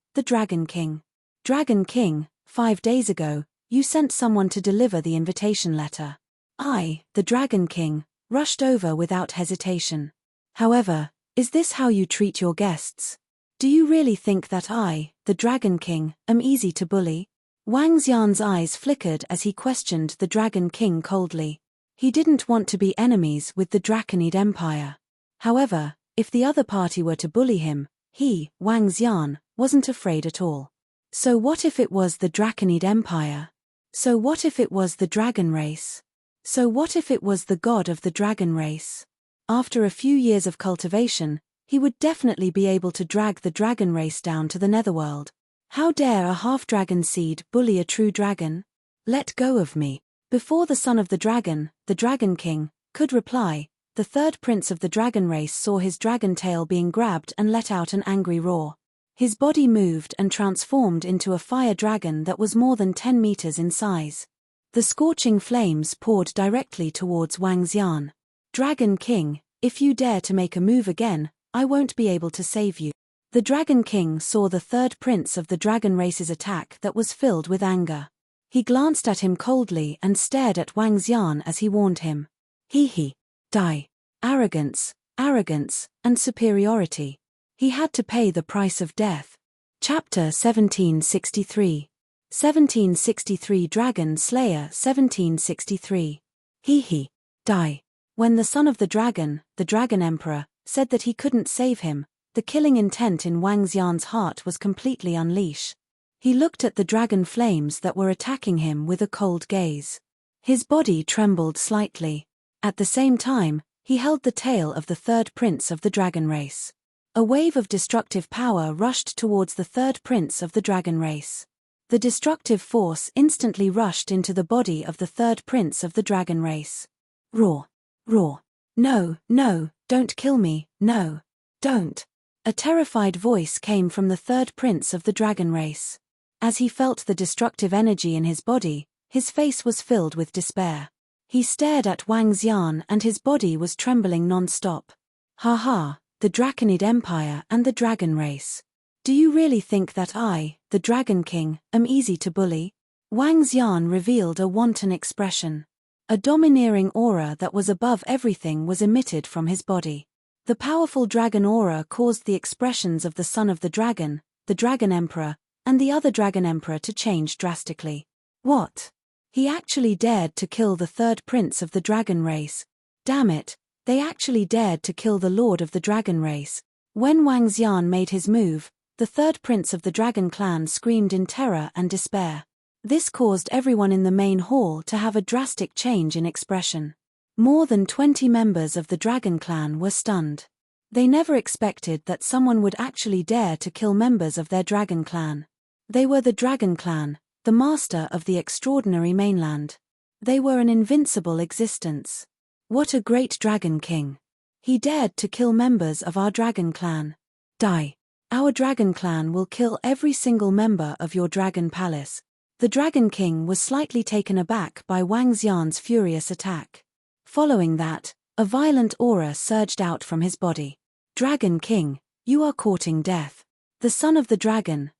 King. Dragon King, 5 days ago, you sent someone to deliver the invitation letter. I, the Dragon King, rushed over without hesitation. However, is this how you treat your guests? Do you really think that I, the Dragon King, am easy to bully? Wang Xian's eyes flickered as he questioned the Dragon King coldly. He didn't want to be enemies with the Draconid Empire. However, if the other party were to bully him, he, Wang Xian, wasn't afraid at all. So what if it was the Draconid Empire? So what if it was the dragon race? So what if it was the god of the dragon race? After a few years of cultivation, he would definitely be able to drag the dragon race down to the netherworld. How dare a half-dragon seed bully a true dragon? Let go of me. Before the son of the Dragon King, could reply, the third prince of the dragon race saw his dragon tail being grabbed and let out an angry roar. His body moved and transformed into a fire dragon that was more than 10 meters in size. The scorching flames poured directly towards Wang Xian. Dragon King, if you dare to make a move again, I won't be able to save you. The Dragon King saw the third prince of the dragon race's attack that was filled with anger. He glanced at him coldly and stared at Wang Xian as he warned him. Die. Arrogance, and superiority. He had to pay the price of death. Chapter 1763. 1763 Dragon Slayer 1763. Die. When the son of the Dragon Emperor, said that he couldn't save him, the killing intent in Wang Xian's heart was completely unleashed. He looked at the dragon flames that were attacking him with a cold gaze. His body trembled slightly. At the same time, he held the tail of the third prince of the dragon race. A wave of destructive power rushed towards the third prince of the dragon race. The destructive force instantly rushed into the body of the third prince of the dragon race. Roar. No, don't kill me, no. Don't. A terrified voice came from the third prince of the dragon race. As he felt the destructive energy in his body, his face was filled with despair. He stared at Wang Xian and his body was trembling non-stop. Ha ha, the Draconid Empire and the dragon race. Do you really think that I, the Dragon King, am easy to bully? Wang Xian revealed a wanton expression. A domineering aura that was above everything was emitted from his body. The powerful dragon aura caused the expressions of the son of the Dragon Emperor, and the other Dragon Emperor to change drastically. What? He actually dared to kill the third prince of the dragon race. Damn it, they actually dared to kill the lord of the dragon race. When Wang Xian made his move, the third prince of the dragon clan screamed in terror and despair. This caused everyone in the main hall to have a drastic change in expression. More than 20 members of the dragon clan were stunned. They never expected that someone would actually dare to kill members of their dragon clan. They were the dragon clan, the master of the extraordinary mainland. They were an invincible existence. What a great dragon king. He dared to kill members of our dragon clan. Die. Our dragon clan will kill every single member of your dragon palace. The dragon king was slightly taken aback by Wang Xian's furious attack. Following that, a violent aura surged out from his body. Dragon king, you are courting death. The son of the dragon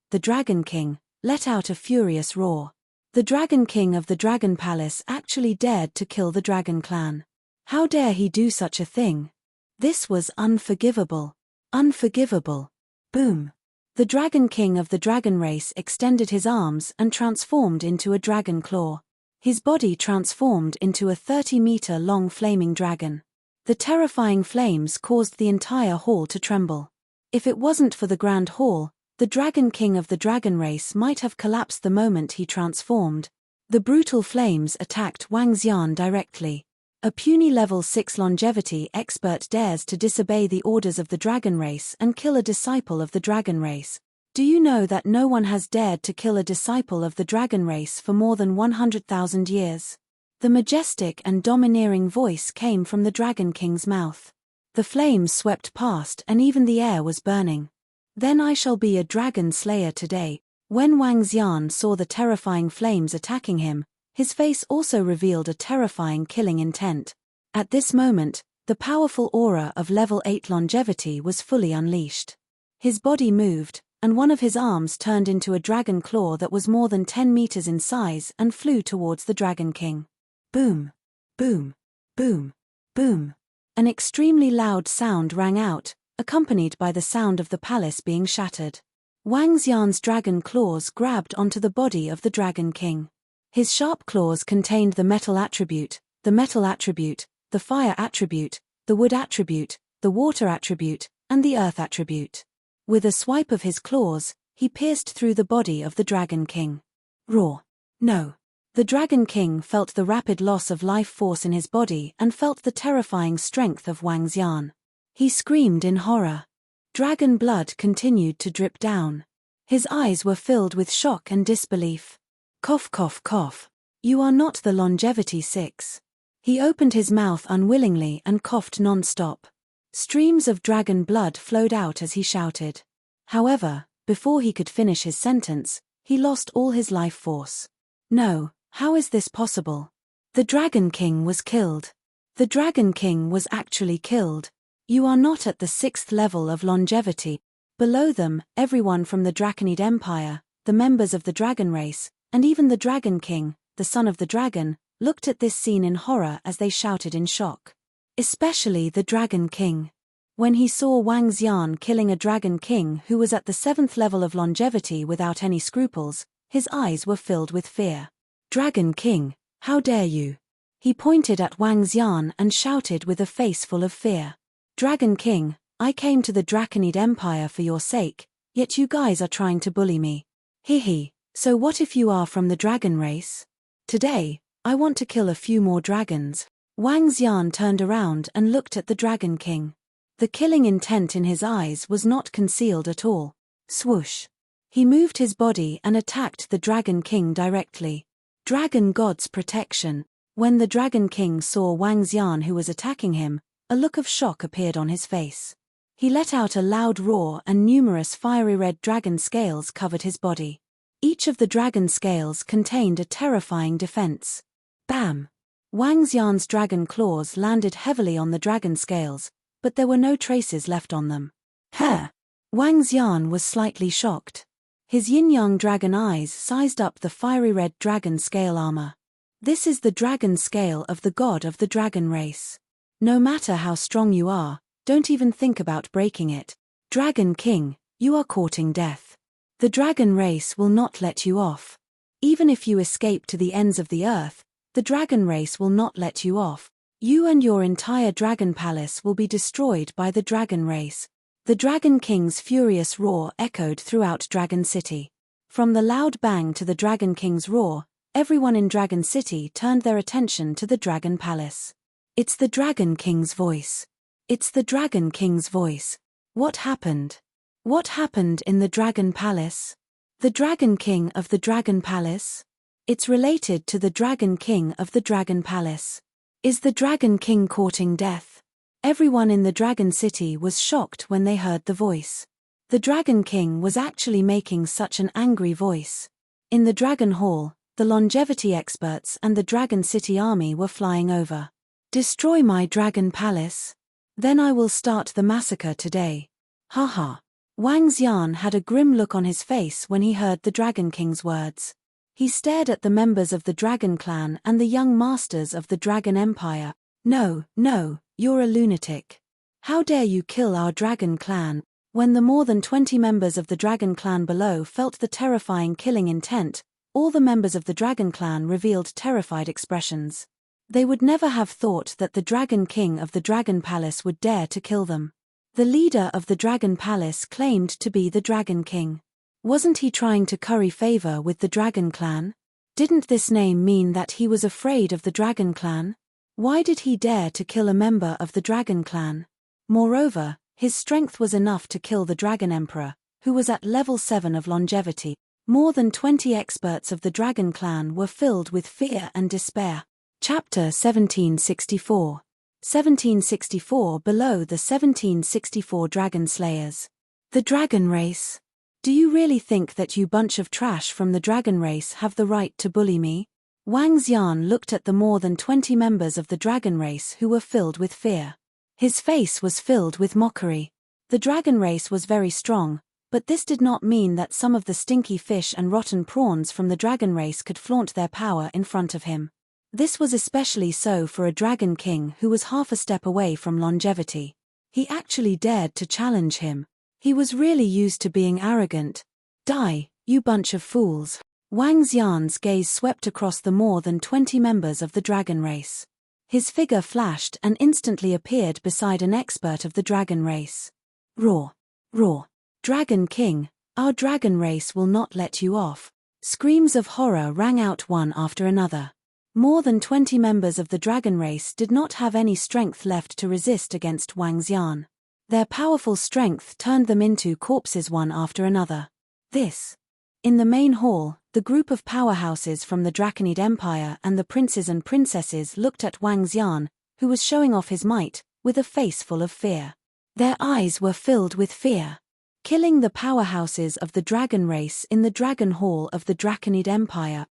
king, let out a furious roar. The dragon king of the dragon palace actually dared to kill the dragon clan. How dare he do such a thing? This was unforgivable. Unforgivable. Boom. The dragon king of the dragon race extended his arms and transformed into a dragon claw. His body transformed into a 30-meter-long flaming dragon. The terrifying flames caused the entire hall to tremble. If it wasn't for the grand hall, the dragon king of the dragon race might have collapsed the moment he transformed. The brutal flames attacked Wang Xian directly. A puny level 6 longevity expert dares to disobey the orders of the dragon race and kill a disciple of the dragon race. Do you know that no one has dared to kill a disciple of the dragon race for more than 100,000 years? The majestic and domineering voice came from the dragon king's mouth. The flames swept past and even the air was burning. Then I shall be a dragon slayer today. When Wang Xian saw the terrifying flames attacking him, his face also revealed a terrifying killing intent. At this moment, the powerful aura of level 8 longevity was fully unleashed. His body moved, and one of his arms turned into a dragon claw that was more than 10 meters in size and flew towards the Dragon King. Boom! Boom! Boom! Boom! An extremely loud sound rang out, accompanied by the sound of the palace being shattered. Wang Xian's dragon claws grabbed onto the body of the Dragon King. His sharp claws contained the metal attribute, the fire attribute, the wood attribute, the water attribute, and the earth attribute. With a swipe of his claws, he pierced through the body of the Dragon King. Roar! No! The Dragon King felt the rapid loss of life force in his body and felt the terrifying strength of Wang Xian. He screamed in horror. Dragon blood continued to drip down. His eyes were filled with shock and disbelief. Cough cough cough. You are not the longevity 6. He opened his mouth unwillingly and coughed non-stop. Streams of dragon blood flowed out as he shouted. However, before he could finish his sentence, he lost all his life force. No, how is this possible? The Dragon King was killed. The Dragon King was actually killed. You are not at the 6th level of longevity. Below them, everyone from the Draconid Empire, the members of the dragon race, and even the Dragon King, the son of the dragon, looked at this scene in horror as they shouted in shock. Especially the Dragon King. When he saw Wang Xian killing a Dragon King who was at the 7th level of longevity without any scruples, his eyes were filled with fear. Dragon King, how dare you? He pointed at Wang Xian and shouted with a face full of fear. Dragon King, I came to the Draconid Empire for your sake, yet you guys are trying to bully me. Hehe. So what if you are from the dragon race? Today, I want to kill a few more dragons. Wang Xian turned around and looked at the Dragon King. The killing intent in his eyes was not concealed at all. Swoosh. He moved his body and attacked the Dragon King directly. Dragon God's protection. When the Dragon King saw Wang Xian who was attacking him, a look of shock appeared on his face. He let out a loud roar and numerous fiery red dragon scales covered his body. Each of the dragon scales contained a terrifying defense. Bam! Wang Xian's dragon claws landed heavily on the dragon scales, but there were no traces left on them. Huh! Wang Xian was slightly shocked. His yin-yang dragon eyes sized up the fiery red dragon scale armor. This is the dragon scale of the god of the dragon race. No matter how strong you are, don't even think about breaking it. Dragon King, you are courting death. The dragon race will not let you off. Even if you escape to the ends of the earth, the dragon race will not let you off. You and your entire dragon palace will be destroyed by the dragon race. The Dragon King's furious roar echoed throughout Dragon City. From the loud bang to the Dragon King's roar, everyone in Dragon City turned their attention to the Dragon Palace. It's the Dragon King's voice. It's the Dragon King's voice. What happened? What happened in the Dragon Palace? The Dragon King of the Dragon Palace? It's related to the Dragon King of the Dragon Palace. Is the Dragon King courting death? Everyone in the Dragon City was shocked when they heard the voice. The Dragon King was actually making such an angry voice. In the Dragon Hall, the longevity experts and the Dragon City army were flying over. Destroy my Dragon Palace? Then I will start the massacre today. Haha. Wang Xian had a grim look on his face when he heard the Dragon King's words. He stared at the members of the Dragon Clan and the young masters of the Dragon Empire. No, you're a lunatic. How dare you kill our Dragon Clan? When the more than 20 members of the Dragon Clan below felt the terrifying killing intent, all the members of the Dragon Clan revealed terrified expressions. They would never have thought that the Dragon King of the Dragon Palace would dare to kill them. The leader of the Dragon Palace claimed to be the Dragon King. Wasn't he trying to curry favor with the Dragon Clan? Didn't this name mean that he was afraid of the Dragon Clan? Why did he dare to kill a member of the Dragon Clan? Moreover, his strength was enough to kill the Dragon Emperor, who was at level 7 of longevity. More than 20 experts of the Dragon Clan were filled with fear and despair. Chapter 1764. 1764 Below the 1764 Dragon Slayers. The Dragon Race. Do you really think that you bunch of trash from the Dragon Race have the right to bully me? Wang Xian looked at the more than 20 members of the Dragon Race who were filled with fear. His face was filled with mockery. The Dragon Race was very strong, but this did not mean that some of the stinky fish and rotten prawns from the Dragon Race could flaunt their power in front of him. This was especially so for a Dragon King who was half a step away from longevity. He actually dared to challenge him. He was really used to being arrogant. Die, you bunch of fools. Wang Xian's gaze swept across the more than 20 members of the Dragon Race. His figure flashed and instantly appeared beside an expert of the Dragon Race. Roar. Roar. Dragon King, our Dragon Race will not let you off. Screams of horror rang out one after another. More than 20 members of the Dragon Race did not have any strength left to resist against Wang Xian. Their powerful strength turned them into corpses one after another. In the main hall, the group of powerhouses from the Draconid Empire and the princes and princesses looked at Wang Xian, who was showing off his might, with a face full of fear. Their eyes were filled with fear. Killing the powerhouses of the Dragon Race in the Dragon Hall of the Draconid Empire.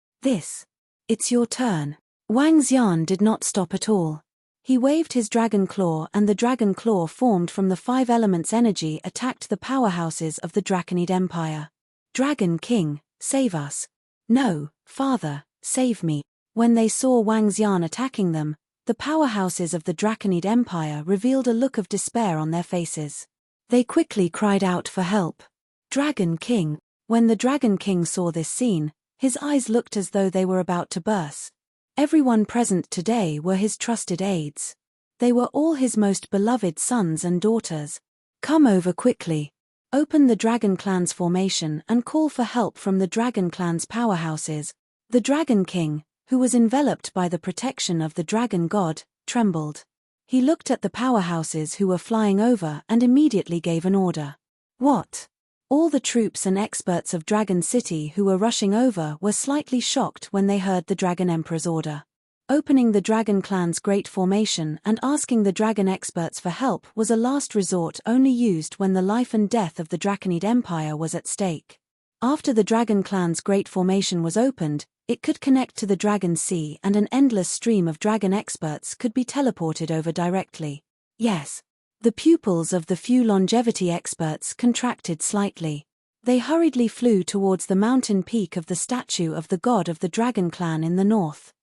It's your turn. Wang Xian did not stop at all. He waved his dragon claw and the dragon claw formed from the 5 elements energy attacked the powerhouses of the Draconid Empire. Dragon King, save us. No, father, save me. When they saw Wang Xian attacking them, the powerhouses of the Draconid Empire revealed a look of despair on their faces. They quickly cried out for help. Dragon King. When the Dragon King saw this scene, his eyes looked as though they were about to burst. Everyone present today were his trusted aides. They were all his most beloved sons and daughters. Come over quickly. Open the Dragon Clan's formation and call for help from the Dragon Clan's powerhouses. The Dragon King, who was enveloped by the protection of the Dragon God, trembled. He looked at the powerhouses who were flying over and immediately gave an order. What? All the troops and experts of Dragon City who were rushing over were slightly shocked when they heard the Dragon Emperor's order. Opening the Dragon Clan's Great Formation and asking the dragon experts for help was a last resort only used when the life and death of the Draconid Empire was at stake. After the Dragon Clan's Great Formation was opened, it could connect to the Dragon Sea and an endless stream of dragon experts could be teleported over directly. Yes. The pupils of the few longevity experts contracted slightly. They hurriedly flew towards the mountain peak of the statue of the god of the Dragon Clan in the north.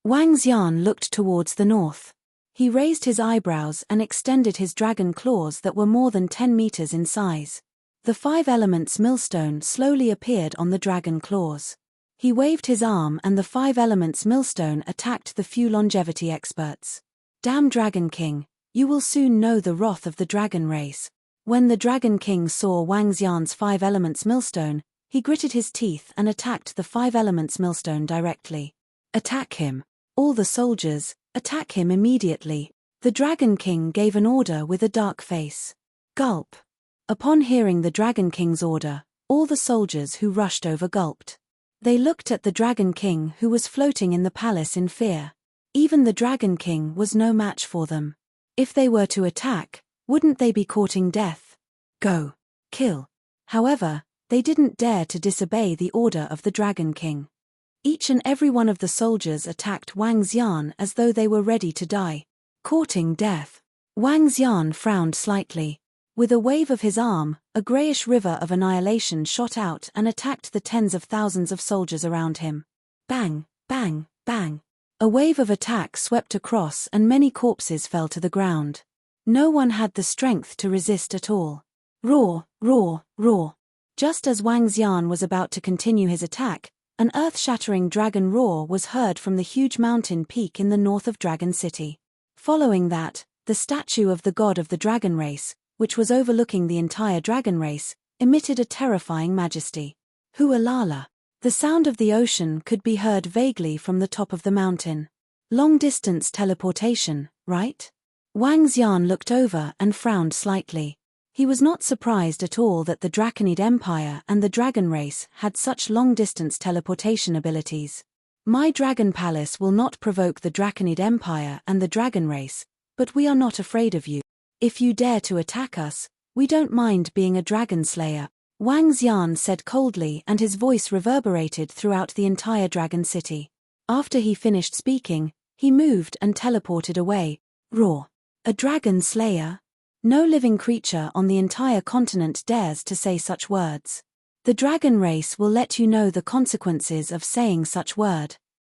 Wang Xian looked towards the north. He raised his eyebrows and extended his dragon claws that were more than 10 meters in size. The 5 elements millstone slowly appeared on the dragon claws. He waved his arm and the 5 elements millstone attacked the few longevity experts. Damn Dragon King, you will soon know the wrath of the dragon race. When the Dragon King saw Wang Xian's 5 elements millstone, he gritted his teeth and attacked the 5 elements millstone directly. Attack him. All the soldiers, attack him immediately. The Dragon King gave an order with a dark face. Gulp. Upon hearing the Dragon King's order, all the soldiers who rushed over gulped. They looked at the Dragon King who was floating in the palace in fear. Even the Dragon King was no match for them. If they were to attack, wouldn't they be courting death? Go. Kill. However, they didn't dare to disobey the order of the Dragon King. Each and every one of the soldiers attacked Wang Xian as though they were ready to die. Courting death. Wang Xian frowned slightly. With a wave of his arm, a greyish river of annihilation shot out and attacked the tens of thousands of soldiers around him. Bang, bang, bang. A wave of attack swept across and many corpses fell to the ground. No one had the strength to resist at all. Roar, roar, roar. Just as Wang Xian was about to continue his attack, an earth-shattering dragon roar was heard from the huge mountain peak in the north of Dragon City. Following that, the statue of the god of the dragon race, which was overlooking the entire dragon race, emitted a terrifying majesty. Hualala. The sound of the ocean could be heard vaguely from the top of the mountain. Long-distance teleportation, right? Wang Xian looked over and frowned slightly. He was not surprised at all that the Draconid Empire and the dragon race had such long-distance teleportation abilities. My dragon palace will not provoke the Draconid Empire and the dragon race, but we are not afraid of you. If you dare to attack us, we don't mind being a dragon slayer, Wang Xian said coldly, and his voice reverberated throughout the entire Dragon City. After he finished speaking, he moved and teleported away. Roar. A dragon slayer? No living creature on the entire continent dares to say such words. The dragon race will let you know the consequences of saying such word.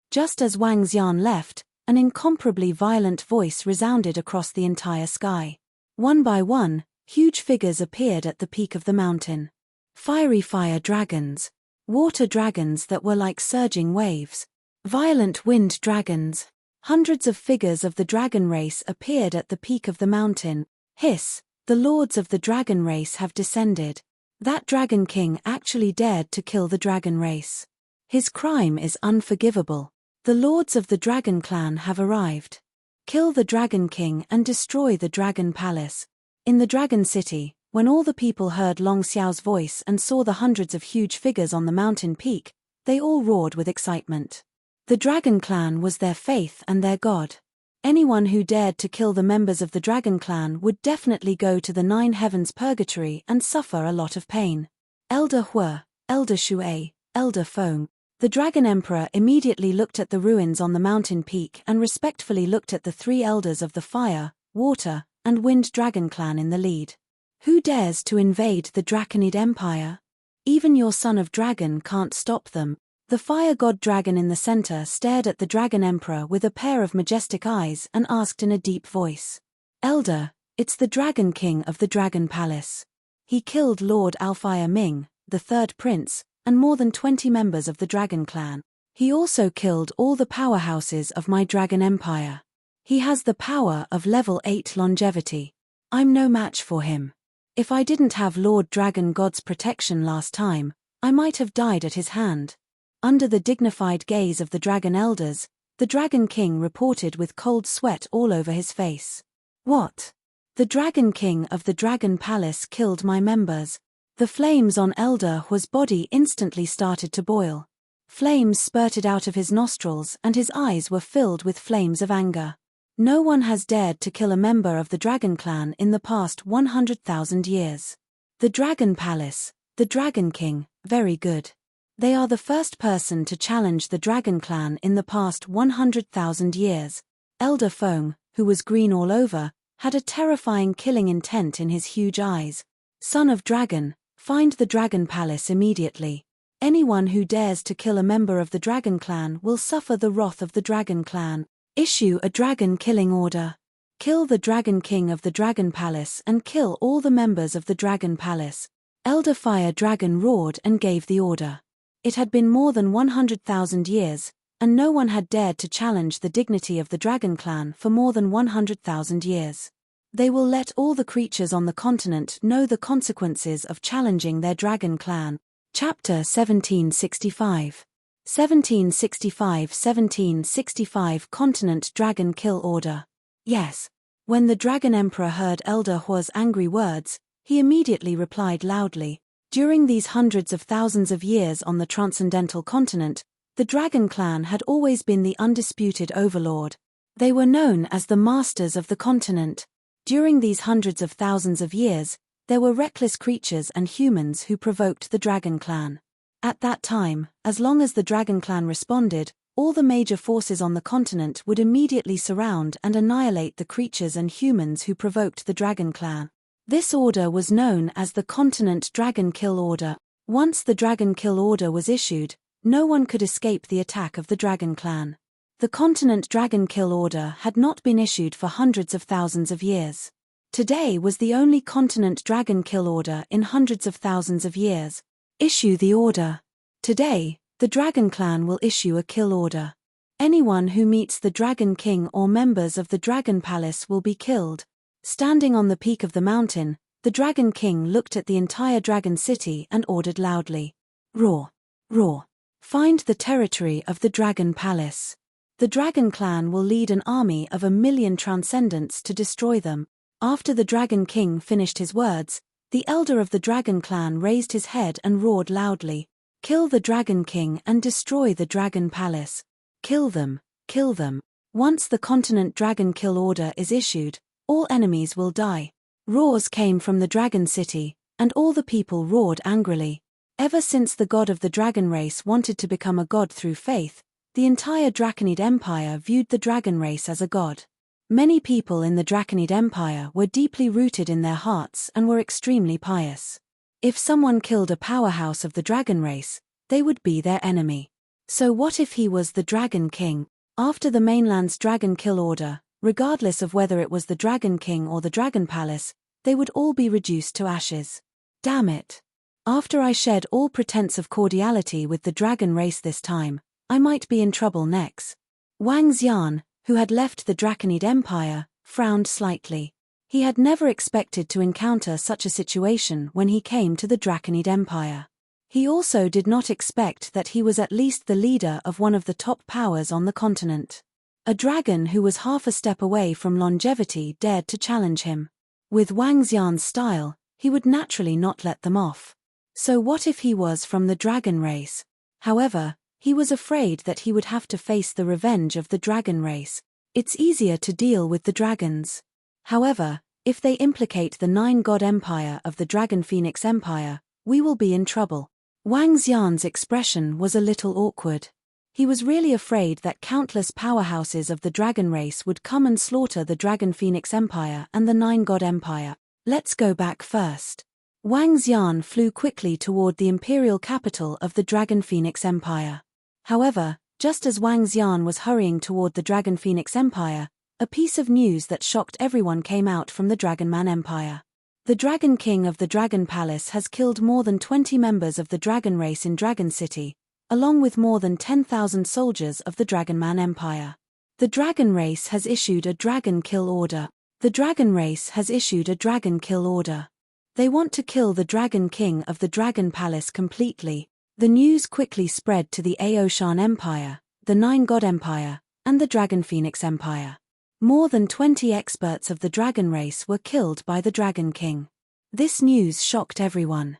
Just as Wang Xian left, an incomparably violent voice resounded across the entire sky. One by one, huge figures appeared at the peak of the mountain. Fiery fire dragons. Water dragons that were like surging waves. Violent wind dragons. Hundreds of figures of the dragon race appeared at the peak of the mountain. Hiss, the lords of the dragon race have descended. That Dragon King actually dared to kill the dragon race. His crime is unforgivable. The lords of the Dragon Clan have arrived. Kill the Dragon King and destroy the Dragon Palace. In the Dragon City, when all the people heard Long Xiao's voice and saw the hundreds of huge figures on the mountain peak, they all roared with excitement. The Dragon Clan was their faith and their god. Anyone who dared to kill the members of the Dragon Clan would definitely go to the 9 heavens purgatory and suffer a lot of pain. Elder Hua, Elder Shui, Elder Feng. The Dragon Emperor immediately looked at the ruins on the mountain peak and respectfully looked at the 3 elders of the Fire, Water, and Wind Dragon Clan in the lead. Who dares to invade the Draconid Empire? Even your son of dragon can't stop them. The fire god dragon in the center stared at the Dragon Emperor with a pair of majestic eyes and asked in a deep voice. Elder, it's the Dragon King of the Dragon Palace. He killed Lord Alfire Ming, the 3rd prince, and more than 20 members of the Dragon Clan. He also killed all the powerhouses of my Dragon Empire. He has the power of level 8 longevity. I'm no match for him. If I didn't have Lord Dragon God's protection last time, I might have died at his hand. Under the dignified gaze of the Dragon Elders, the Dragon King reported with cold sweat all over his face. What? The Dragon King of the Dragon Palace killed my members. The flames on Elder Hua's body instantly started to boil. Flames spurted out of his nostrils and his eyes were filled with flames of anger. No one has dared to kill a member of the Dragon Clan in the past 100,000 years. The Dragon Palace, the Dragon King, very good. They are the first person to challenge the Dragon Clan in the past 100,000 years. Elder Fong, who was green all over, had a terrifying killing intent in his huge eyes. Son of Dragon, find the Dragon Palace immediately. Anyone who dares to kill a member of the Dragon Clan will suffer the wrath of the Dragon Clan. Issue a dragon killing order. Kill the Dragon King of the Dragon Palace and kill all the members of the Dragon Palace. Elder Fire Dragon roared and gave the order. It had been more than 100,000 years, and no one had dared to challenge the dignity of the Dragon Clan for more than 100,000 years. They will let all the creatures on the continent know the consequences of challenging their Dragon Clan. Chapter 1765. 1765 Continent Dragon Kill Order. Yes. When the Dragon Emperor heard Elder Hua's angry words, he immediately replied loudly. During these hundreds of thousands of years on the transcendental continent, the Dragon Clan had always been the undisputed overlord. They were known as the masters of the continent. During these hundreds of thousands of years, there were reckless creatures and humans who provoked the Dragon Clan. At that time, as long as the Dragon Clan responded, all the major forces on the continent would immediately surround and annihilate the creatures and humans who provoked the Dragon Clan. This order was known as the Continent Dragon Kill Order. Once the Dragon Kill Order was issued, no one could escape the attack of the Dragon Clan. The Continent Dragon Kill Order had not been issued for hundreds of thousands of years. Today was the only Continent Dragon Kill Order in hundreds of thousands of years. Issue the order. Today, the Dragon Clan will issue a kill order. Anyone who meets the Dragon King or members of the Dragon Palace will be killed. Standing on the peak of the mountain, the Dragon King looked at the entire Dragon City and ordered loudly. Roar! Roar! Find the territory of the Dragon Palace. The Dragon Clan will lead an army of 1,000,000 transcendents to destroy them. After the Dragon King finished his words, the elder of the Dragon Clan raised his head and roared loudly. Kill the Dragon King and destroy the Dragon Palace. Kill them, kill them. Once the Continent Dragon Kill Order is issued, all enemies will die. Roars came from the Dragon City, and all the people roared angrily. Ever since the god of the dragon race wanted to become a god through faith, the entire Draconid Empire viewed the dragon race as a god. Many people in the Draconid Empire were deeply rooted in their hearts and were extremely pious. If someone killed a powerhouse of the dragon race, they would be their enemy. So what if he was the Dragon King? After the mainland's Dragon Kill Order, regardless of whether it was the Dragon King or the Dragon Palace, they would all be reduced to ashes. Damn it. After I shed all pretense of cordiality with the dragon race this time, I might be in trouble next. Wang Xian, who had left the Draconid Empire, frowned slightly. He had never expected to encounter such a situation when he came to the Draconid Empire. He also did not expect that he was at least the leader of one of the top powers on the continent. A dragon who was half a step away from longevity dared to challenge him. With Wang Xian's style, he would naturally not let them off. So what if he was from the dragon race? However, he was afraid that he would have to face the revenge of the dragon race. It's easier to deal with the dragons. However, if they implicate the 9-god empire of the Dragon Phoenix Empire, we will be in trouble. Wang Xian's expression was a little awkward. He was really afraid that countless powerhouses of the dragon race would come and slaughter the Dragon Phoenix Empire and the 9-god empire. Let's go back first. Wang Xian flew quickly toward the imperial capital of the Dragon Phoenix Empire. However, just as Wang Xian was hurrying toward the Dragon Phoenix Empire, a piece of news that shocked everyone came out from the Dragonman Empire. The Dragon King of the Dragon Palace has killed more than 20 members of the dragon race in Dragon City, along with more than 10,000 soldiers of the Dragonman Empire. The dragon race has issued a dragon kill order. The dragon race has issued a dragon kill order. They want to kill the Dragon King of the Dragon Palace completely. The news quickly spread to the Aoshan Empire, the 9-god Empire, and the Dragon Phoenix Empire. More than 20 experts of the dragon race were killed by the Dragon King. This news shocked everyone.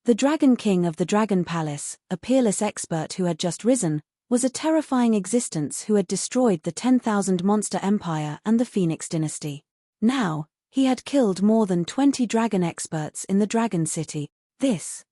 The Dragon King of the Dragon Palace, a peerless expert who had just risen, was a terrifying existence who had destroyed the 10,000 monster empire and the Phoenix dynasty. Now, he had killed more than 20 dragon experts in the Dragon City. This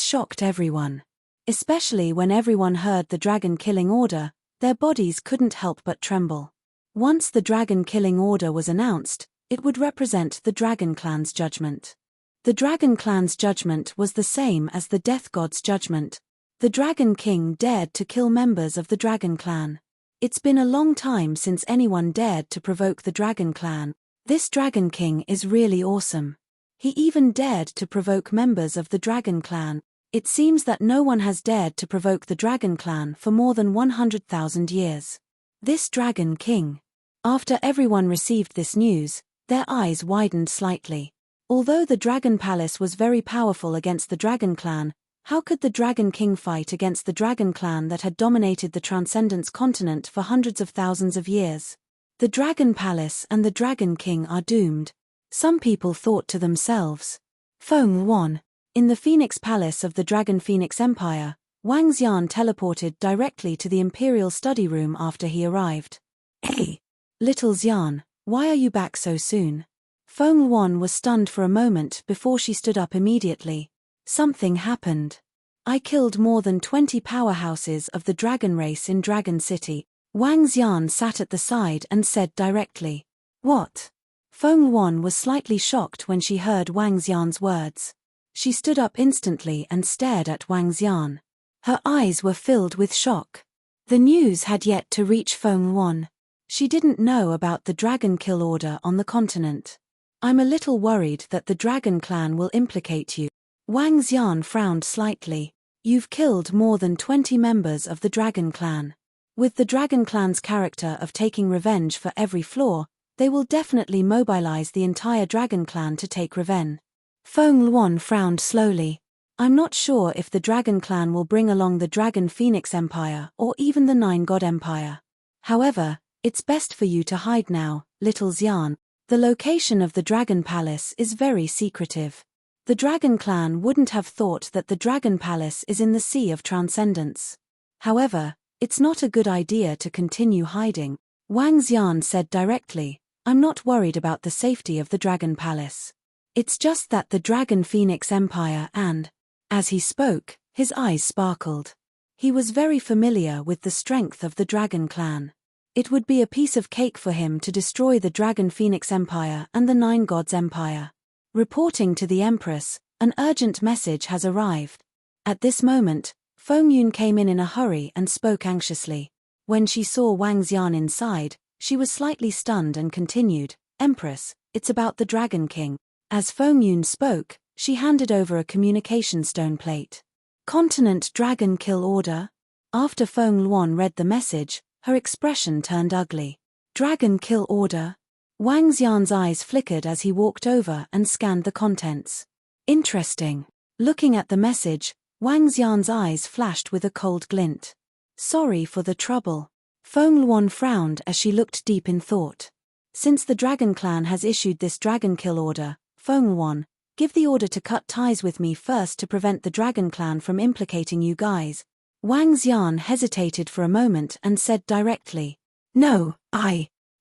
shocked everyone. Especially when everyone heard the dragon killing order, their bodies couldn't help but tremble. Once the dragon killing order was announced, it would represent the Dragon Clan's judgment. The Dragon Clan's judgment was the same as the Death God's judgment. The Dragon King dared to kill members of the Dragon Clan. It's been a long time since anyone dared to provoke the Dragon Clan. This Dragon King is really awesome. He even dared to provoke members of the Dragon Clan. It seems that no one has dared to provoke the Dragon Clan for more than 100,000 years. This Dragon King. After everyone received this news, their eyes widened slightly. Although the Dragon Palace was very powerful against the Dragon Clan, how could the Dragon King fight against the Dragon Clan that had dominated the Transcendence continent for hundreds of thousands of years? The Dragon Palace and the Dragon King are doomed. Some people thought to themselves. Feng Yuan. In the Phoenix Palace of the Dragon Phoenix Empire, Wang Xian teleported directly to the Imperial study room after he arrived. Hey, little Xian, why are you back so soon? Feng Yuan was stunned for a moment before she stood up immediately. Something happened. I killed more than 20 powerhouses of the dragon race in Dragon City. Wang Xian sat at the side and said directly. What? Feng Yuan was slightly shocked when she heard Wang Xian's words. She stood up instantly and stared at Wang Xian. Her eyes were filled with shock. The news had yet to reach Feng Yuan. She didn't know about the dragon kill order on the continent. I'm a little worried that the Dragon Clan will implicate you. Wang Xian frowned slightly. You've killed more than 20 members of the Dragon Clan. With the Dragon Clan's character of taking revenge for every flaw, they will definitely mobilize the entire Dragon Clan to take revenge. Feng Yuan frowned slowly. I'm not sure if the Dragon Clan will bring along the Dragon Phoenix Empire or even the Nine God Empire. However, it's best for you to hide now, little Xian. The location of the Dragon Palace is very secretive. The Dragon Clan wouldn't have thought that the Dragon Palace is in the Sea of Transcendence. However, it's not a good idea to continue hiding. Wang Xian said directly, I'm not worried about the safety of the Dragon Palace. It's just that the Dragon Phoenix Empire and, as he spoke, his eyes sparkled. He was very familiar with the strength of the Dragon Clan. It would be a piece of cake for him to destroy the Dragon Phoenix Empire and the Nine Gods Empire. Reporting to the Empress, an urgent message has arrived. At this moment, Feng Yuan came in a hurry and spoke anxiously. When she saw Wang Xian inside, she was slightly stunned and continued, Empress, it's about the Dragon King. As Feng Yuan spoke, she handed over a communication stone plate. Continent Dragon Kill Order? After Feng Yuan read the message, her expression turned ugly. Dragon Kill Order? Wang Xian's eyes flickered as he walked over and scanned the contents. Interesting. Looking at the message, Wang Xian's eyes flashed with a cold glint. Sorry for the trouble. Feng Yuan frowned as she looked deep in thought. Since the Dragon Clan has issued this Dragon Kill Order, Feng Yuan, give the order to cut ties with me first to prevent the Dragon Clan from implicating you guys. Wang Xian hesitated for a moment and said directly. No,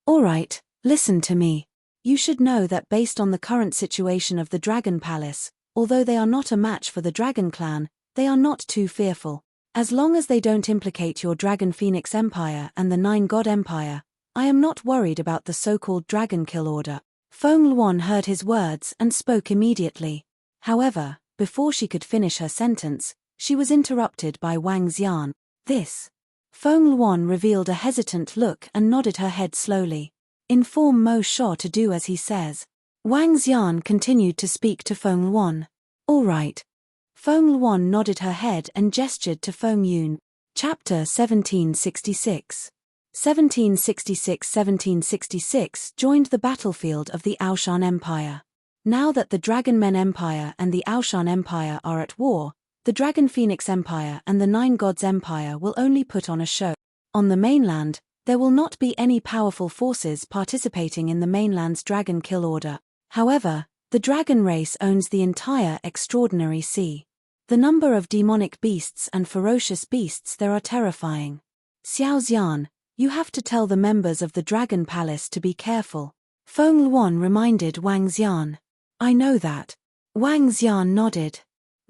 Alright, listen to me. You should know that based on the current situation of the Dragon Palace, although they are not a match for the Dragon Clan, they are not too fearful. As long as they don't implicate your Dragon Phoenix Empire and the Nine God Empire, I am not worried about the so-called Dragon Kill Order. Feng Yuan heard his words and spoke immediately. However, before she could finish her sentence, she was interrupted by Wang Xian. This. Feng Yuan revealed a hesitant look and nodded her head slowly. Inform Mo Sha to do as he says. Wang Xian continued to speak to Feng Yuan. All right. Feng Yuan nodded her head and gestured to Feng Yuan. Chapter 1766. 1766 joined the battlefield of the Aoshan Empire. Now that the Dragon Men Empire and the Aoshan Empire are at war, the Dragon Phoenix Empire and the Nine Gods Empire will only put on a show. On the mainland, there will not be any powerful forces participating in the mainland's Dragon Kill Order. However, the dragon race owns the entire extraordinary sea. The number of demonic beasts and ferocious beasts there are terrifying. Xiao Xian, you have to tell the members of the Dragon Palace to be careful. Feng Luan reminded Wang Xian. I know that. Wang Xian nodded.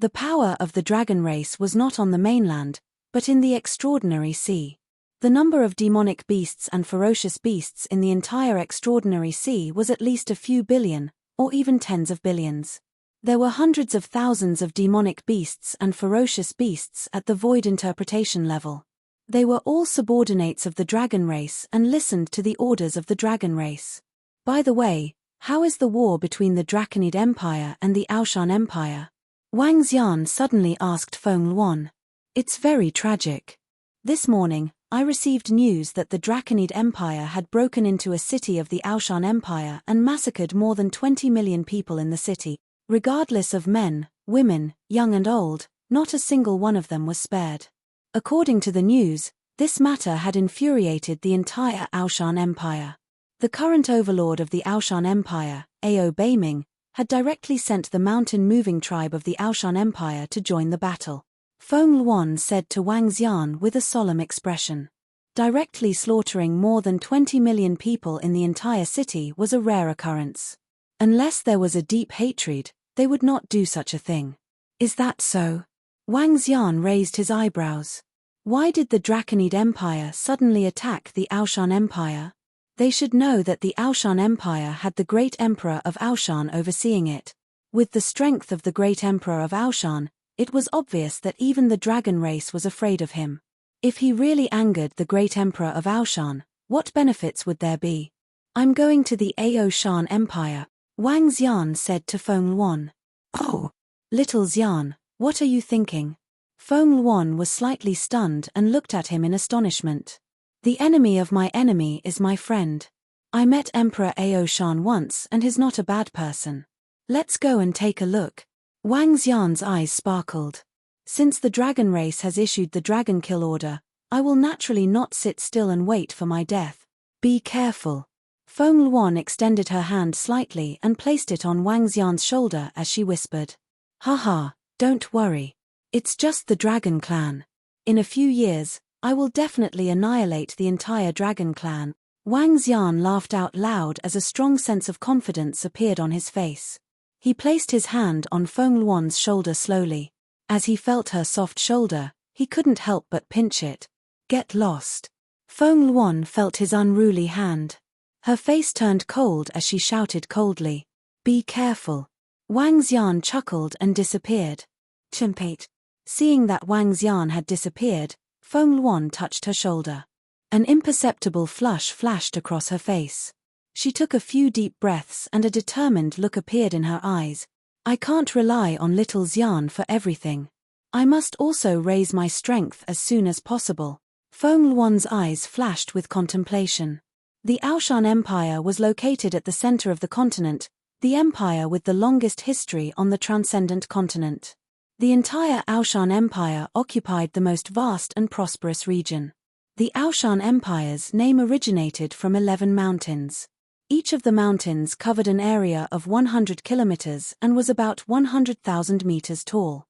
The power of the dragon race was not on the mainland, but in the extraordinary sea. The number of demonic beasts and ferocious beasts in the entire extraordinary sea was at least a few billion, or even tens of billions. There were hundreds of thousands of demonic beasts and ferocious beasts at the void interpretation level. They were all subordinates of the dragon race and listened to the orders of the dragon race. By the way, how is the war between the Draconid Empire and the Aoshan Empire? Wang Xian suddenly asked Feng Luan. It's very tragic. This morning, I received news that the Draconid Empire had broken into a city of the Aoshan Empire and massacred more than 20 million people in the city. Regardless of men, women, young and old, not a single one of them was spared. According to the news, this matter had infuriated the entire Aoshan Empire. The current overlord of the Aoshan Empire, Ao Beiming, had directly sent the mountain-moving tribe of the Aoshan Empire to join the battle. Feng Luan said to Wang Xian with a solemn expression. Directly slaughtering more than 20 million people in the entire city was a rare occurrence. Unless there was a deep hatred, they would not do such a thing. Is that so? Wang Xian raised his eyebrows. Why did the Draconid Empire suddenly attack the Aoshan Empire? They should know that the Aoshan Empire had the great emperor of Aoshan overseeing it. With the strength of the great emperor of Aoshan, it was obvious that even the dragon race was afraid of him. If he really angered the great emperor of Aoshan, what benefits would there be? I'm going to the Aoshan Empire, Wang Xian said to Feng Luan. Oh, little Xian, what are you thinking? Feng Luan was slightly stunned and looked at him in astonishment. The enemy of my enemy is my friend. I met Emperor Aoshan once and he's not a bad person. Let's go and take a look. Wang Xian's eyes sparkled. Since the dragon race has issued the dragon kill order, I will naturally not sit still and wait for my death. Be careful. Feng Luan extended her hand slightly and placed it on Wang Xian's shoulder as she whispered. Haha, don't worry. It's just the dragon clan. In a few years, I will definitely annihilate the entire dragon clan. Wang Xian laughed out loud as a strong sense of confidence appeared on his face. He placed his hand on Feng Luan's shoulder slowly. As he felt her soft shoulder, he couldn't help but pinch it. Get lost. Feng Luan felt his unruly hand. Her face turned cold as she shouted coldly. Be careful. Wang Xian chuckled and disappeared. Chimpate. Seeing that Wang Xian had disappeared, Feng Luan touched her shoulder. An imperceptible flush flashed across her face. She took a few deep breaths and a determined look appeared in her eyes. I can't rely on little Xian for everything. I must also raise my strength as soon as possible. Feng Luan's eyes flashed with contemplation. The Aoshan Empire was located at the center of the continent, the empire with the longest history on the transcendent continent. The entire Aoshan Empire occupied the most vast and prosperous region. The Aoshan Empire's name originated from 11 mountains. Each of the mountains covered an area of 100 kilometers and was about 100,000 meters tall.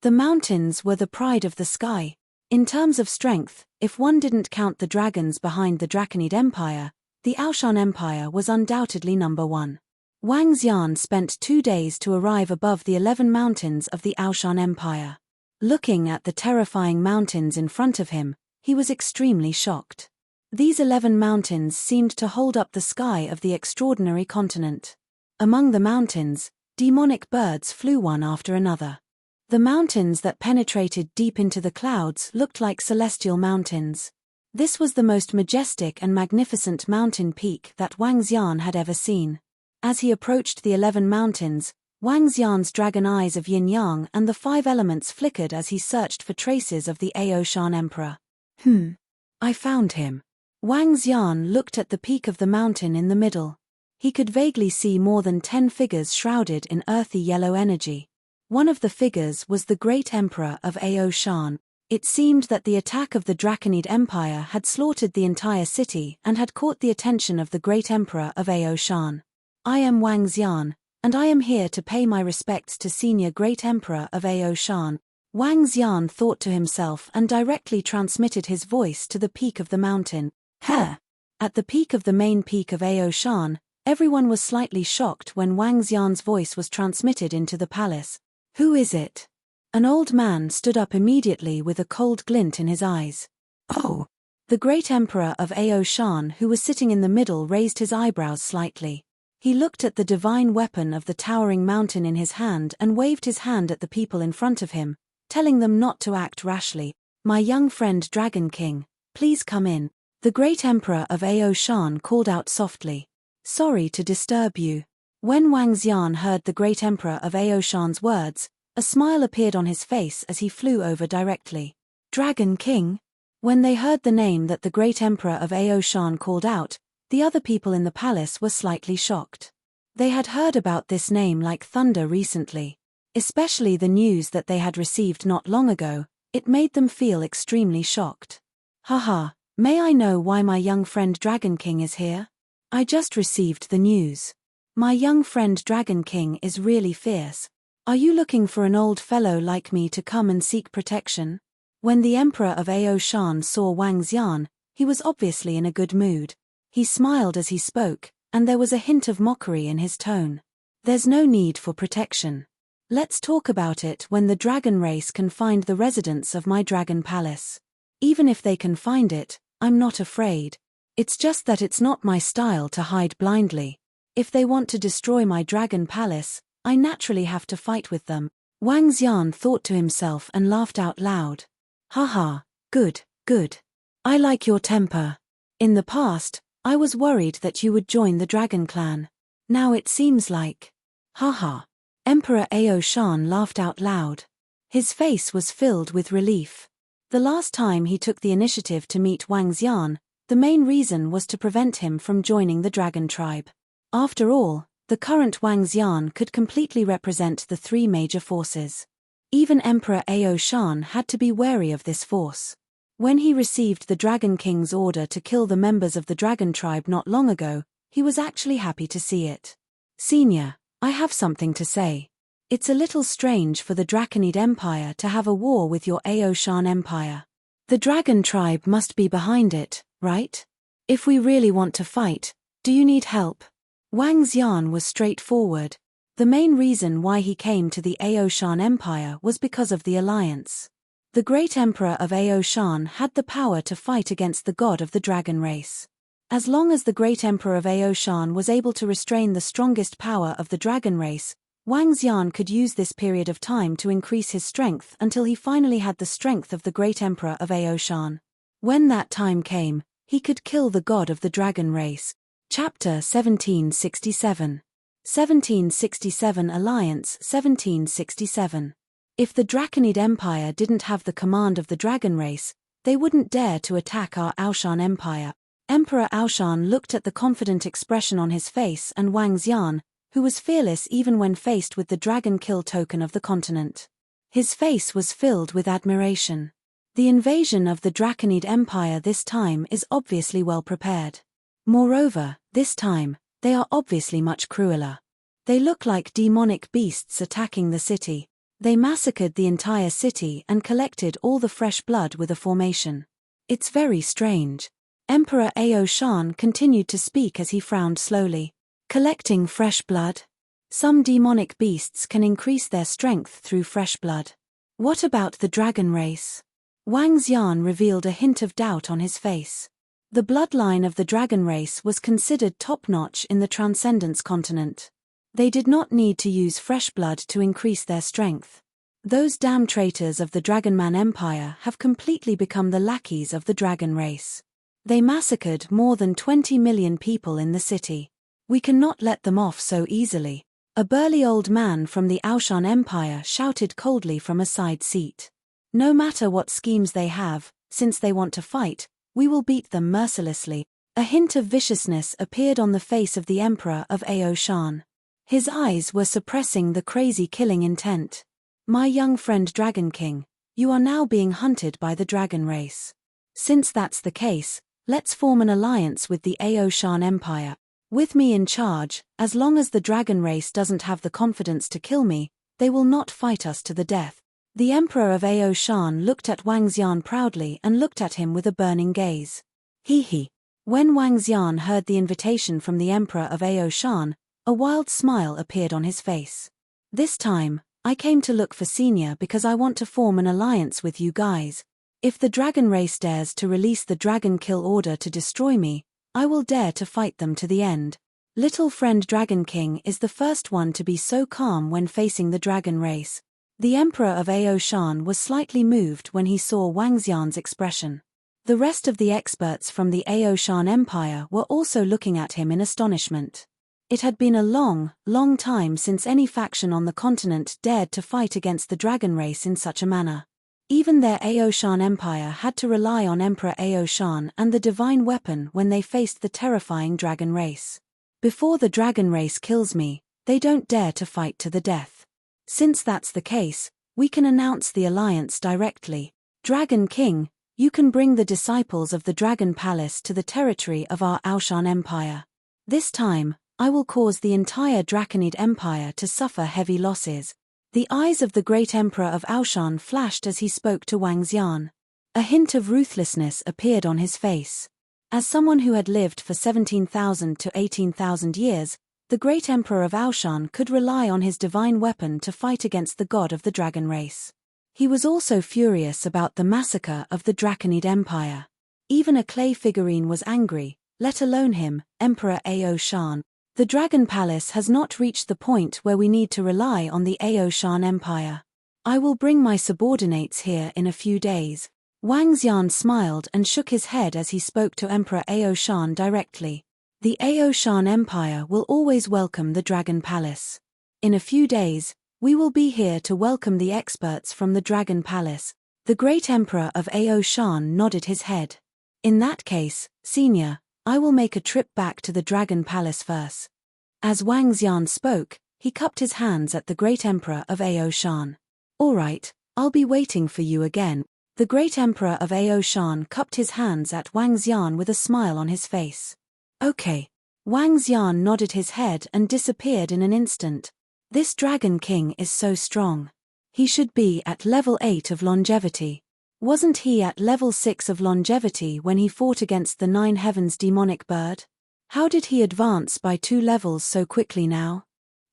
The mountains were the pride of the sky. In terms of strength, if one didn't count the dragons behind the Draconid Empire, the Aoshan Empire was undoubtedly number one. Wang Xian spent 2 days to arrive above the 11 mountains of the Aoshan Empire. Looking at the terrifying mountains in front of him, he was extremely shocked. These 11 mountains seemed to hold up the sky of the extraordinary continent. Among the mountains, demonic birds flew one after another. The mountains that penetrated deep into the clouds looked like celestial mountains. This was the most majestic and magnificent mountain peak that Wang Xian had ever seen. As he approached the 11 mountains, Wang Xian's dragon eyes of yin-yang and the 5 elements flickered as he searched for traces of the Aoshan Emperor. I found him. Wang Xian looked at the peak of the mountain in the middle. He could vaguely see more than 10 figures shrouded in earthy yellow energy. One of the figures was the great emperor of Aoshan. It seemed that the attack of the Draconid Empire had slaughtered the entire city and had caught the attention of the great emperor of Aoshan. I am Wang Xian, and I am here to pay my respects to Senior Great Emperor of Aoshan. Wang Xian thought to himself and directly transmitted his voice to the peak of the mountain. Heh! At the peak of the main peak of Aoshan, everyone was slightly shocked when Wang Xian's voice was transmitted into the palace. Who is it? An old man stood up immediately with a cold glint in his eyes. Oh! The great emperor of Aoshan, who was sitting in the middle, raised his eyebrows slightly. He looked at the divine weapon of the towering mountain in his hand and waved his hand at the people in front of him, telling them not to act rashly. My young friend Dragon King, please come in. The great emperor of Aoshan called out softly. Sorry to disturb you. When Wang Xian heard the great emperor of Aoshan's words, a smile appeared on his face as he flew over directly. Dragon King? When they heard the name that the great emperor of Aoshan called out, the other people in the palace were slightly shocked. They had heard about this name like thunder recently. Especially the news that they had received not long ago, it made them feel extremely shocked. Haha, may I know why my young friend Dragon King is here? I just received the news. My young friend Dragon King is really fierce. Are you looking for an old fellow like me to come and seek protection? When the emperor of Aoshan saw Wang Xian, he was obviously in a good mood. He smiled as he spoke, and there was a hint of mockery in his tone. There's no need for protection. Let's talk about it when the dragon race can find the residence of my dragon palace. Even if they can find it, I'm not afraid. It's just that it's not my style to hide blindly. If they want to destroy my dragon palace, I naturally have to fight with them. Wang Xian thought to himself and laughed out loud. Haha, good, good. I like your temper. In the past, I was worried that you would join the dragon clan. Now it seems like. Haha. Emperor Aoshan laughed out loud. His face was filled with relief. The last time he took the initiative to meet Wang Xian, the main reason was to prevent him from joining the dragon tribe. After all, the current Wang Xian could completely represent the three major forces. Even Emperor Aoshan had to be wary of this force. When he received the Dragon King's order to kill the members of the dragon tribe not long ago, he was actually happy to see it. Senior, I have something to say. It's a little strange for the Draconid Empire to have a war with your Aoshan Empire. The dragon tribe must be behind it, right? If we really want to fight, do you need help? Wang Xian was straightforward. The main reason why he came to the Aoshan Empire was because of the alliance. The great emperor of Aoshan had the power to fight against the god of the dragon race. As long as the great emperor of Aoshan was able to restrain the strongest power of the dragon race, Wang Xian could use this period of time to increase his strength until he finally had the strength of the great emperor of Aoshan. When that time came, he could kill the god of the dragon race. Chapter 1767. 1767 Alliance 1767. If the Draconid Empire didn't have the command of the dragon race, they wouldn't dare to attack our Aoshan Empire. Emperor Aoshan looked at the confident expression on his face and Wang Xian, who was fearless even when faced with the dragon kill token of the continent. His face was filled with admiration. The invasion of the Draconid Empire this time is obviously well prepared. Moreover, this time, they are obviously much crueler. They look like demonic beasts attacking the city. They massacred the entire city and collected all the fresh blood with a formation. It's very strange. Emperor Aoshan continued to speak as he frowned slowly. Collecting fresh blood? Some demonic beasts can increase their strength through fresh blood. What about the dragon race? Wang Xian revealed a hint of doubt on his face. The bloodline of the dragon race was considered top-notch in the Transcendence continent. They did not need to use fresh blood to increase their strength. Those damn traitors of the Dragonman Empire have completely become the lackeys of the dragon race. They massacred more than 20 million people in the city. We cannot let them off so easily. A burly old man from the Aoshan Empire shouted coldly from a side seat. No matter what schemes they have, since they want to fight, we will beat them mercilessly. A hint of viciousness appeared on the face of the Emperor of Aoshan. His eyes were suppressing the crazy killing intent. My young friend Dragon King, you are now being hunted by the dragon race. Since that's the case, let's form an alliance with the Aoshan Empire. With me in charge, as long as the dragon race doesn't have the confidence to kill me, they will not fight us to the death. The Emperor of Ao Shan looked at Wang Xian proudly and looked at him with a burning gaze. He. When Wang Xian heard the invitation from the Emperor of Ao Shan, a wild smile appeared on his face. This time, I came to look for Senior because I want to form an alliance with you guys. If the dragon race dares to release the dragon kill order to destroy me, I will dare to fight them to the end. Little friend Dragon King is the first one to be so calm when facing the dragon race. The Emperor of Ao Shan was slightly moved when he saw Wang Xian's expression. The rest of the experts from the Ao Shan Empire were also looking at him in astonishment. It had been a long, long time since any faction on the continent dared to fight against the dragon race in such a manner. Even their Ao Shan Empire had to rely on Emperor Ao Shan and the divine weapon when they faced the terrifying dragon race. Before the dragon race kills me, they don't dare to fight to the death. Since that's the case, we can announce the alliance directly. Dragon King, you can bring the disciples of the Dragon Palace to the territory of our Ao Shan Empire. This time, I will cause the entire Draconid Empire to suffer heavy losses. The eyes of the great Emperor of Ao Shan flashed as he spoke to Wang Xian. A hint of ruthlessness appeared on his face. As someone who had lived for 17,000 to 18,000 years, the great Emperor of Ao Shan could rely on his divine weapon to fight against the god of the dragon race. He was also furious about the massacre of the Draconid Empire. Even a clay figurine was angry, let alone him, Emperor Ao Shan. The Dragon Palace has not reached the point where we need to rely on the Ao Shan Empire. I will bring my subordinates here in a few days. Wang Xian smiled and shook his head as he spoke to Emperor Ao Shan directly. The Ao Shan Empire will always welcome the Dragon Palace. In a few days, we will be here to welcome the experts from the Dragon Palace. The great Emperor of Ao Shan nodded his head. In that case, Senior, I will make a trip back to the Dragon Palace first. As Wang Xian spoke, he cupped his hands at the great Emperor of Ao Shan. All right, I'll be waiting for you again. The great Emperor of Ao Shan cupped his hands at Wang Xian with a smile on his face. Okay. Wang Xian nodded his head and disappeared in an instant. This Dragon King is so strong. He should be at level 8 of longevity. Wasn't he at level 6 of longevity when he fought against the Nine Heavens demonic bird? How did he advance by 2 levels so quickly now?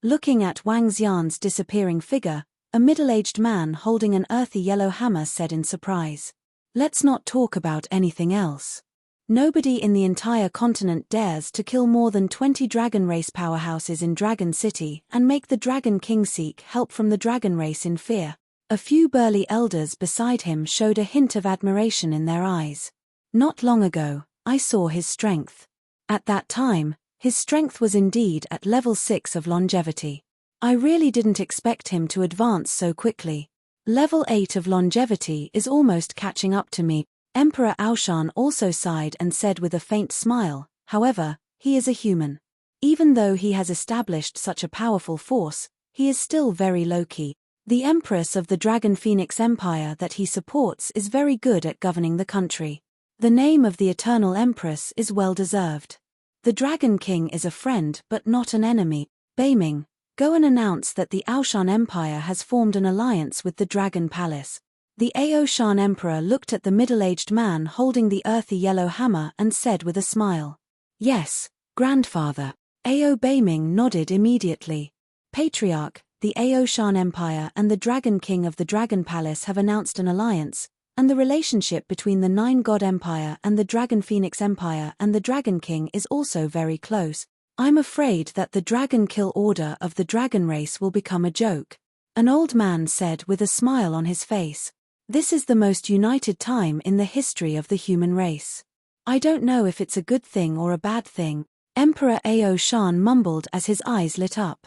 Looking at Wang Xian's disappearing figure, a middle-aged man holding an earthy yellow hammer said in surprise. Let's not talk about anything else. Nobody in the entire continent dares to kill more than 20 dragon race powerhouses in Dragon City and make the Dragon King seek help from the dragon race in fear. A few burly elders beside him showed a hint of admiration in their eyes. Not long ago, I saw his strength. At that time, his strength was indeed at level 6 of longevity. I really didn't expect him to advance so quickly. Level 8 of longevity is almost catching up to me. Emperor Ao Shan also sighed and said with a faint smile, however, he is a human. Even though he has established such a powerful force, he is still very low-key. The Empress of the Dragon Phoenix Empire that he supports is very good at governing the country. The name of the Eternal Empress is well deserved. The Dragon King is a friend but not an enemy. Beiming, go and announce that the Ao Shan Empire has formed an alliance with the Dragon Palace. The Ao Shan Emperor looked at the middle-aged man holding the earthy yellow hammer and said with a smile. Yes, grandfather. Ao Beiming nodded immediately. Patriarch, the Ao Shan Empire and the Dragon King of the Dragon Palace have announced an alliance, and the relationship between the Nine God Empire and the Dragon Phoenix Empire and the Dragon King is also very close. I'm afraid that the Dragon Kill order of the dragon race will become a joke. An old man said with a smile on his face. This is the most united time in the history of the human race. I don't know if it's a good thing or a bad thing, Emperor Ao Shan mumbled as his eyes lit up.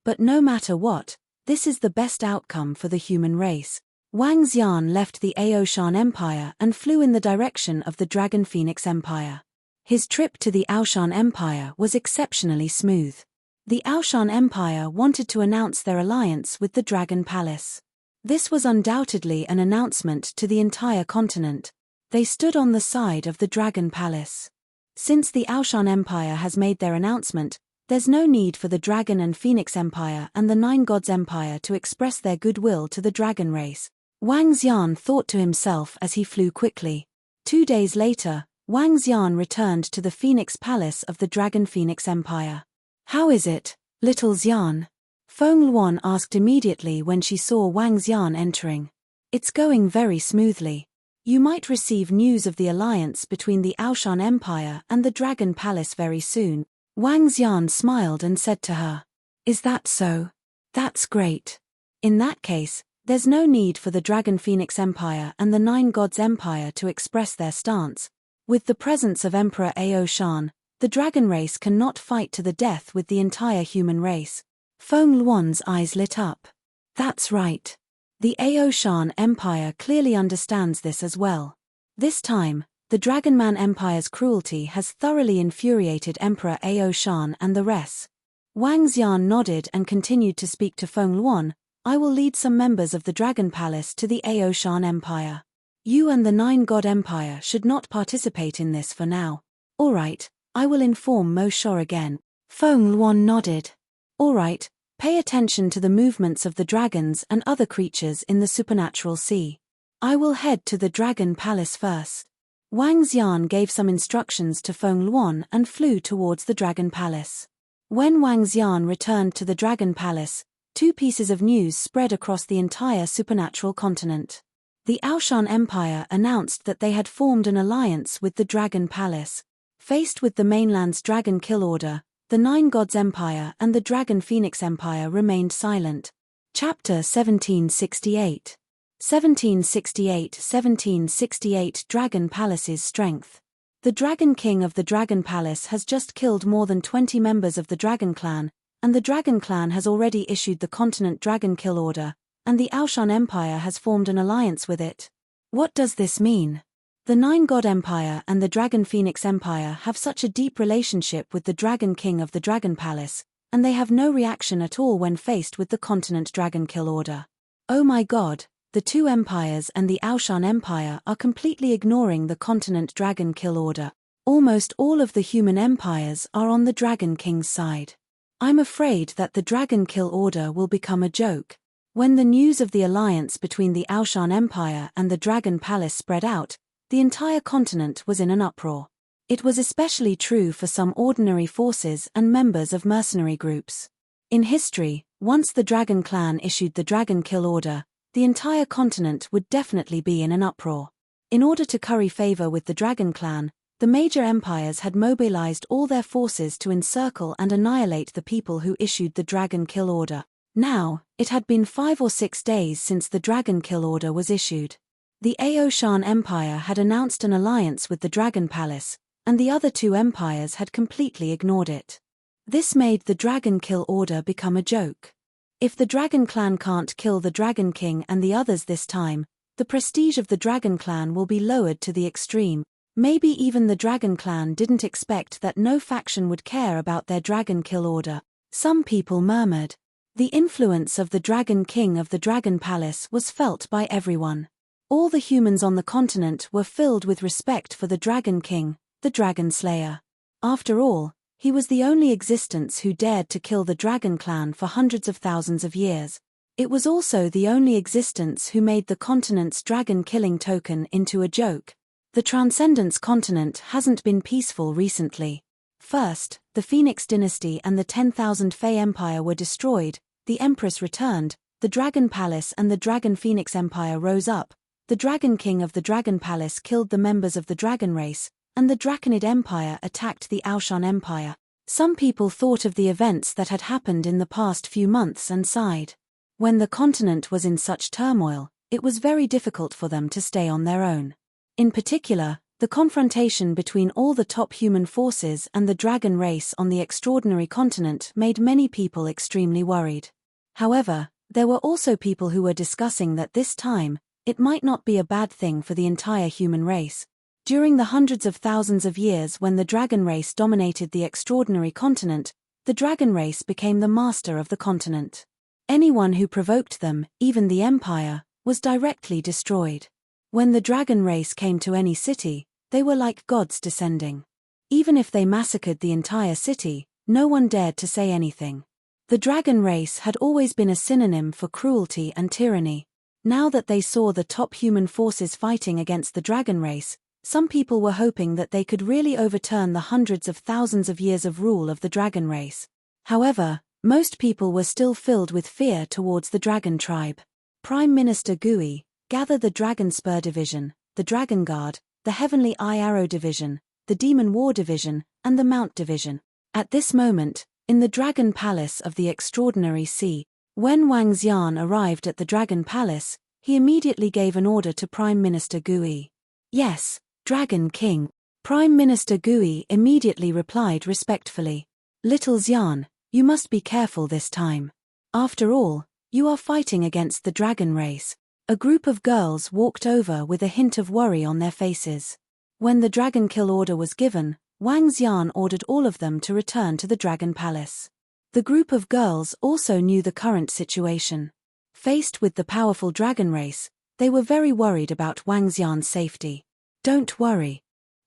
But no matter what, this is the best outcome for the human race. Wang Xian left the Ao Shan Empire and flew in the direction of the Dragon Phoenix Empire. His trip to the Ao Shan Empire was exceptionally smooth. The Ao Shan Empire wanted to announce their alliance with the Dragon Palace. This was undoubtedly an announcement to the entire continent. They stood on the side of the Dragon Palace. Since the Ao Shan Empire has made their announcement, there's no need for the Dragon and Phoenix Empire and the Nine Gods Empire to express their goodwill to the dragon race. Wang Xian thought to himself as he flew quickly. 2 days later, Wang Xian returned to the Phoenix Palace of the Dragon Phoenix Empire. "How is it, little Xian?" Feng Luan asked immediately when she saw Wang Xian entering. "It's going very smoothly. You might receive news of the alliance between the Aoshan Empire and the Dragon Palace very soon." Wang Xian smiled and said to her, "Is that so? That's great. In that case, there's no need for the Dragon Phoenix Empire and the Nine Gods Empire to express their stance. With the presence of Emperor Aoshan, the dragon race cannot fight to the death with the entire human race." Feng Luan's eyes lit up. That's right. The Aoshan Empire clearly understands this as well. This time, the Dragonman Empire's cruelty has thoroughly infuriated Emperor Aoshan and the rest. Wang Xian nodded and continued to speak to Feng Luan. "I will lead some members of the Dragon Palace to the Aoshan Empire. You and the Nine God Empire should not participate in this for now." "All right, I will inform Mo Sha again." Feng Luan nodded. "All right, pay attention to the movements of the dragons and other creatures in the supernatural sea. I will head to the Dragon Palace first." Wang Xian gave some instructions to Feng Luan and flew towards the Dragon Palace. When Wang Xian returned to the Dragon Palace, 2 pieces of news spread across the entire supernatural continent. The Aoshan Empire announced that they had formed an alliance with the Dragon Palace. Faced with the mainland's Dragon Kill Order, the Nine Gods Empire and the Dragon Phoenix Empire remained silent. Chapter 1768. 1768 Dragon Palace's Strength. The Dragon King of the Dragon Palace has just killed more than 20 members of the Dragon Clan, and the Dragon Clan has already issued the Continent Dragon Kill Order, and the Aoshan Empire has formed an alliance with it. What does this mean? The Nine God Empire and the Dragon Phoenix Empire have such a deep relationship with the Dragon King of the Dragon Palace, and they have no reaction at all when faced with the Continent Dragon Kill Order. Oh my god, the 2 empires and the Aoshan Empire are completely ignoring the Continent Dragon Kill Order. Almost all of the human empires are on the Dragon King's side. I'm afraid that the Dragon Kill Order will become a joke. When the news of the alliance between the Aoshan Empire and the Dragon Palace spread out, the entire continent was in an uproar. It was especially true for some ordinary forces and members of mercenary groups. In history, once the Dragon Clan issued the Dragon Kill Order, the entire continent would definitely be in an uproar. In order to curry favor with the Dragon Clan, the major empires had mobilized all their forces to encircle and annihilate the people who issued the Dragon Kill Order. Now, it had been 5 or 6 days since the Dragon Kill Order was issued. The Aoshan Empire had announced an alliance with the Dragon Palace, and the other 2 empires had completely ignored it. This made the Dragon Kill Order become a joke. If the Dragon Clan can't kill the Dragon King and the others this time, the prestige of the Dragon Clan will be lowered to the extreme. Maybe even the Dragon Clan didn't expect that no faction would care about their Dragon Kill Order. Some people murmured. The influence of the Dragon King of the Dragon Palace was felt by everyone. All the humans on the continent were filled with respect for the Dragon King, the Dragon Slayer. After all, he was the only existence who dared to kill the Dragon Clan for hundreds of thousands of years. It was also the only existence who made the continent's dragon killing token into a joke. The Transcendence continent hasn't been peaceful recently. First, the Phoenix dynasty and the 10,000 Fey Empire were destroyed, the Empress returned, the Dragon Palace and the Dragon Phoenix Empire rose up, the Dragon King of the Dragon Palace killed the members of the dragon race, and the Draconid Empire attacked the Aoshan Empire. Some people thought of the events that had happened in the past few months and sighed. When the continent was in such turmoil, it was very difficult for them to stay on their own. In particular, the confrontation between all the top human forces and the dragon race on the extraordinary continent made many people extremely worried. However, there were also people who were discussing that this time, it might not be a bad thing for the entire human race. During the hundreds of thousands of years when the dragon race dominated the extraordinary continent, the dragon race became the master of the continent. Anyone who provoked them, even the empire, was directly destroyed. When the dragon race came to any city, they were like gods descending. Even if they massacred the entire city, no one dared to say anything. The dragon race had always been a synonym for cruelty and tyranny. Now that they saw the top human forces fighting against the dragon race, some people were hoping that they could really overturn the hundreds of thousands of years of rule of the dragon race. However, most people were still filled with fear towards the dragon tribe. Prime Minister Gui, gather the Dragon Spur Division, the Dragon Guard, the Heavenly Eye Arrow Division, the Demon War Division, and the Mount Division. At this moment, in the Dragon Palace of the Extraordinary Sea, when Wang Xian arrived at the Dragon Palace, he immediately gave an order to Prime Minister Gui. Yes, Dragon King. Prime Minister Gui immediately replied respectfully. Little Xian, you must be careful this time. After all, you are fighting against the dragon race. A group of girls walked over with a hint of worry on their faces. When the dragon kill order was given, Wang Xian ordered all of them to return to the Dragon Palace. The group of girls also knew the current situation. Faced with the powerful dragon race, they were very worried about Wang Xian's safety. Don't worry.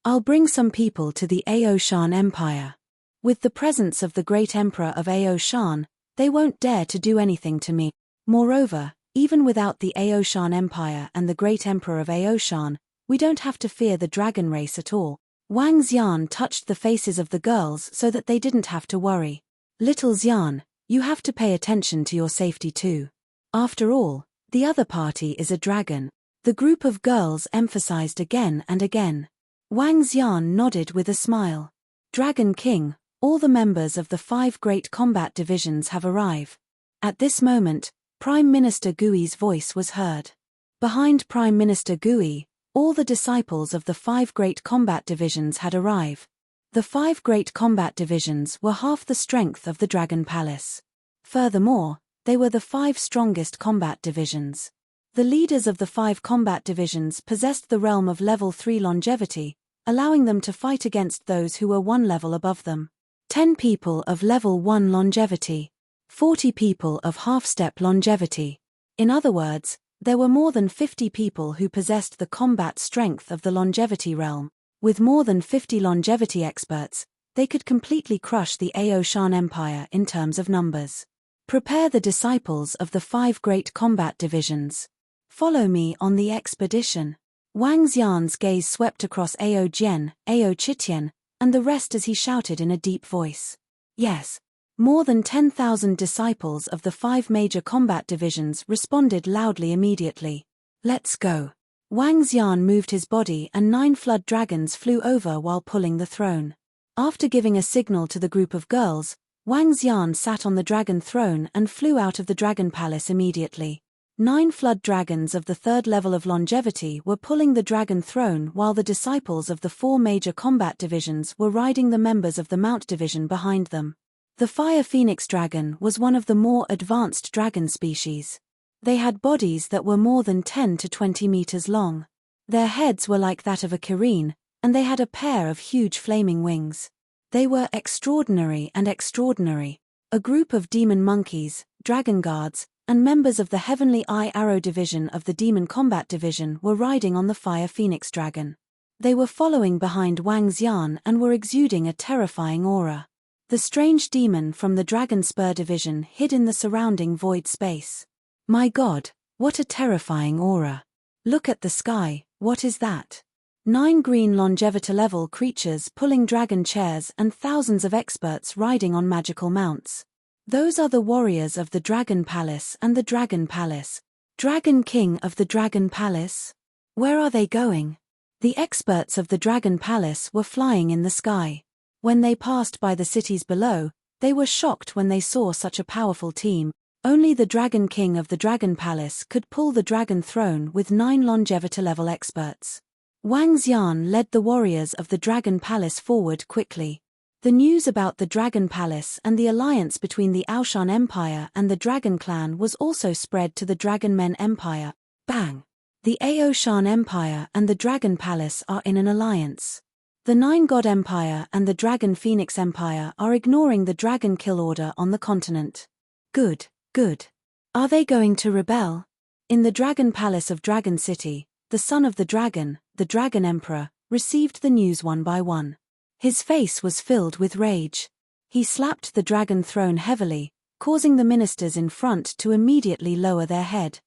I'll bring some people to the Ao Shan Empire. With the presence of the great emperor of Ao Shan, they won't dare to do anything to me. Moreover, even without the Ao Shan Empire and the great emperor of Ao Shan, we don't have to fear the dragon race at all. Wang Xian touched the faces of the girls so that they didn't have to worry. Little Xian, you have to pay attention to your safety too. After all, the other party is a dragon. The group of girls emphasized again and again. Wang Xian nodded with a smile. Dragon King, all the members of the 5 great combat divisions have arrived. At this moment, Prime Minister Gui's voice was heard. Behind Prime Minister Gui, all the disciples of the 5 great combat divisions had arrived. The 5 great combat divisions were half the strength of the Dragon Palace. Furthermore, they were the 5 strongest combat divisions. The leaders of the 5 combat divisions possessed the realm of level 3 longevity, allowing them to fight against those who were 1 level above them. 10 people of level 1 longevity. 40 people of half-step longevity. In other words, there were more than 50 people who possessed the combat strength of the longevity realm. With more than 50 longevity experts, they could completely crush the Ao Shan Empire in terms of numbers. Prepare the disciples of the 5 great combat divisions. Follow me on the expedition. Wang Xian's gaze swept across Ao Jian, Ao Chitian, and the rest as he shouted in a deep voice. Yes. More than 10,000 disciples of the 5 major combat divisions responded loudly immediately. Let's go. Wang Xian moved his body and 9 flood dragons flew over while pulling the throne. After giving a signal to the group of girls, Wang Xian sat on the dragon throne and flew out of the dragon palace immediately. 9 flood dragons of the 3rd level of longevity were pulling the dragon throne while the disciples of the 4 major combat divisions were riding the members of the Mount division behind them. The Fire Phoenix dragon was one of the more advanced dragon species. They had bodies that were more than 10 to 20 meters long. Their heads were like that of a Kirin, and they had a pair of huge flaming wings. They were extraordinary and extraordinary. A group of demon monkeys, dragon guards, and members of the Heavenly Eye Arrow Division of the Demon Combat Division were riding on the Fire Phoenix dragon. They were following behind Wang Xian and were exuding a terrifying aura. The strange demon from the Dragon Spur Division hid in the surrounding void space. My God, what a terrifying aura. Look at the sky, what is that? 9 green longevity level creatures pulling dragon chairs and thousands of experts riding on magical mounts. Those are the warriors of the Dragon Palace and the Dragon Palace. Dragon King of the Dragon Palace? Where are they going? The experts of the Dragon Palace were flying in the sky. When they passed by the cities below, they were shocked when they saw such a powerful team. Only the Dragon King of the Dragon Palace could pull the dragon throne with 9 longevity level experts. Wang Xian led the warriors of the Dragon Palace forward quickly. The news about the Dragon Palace and the alliance between the Ao Shan Empire and the Dragon Clan was also spread to the Dragon Men Empire. Bang! The Ao Shan Empire and the Dragon Palace are in an alliance. The 9 God Empire and the Dragon Phoenix Empire are ignoring the dragon kill order on the continent. Good, good. Are they going to rebel? In the Dragon Palace of Dragon City, the son of the Dragon Emperor, received the news one by one. His face was filled with rage. He slapped the dragon throne heavily, causing the ministers in front to immediately lower their head.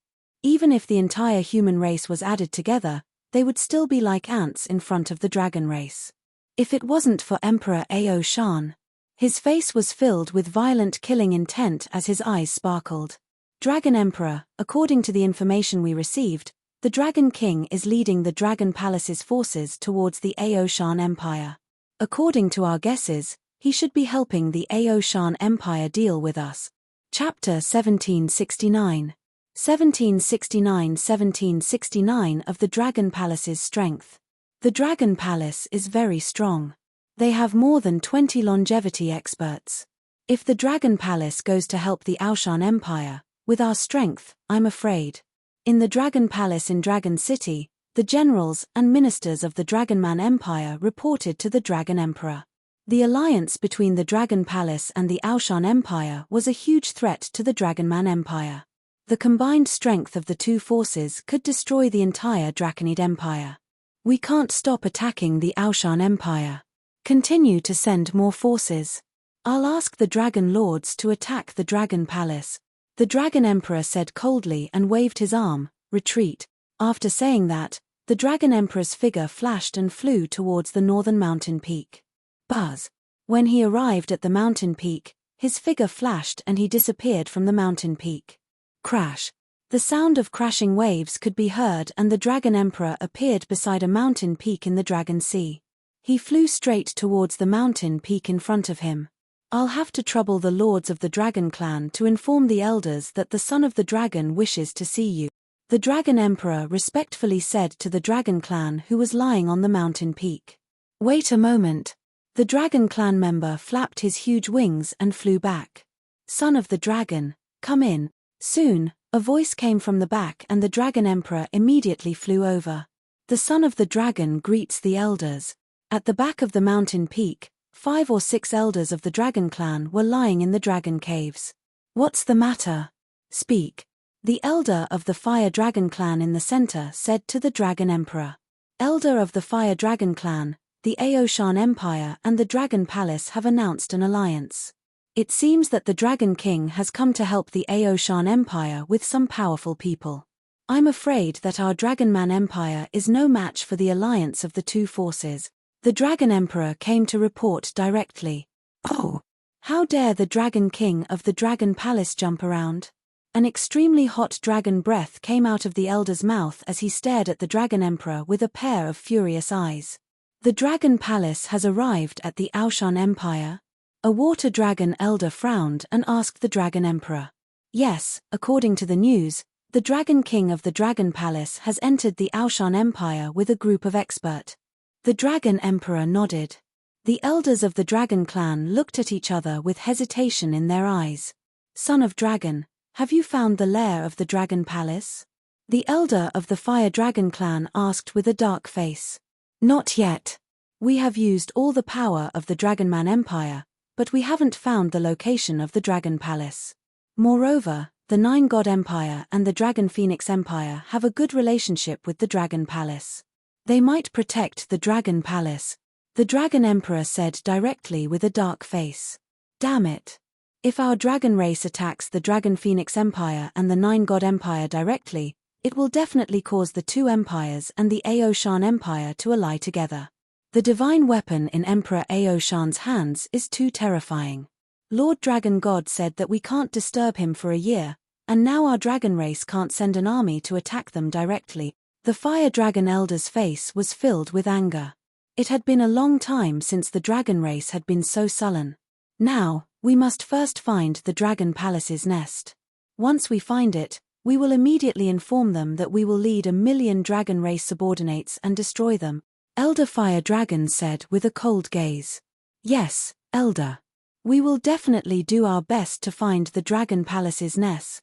Even if the entire human race was added together, they would still be like ants in front of the dragon race. If it wasn't for Emperor Ao Shan. His face was filled with violent killing intent as his eyes sparkled. Dragon Emperor, according to the information we received, the Dragon King is leading the Dragon Palace's forces towards the Ao Shan Empire. According to our guesses, he should be helping the Ao Shan Empire deal with us. Chapter 1769. 1769 of the Dragon Palace's strength. The Dragon Palace is very strong. They have more than 20 longevity experts. If the Dragon Palace goes to help the Ao Shan Empire, with our strength, I'm afraid. In the Dragon Palace in Dragon City, the generals and ministers of the Dragonman Empire reported to the Dragon Emperor. The alliance between the Dragon Palace and the Ao Shan Empire was a huge threat to the Dragonman Empire. The combined strength of the two forces could destroy the entire Draconid Empire. We can't stop attacking the Ao Shan Empire. Continue to send more forces. I'll ask the Dragon Lords to attack the Dragon Palace. The Dragon Emperor said coldly and waved his arm, retreat. After saying that, the Dragon Emperor's figure flashed and flew towards the northern mountain peak. Buzz. When he arrived at the mountain peak, his figure flashed and he disappeared from the mountain peak. Crash. The sound of crashing waves could be heard and the Dragon Emperor appeared beside a mountain peak in the Dragon Sea. He flew straight towards the mountain peak in front of him. I'll have to trouble the lords of the Dragon Clan to inform the elders that the son of the dragon wishes to see you. The Dragon Emperor respectfully said to the Dragon Clan who was lying on the mountain peak. Wait a moment. The Dragon Clan member flapped his huge wings and flew back. Son of the dragon, come in. Soon, a voice came from the back and the Dragon Emperor immediately flew over. The son of the dragon greets the elders. At the back of the mountain peak, 5 or 6 elders of the Dragon Clan were lying in the dragon caves. What's the matter? Speak. The elder of the Fire Dragon Clan in the center said to the Dragon Emperor. Elder of the Fire Dragon Clan, the Ao Shan Empire and the Dragon Palace have announced an alliance. It seems that the Dragon King has come to help the Ao Shan Empire with some powerful people. I'm afraid that our Dragonman Empire is no match for the alliance of the two forces. The Dragon Emperor came to report directly. Oh! How dare the Dragon King of the Dragon Palace jump around? An extremely hot dragon breath came out of the elder's mouth as he stared at the Dragon Emperor with a pair of furious eyes. The Dragon Palace has arrived at the Ao Shan Empire? A water dragon elder frowned and asked the Dragon Emperor. Yes, according to the news, the Dragon King of the Dragon Palace has entered the Ao Shan Empire with a group of experts. The Dragon Emperor nodded. The elders of the Dragon Clan looked at each other with hesitation in their eyes. Son of Dragon, have you found the lair of the Dragon Palace? The elder of the Fire Dragon Clan asked with a dark face. Not yet. We have used all the power of the Dragonman Empire, but we haven't found the location of the Dragon Palace. Moreover, the Nine God Empire and the Dragon Phoenix Empire have a good relationship with the Dragon Palace. They might protect the Dragon Palace, the Dragon Emperor said directly with a dark face. Damn it. If our dragon race attacks the Dragon Phoenix Empire and the Nine God Empire directly, it will definitely cause the two empires and the Ao Shan Empire to ally together. The divine weapon in Emperor Ao Shan's hands is too terrifying. Lord Dragon God said that we can't disturb him for a year, and now our dragon race can't send an army to attack them directly. The Fire Dragon Elder's face was filled with anger. It had been a long time since the dragon race had been so sullen. Now, we must first find the Dragon Palace's nest. Once we find it, we will immediately inform them that we will lead 1,000,000 dragon race subordinates and destroy them. Elder Fire Dragon said with a cold gaze. Yes, Elder. We will definitely do our best to find the Dragon Palace's nest.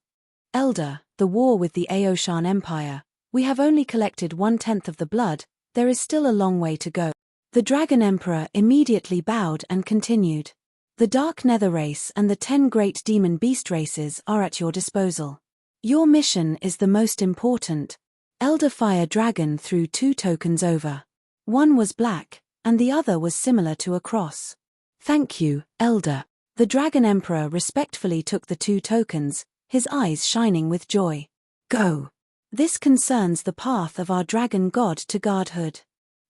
Elder, the war with the Ao Shan Empire. We have only collected 1/10 of the blood, there is still a long way to go. The Dragon Emperor immediately bowed and continued. The Dark Nether race and the 10 great demon beast races are at your disposal. Your mission is the most important. Elder Fire Dragon threw 2 tokens over. One was black, and the other was similar to a cross. Thank you, Elder. The Dragon Emperor respectfully took the 2 tokens, his eyes shining with joy. Go. This concerns the path of our dragon god to godhood.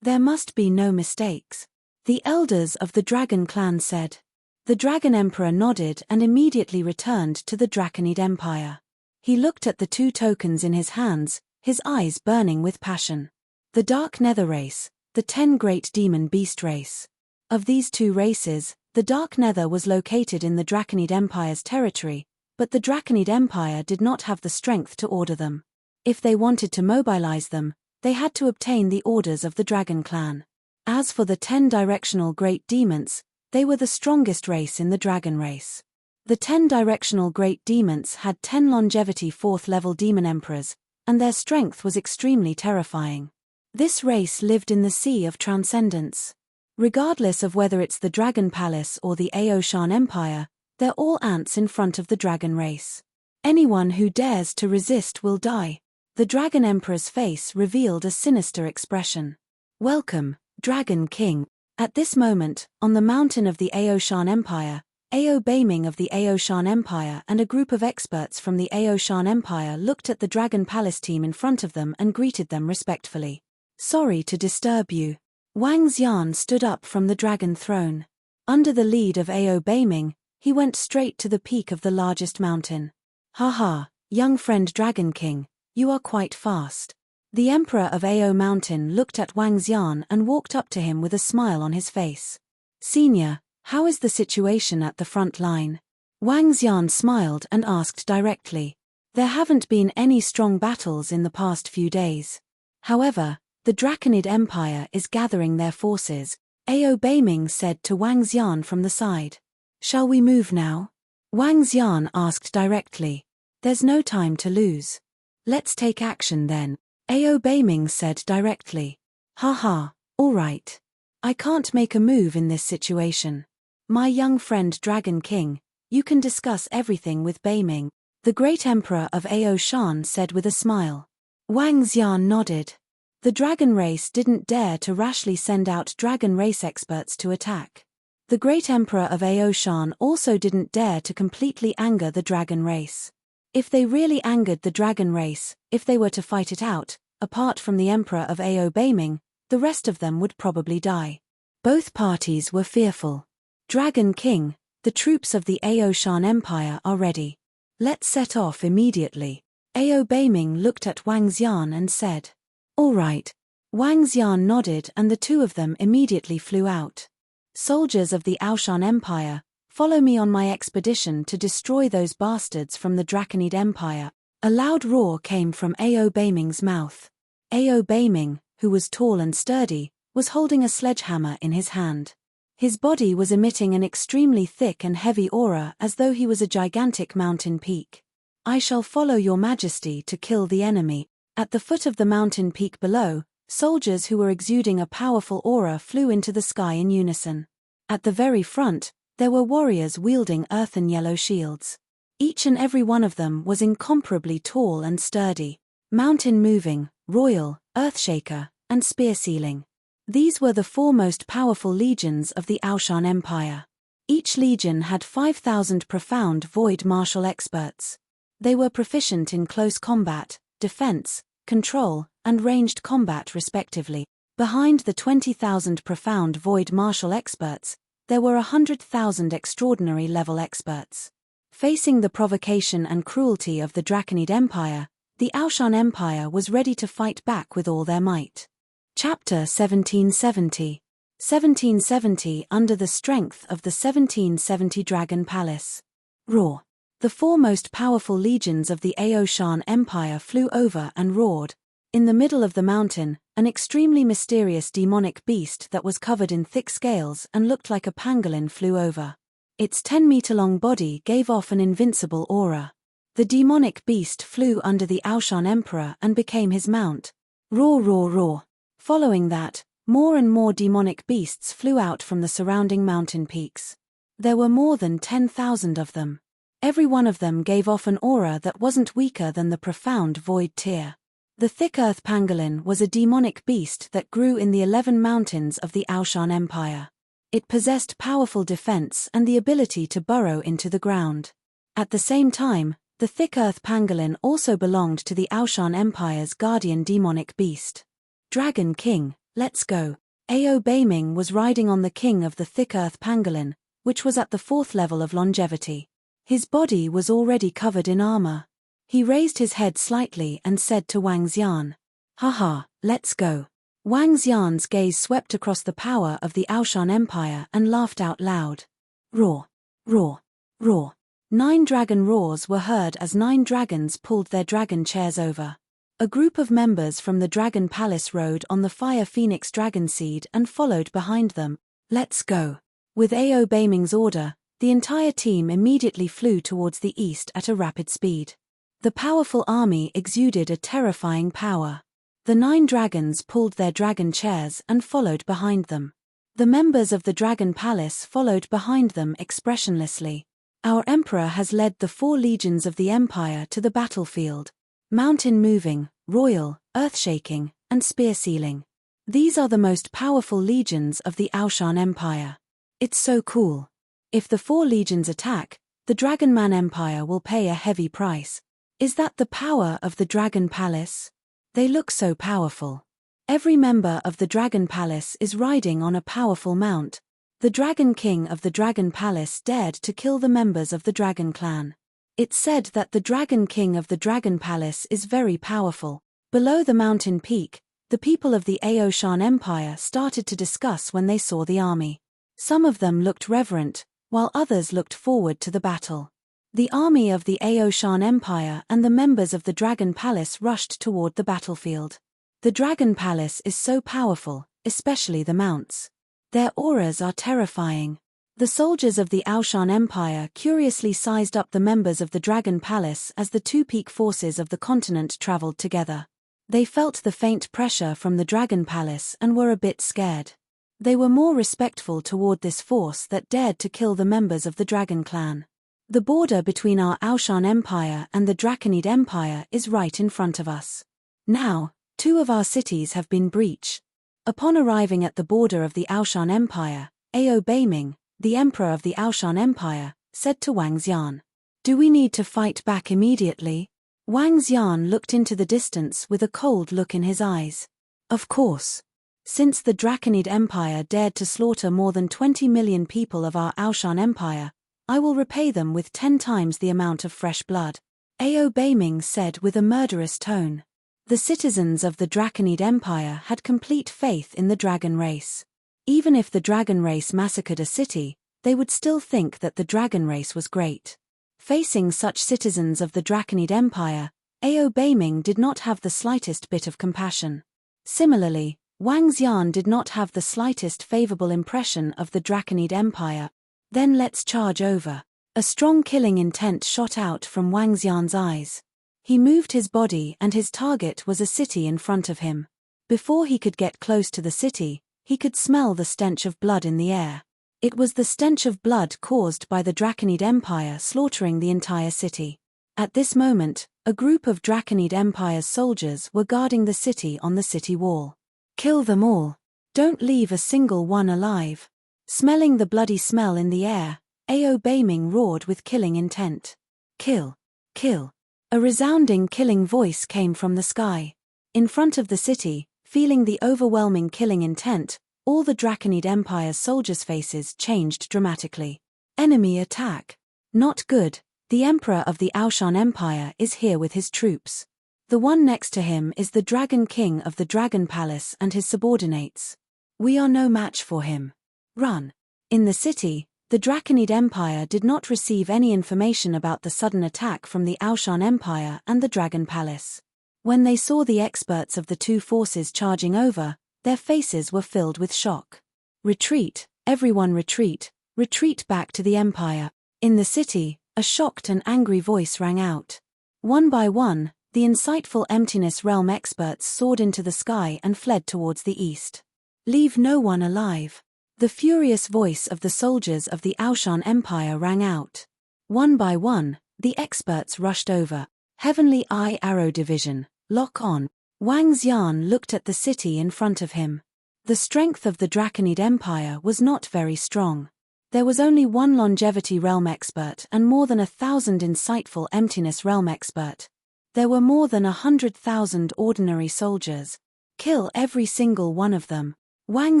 There must be no mistakes. The elders of the dragon clan said. The dragon emperor nodded and immediately returned to the Draconid Empire. He looked at the 2 tokens in his hands, his eyes burning with passion. The Dark Nether race, the 10 Great Demon Beast race. Of these 2 races, the Dark Nether was located in the Draconid Empire's territory, but the Draconid Empire did not have the strength to order them. If they wanted to mobilize them, they had to obtain the orders of the Dragon Clan. As for the 10 directional Great Demons, they were the strongest race in the Dragon race. The 10 directional Great Demons had 10 longevity 4th level Demon Emperors, and their strength was extremely terrifying. This race lived in the Sea of Transcendence. Regardless of whether it's the Dragon Palace or the Aoshan Empire, they're all ants in front of the dragon race. Anyone who dares to resist will die. The Dragon Emperor's face revealed a sinister expression. Welcome, Dragon King. At this moment, on the mountain of the Aoshan Empire, Ao Baiming of the Aoshan Empire and a group of experts from the Aoshan Empire looked at the Dragon Palace team in front of them and greeted them respectfully. Sorry to disturb you. Wang Xian stood up from the dragon throne. Under the lead of Ao Baiming, he went straight to the peak of the largest mountain. Haha, young friend Dragon King, you are quite fast. The Emperor of Ao Mountain looked at Wang Xian and walked up to him with a smile on his face. Senior, how is the situation at the front line? Wang Xian smiled and asked directly. There haven't been any strong battles in the past few days. However, the Draconid Empire is gathering their forces, Ao Baiming said to Wang Xian from the side. Shall we move now? Wang Xian asked directly. There's no time to lose. Let's take action then, Ao Baiming said directly. Haha, alright. I can't make a move in this situation. My young friend Dragon King, you can discuss everything with Baiming, the great emperor of Aoshan said with a smile. Wang Xian nodded. The dragon race didn't dare to rashly send out dragon race experts to attack. The great emperor of Aoshan also didn't dare to completely anger the dragon race. If they really angered the dragon race, if they were to fight it out, apart from the emperor of Ao Baiming, the rest of them would probably die. Both parties were fearful. Dragon King, the troops of the Aoshan Empire are ready. Let's set off immediately. Ao Baiming looked at Wang Xian and said. All right. Wang Xian nodded and the 2 of them immediately flew out. Soldiers of the Aoshan Empire, follow me on my expedition to destroy those bastards from the Draconid Empire. A loud roar came from Ao Baiming's mouth. Ao Baiming, who was tall and sturdy, was holding a sledgehammer in his hand. His body was emitting an extremely thick and heavy aura as though he was a gigantic mountain peak. I shall follow your majesty to kill the enemy. At the foot of the mountain peak below, soldiers who were exuding a powerful aura flew into the sky in unison. At the very front, there were warriors wielding earthen yellow shields. Each and every one of them was incomparably tall and sturdy. Mountain moving, royal, earthshaker, and spear sealing. These were the 4 most powerful legions of the Aoshan Empire. Each legion had 5,000 profound void martial experts. They were proficient in close combat, defense, control, and ranged combat respectively. Behind the 20,000 profound void martial experts, there were 100,000 extraordinary level experts. Facing the provocation and cruelty of the Draconid Empire, the Aoshan Empire was ready to fight back with all their might. Chapter 1770. 1770 Under the strength of the 1770 Dragon Palace. Roar. The 4 most powerful legions of the Aoshan Empire flew over and roared. In the middle of the mountain, an extremely mysterious demonic beast that was covered in thick scales and looked like a pangolin flew over. Its 10-meter-long body gave off an invincible aura. The demonic beast flew under the Aoshan Emperor and became his mount. Roar, roar, roar. Following that, more and more demonic beasts flew out from the surrounding mountain peaks. There were more than 10,000 of them. Every one of them gave off an aura that wasn't weaker than the profound void tier. The thick earth pangolin was a demonic beast that grew in the 11 mountains of the Aoshan Empire. It possessed powerful defense and the ability to burrow into the ground. At the same time, the The thick earth pangolin also belonged to the Aoshan Empire's guardian demonic beast. Dragon King, let's go. Ao Beiming was riding on the king of the thick earth pangolin, which was at the 4th level of longevity. His body was already covered in armor. He raised his head slightly and said to Wang Xian, "Haha, let's go." Wang Xian's gaze swept across the power of the Aoshan Empire and laughed out loud. Roar, roar, roar. 9 dragon roars were heard as 9 dragons pulled their dragon chairs over. A group of members from the Dragon Palace rode on the Fire Phoenix Dragon Seed and followed behind them. Let's go. With Ao Beiming's order, the entire team immediately flew towards the east at a rapid speed. The powerful army exuded a terrifying power. The 9 dragons pulled their dragon chairs and followed behind them. The members of the Dragon Palace followed behind them expressionlessly. Our emperor has led the 4 legions of the empire to the battlefield. Mountain moving, royal, earth-shaking, and spear-sealing. These are the most powerful legions of the Aoshan Empire. It's so cool. If the 4 legions attack, the Dragon Man Empire will pay a heavy price. Is that the power of the Dragon Palace? They look so powerful. Every member of the Dragon Palace is riding on a powerful mount. The Dragon King of the Dragon Palace dared to kill the members of the Dragon Clan. It's said that the Dragon King of the Dragon Palace is very powerful. Below the mountain peak, the people of the Aoshan Empire started to discuss when they saw the army. Some of them looked reverent, while others looked forward to the battle. The army of the Aoshan Empire and the members of the Dragon Palace rushed toward the battlefield. The Dragon Palace is so powerful, especially the mounts. Their auras are terrifying. The soldiers of the Aoshan Empire curiously sized up the members of the Dragon Palace as the 2 peak forces of the continent traveled together. They felt the faint pressure from the Dragon Palace and were a bit scared. They were more respectful toward this force that dared to kill the members of the Dragon Clan. The border between our Aoshan Empire and the Draconid Empire is right in front of us. Now, 2 of our cities have been breached. Upon arriving at the border of the Aoshan Empire, Ao Beiming, the emperor of the Aoshan Empire, said to Wang Xian, "Do we need to fight back immediately?" Wang Xian looked into the distance with a cold look in his eyes. Of course. Since the Draconid Empire dared to slaughter more than 20 million people of our Aoshan Empire, I will repay them with 10 times the amount of fresh blood. Ao Beiming said with a murderous tone. The citizens of the Draconid Empire had complete faith in the dragon race. Even if the dragon race massacred a city, they would still think that the dragon race was great. Facing such citizens of the Draconid Empire, Ao Beiming did not have the slightest bit of compassion. Similarly, Wang Xian did not have the slightest favorable impression of the Draconid Empire. Then let's charge over. A strong killing intent shot out from Wang Xian's eyes. He moved his body and his target was a city in front of him. Before he could get close to the city, he could smell the stench of blood in the air. It was the stench of blood caused by the Draconid Empire slaughtering the entire city. At this moment, a group of Draconid Empire's soldiers were guarding the city on the city wall. Kill them all. Don't leave a single one alive. Smelling the bloody smell in the air, Ao Beiming roared with killing intent. Kill. Kill. A resounding killing voice came from the sky. In front of the city, feeling the overwhelming killing intent, all the Draconid Empire's soldiers' faces changed dramatically. Enemy attack. Not good. The Emperor of the Aoshan Empire is here with his troops. The one next to him is the Dragon King of the Dragon Palace and his subordinates. We are no match for him. Run. In the city, the Draconid Empire did not receive any information about the sudden attack from the Aoshan Empire and the Dragon Palace. When they saw the experts of the 2 forces charging over, their faces were filled with shock. Retreat, everyone retreat, retreat back to the Empire. In the city, a shocked and angry voice rang out. One by one, the insightful Emptiness Realm experts soared into the sky and fled towards the east. Leave no one alive. The furious voice of the soldiers of the Aoshan Empire rang out. One by one, the experts rushed over. Heavenly Eye Arrow Division, lock on. Wang Xian looked at the city in front of him. The strength of the Draconid Empire was not very strong. There was only one longevity realm expert and more than 1,000 insightful emptiness realm expert. There were more than 100,000 ordinary soldiers. Kill every single one of them. Wang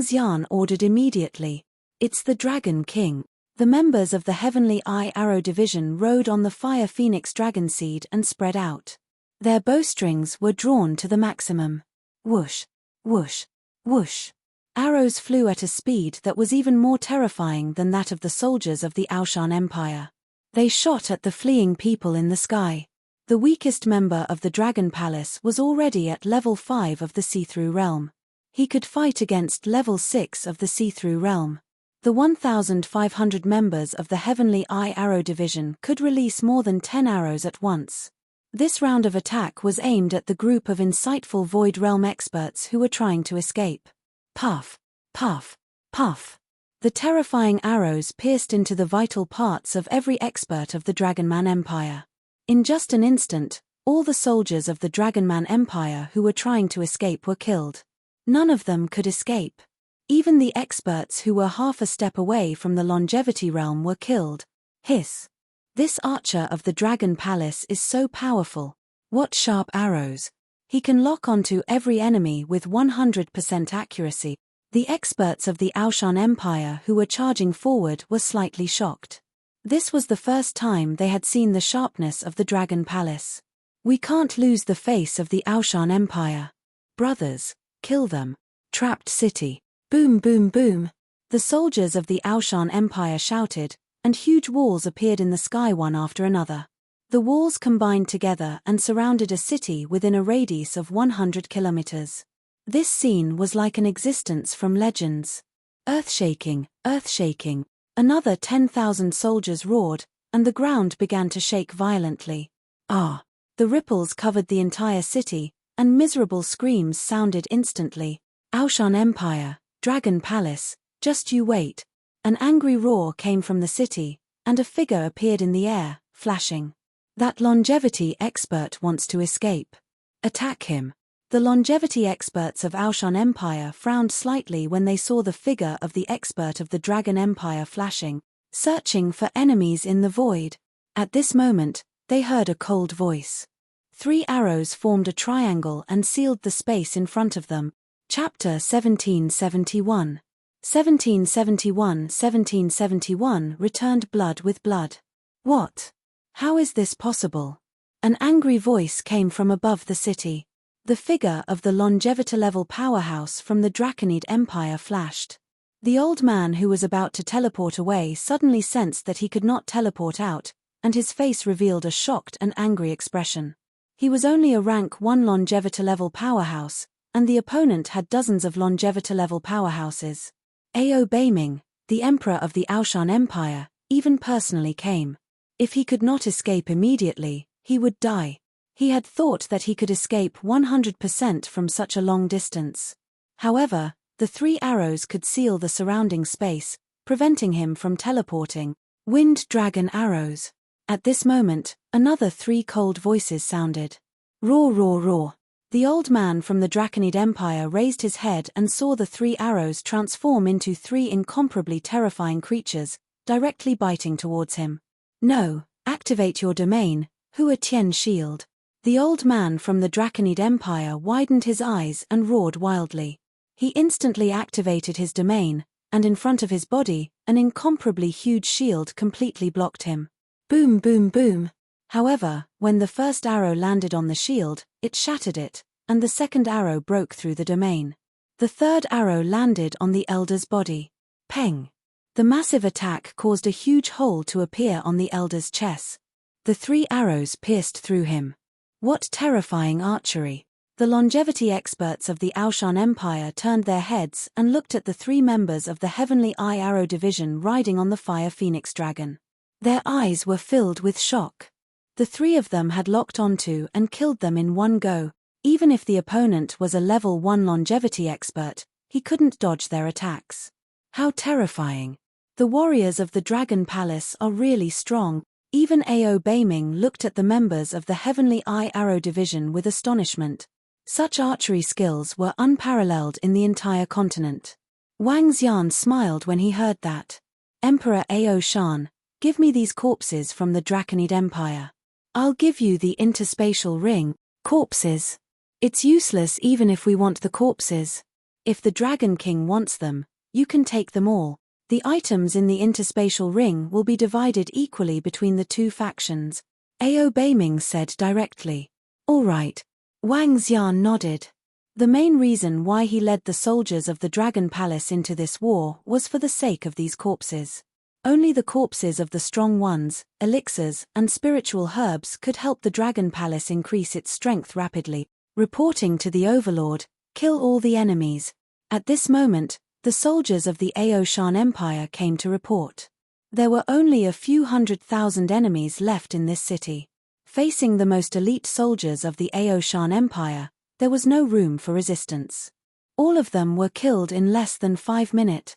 Xian ordered immediately. It's the Dragon King. The members of the Heavenly Eye Arrow Division rode on the Fire Phoenix Dragon Seed and spread out. Their bowstrings were drawn to the maximum. Whoosh, whoosh, whoosh. Arrows flew at a speed that was even more terrifying than that of the soldiers of the Aoshan Empire. They shot at the fleeing people in the sky. The weakest member of the Dragon Palace was already at level 5 of the See-Through Realm. He could fight against level 6 of the See-Through Realm. The 1,500 members of the Heavenly Eye Arrow Division could release more than 10 arrows at once. This round of attack was aimed at the group of insightful Void Realm experts who were trying to escape. Puff, puff, puff. The terrifying arrows pierced into the vital parts of every expert of the Dragonman Empire. In just an instant, all the soldiers of the Dragonman Empire who were trying to escape were killed. None of them could escape. Even the experts who were half a step away from the Longevity Realm were killed. Hiss. This archer of the Dragon Palace is so powerful. What sharp arrows. He can lock onto every enemy with 100% accuracy. The experts of the Aoshan Empire who were charging forward were slightly shocked. This was the first time they had seen the sharpness of the Dragon Palace. We can't lose the face of the Aoshan Empire. Brothers, kill them. Trapped city. Boom boom boom. The soldiers of the Aoshan Empire shouted, and huge walls appeared in the sky one after another. The walls combined together and surrounded a city within a radius of 100 kilometers. This scene was like an existence from legends. Earth-shaking, earth-shaking. Another 10,000 soldiers roared, and the ground began to shake violently. Ah! The ripples covered the entire city, and miserable screams sounded instantly. Aoshan Empire, Dragon Palace, just you wait. An angry roar came from the city, and a figure appeared in the air, flashing. That longevity expert wants to escape. Attack him. The longevity experts of Aoshan Empire frowned slightly when they saw the figure of the expert of the Dragon Empire flashing, searching for enemies in the void. At this moment, they heard a cold voice. 3 arrows formed a triangle and sealed the space in front of them. Chapter 1771. 1771 returned blood with blood. What? How is this possible? An angry voice came from above the city. The figure of the longevity-level powerhouse from the Draconid Empire flashed. The old man who was about to teleport away suddenly sensed that he could not teleport out, and his face revealed a shocked and angry expression. He was only a rank 1 longevity-level powerhouse, and the opponent had dozens of longevity-level powerhouses. Ao Beiming, the emperor of the Aoshan Empire, even personally came. If he could not escape immediately, he would die. He had thought that he could escape 100% from such a long distance. However, the 3 arrows could seal the surrounding space, preventing him from teleporting. Wind Dragon arrows. At this moment, another 3 cold voices sounded. Roar roar roar. The old man from the Draconid Empire raised his head and saw the 3 arrows transform into 3 incomparably terrifying creatures, directly biting towards him. No, activate your domain, Hua Tian Shield. The old man from the Draconid Empire widened his eyes and roared wildly. He instantly activated his domain, and in front of his body, an incomparably huge shield completely blocked him. Boom boom boom. However, when the first arrow landed on the shield, it shattered it, and the second arrow broke through the domain. The third arrow landed on the elder's body. Peng. The massive attack caused a huge hole to appear on the elder's chest. The 3 arrows pierced through him. What terrifying archery! The longevity experts of the Aoshan Empire turned their heads and looked at the 3 members of the Heavenly Eye Arrow Division riding on the Fire Phoenix Dragon. Their eyes were filled with shock. The 3 of them had locked onto and killed them in one go. Even if the opponent was a level 1 longevity expert, he couldn't dodge their attacks. How terrifying! The warriors of the Dragon Palace are really strong. Even Ao Beiming looked at the members of the Heavenly Eye Arrow Division with astonishment. Such archery skills were unparalleled in the entire continent. Wang Xian smiled when he heard that. Emperor Ao Shan, give me these corpses from the Draconid Empire. I'll give you the interspatial ring. Corpses. It's useless even if we want the corpses. If the Dragon King wants them, you can take them all. The items in the interspatial ring will be divided equally between the two factions, Ao Beiming said directly. All right. Wang Xian nodded. The main reason why he led the soldiers of the Dragon Palace into this war was for the sake of these corpses. Only the corpses of the strong ones, elixirs, and spiritual herbs could help the Dragon Palace increase its strength rapidly. Reporting to the Overlord, kill all the enemies. At this moment, the soldiers of the Ao Shan Empire came to report. There were only a few 100,000 enemies left in this city. Facing the most elite soldiers of the Ao Shan Empire, there was no room for resistance. All of them were killed in less than 5 minutes.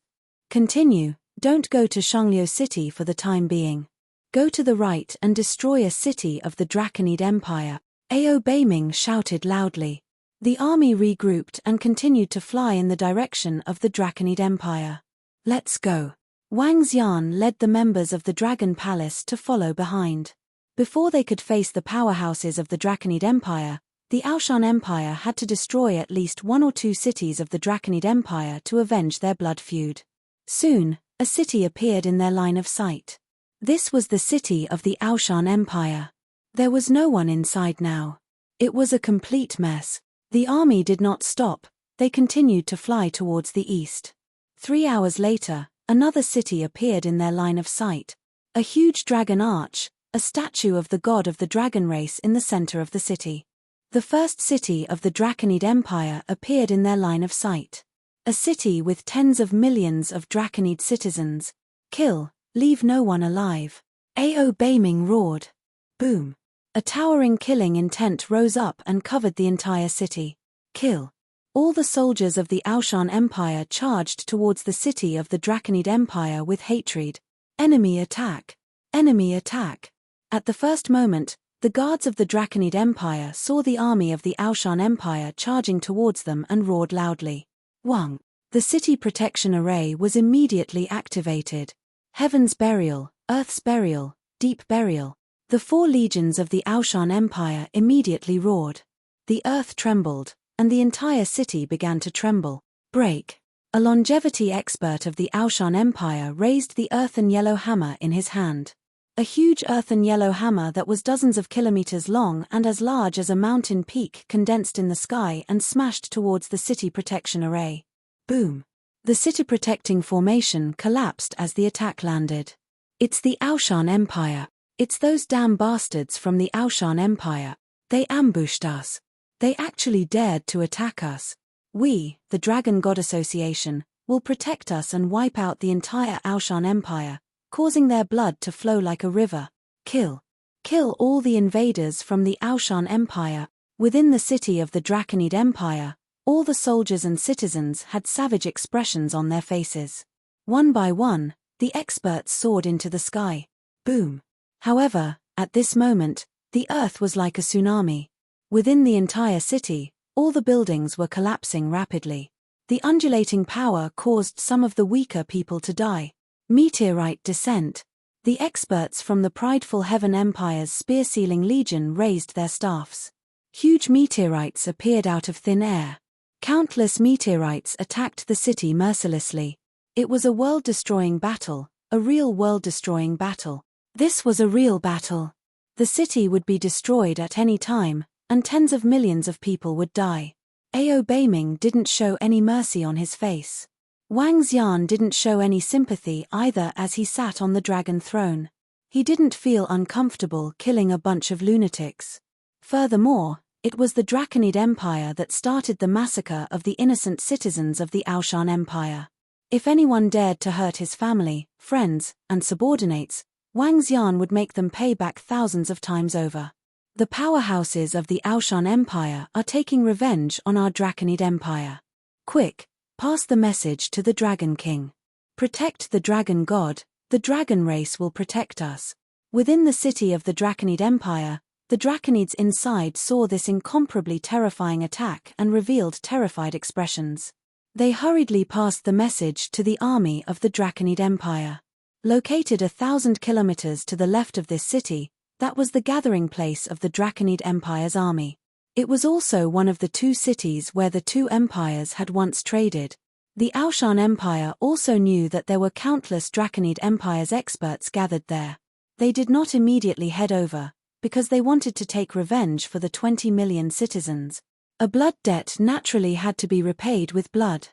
Continue, don't go to Shangliu City for the time being. Go to the right and destroy a city of the Draconid Empire. Ao Beiming shouted loudly. The army regrouped and continued to fly in the direction of the Draconid Empire. Let's go. Wang Xian led the members of the Dragon Palace to follow behind. Before they could face the powerhouses of the Draconid Empire, the Ao Shan Empire had to destroy at least 1 or 2 cities of the Draconid Empire to avenge their blood feud. Soon, a city appeared in their line of sight. This was the city of the Ao Shan Empire. There was no one inside now. It was a complete mess. The army did not stop, they continued to fly towards the east. 3 hours later, another city appeared in their line of sight. A huge dragon arch, a statue of the god of the dragon race in the center of the city. The first city of the Draconid Empire appeared in their line of sight. A city with tens of millions of Draconid citizens. Kill, leave no one alive. Ao Beiming roared. Boom. A towering killing intent rose up and covered the entire city. Kill. All the soldiers of the Ao Shan Empire charged towards the city of the Draconid Empire with hatred. Enemy attack. Enemy attack. At the first moment, the guards of the Draconid Empire saw the army of the Ao Shan Empire charging towards them and roared loudly. Wang. The city protection array was immediately activated. Heaven's burial, Earth's burial, deep burial. The 4 legions of the Ao Shan Empire immediately roared. The earth trembled, and the entire city began to tremble. Break. A longevity expert of the Ao Shan Empire raised the earthen yellow hammer in his hand. A huge earthen yellow hammer that was dozens of kilometers long and as large as a mountain peak condensed in the sky and smashed towards the city protection array. Boom. The city protecting formation collapsed as the attack landed. It's the Ao Shan Empire. It's those damn bastards from the Ao Shan Empire. They ambushed us. They actually dared to attack us. We, the Dragon God Association, will protect us and wipe out the entire Ao Shan Empire, causing their blood to flow like a river. Kill. Kill all the invaders from the Ao Shan Empire. Within the city of the Draconid Empire, all the soldiers and citizens had savage expressions on their faces. One by one, the experts soared into the sky. Boom. However, at this moment, the earth was like a tsunami. Within the entire city, all the buildings were collapsing rapidly. The undulating power caused some of the weaker people to die. Meteorite descent. The experts from the prideful Heaven Empire's spear-sealing legion raised their staffs. Huge meteorites appeared out of thin air. Countless meteorites attacked the city mercilessly. It was a world-destroying battle, a real world-destroying battle. This was a real battle. The city would be destroyed at any time, and tens of millions of people would die. Ao Beiming didn't show any mercy on his face. Wang Xian didn't show any sympathy either as he sat on the dragon throne. He didn't feel uncomfortable killing a bunch of lunatics. Furthermore, it was the Draconid Empire that started the massacre of the innocent citizens of the Ao Shan Empire. If anyone dared to hurt his family, friends, and subordinates, Wang Xian would make them pay back thousands of times over. The powerhouses of the Ao Shan Empire are taking revenge on our Draconid Empire. Quick, pass the message to the Dragon King. Protect the Dragon God, the Dragon race will protect us. Within the city of the Draconid Empire, the Draconids inside saw this incomparably terrifying attack and revealed terrified expressions. They hurriedly passed the message to the army of the Draconid Empire. Located 1,000 kilometers to the left of this city, that was the gathering place of the Draconid Empire's army. It was also one of the two cities where the two empires had once traded. The Aoshan Empire also knew that there were countless Draconid Empire's experts gathered there. They did not immediately head over, because they wanted to take revenge for the 20 million citizens. A blood debt naturally had to be repaid with blood.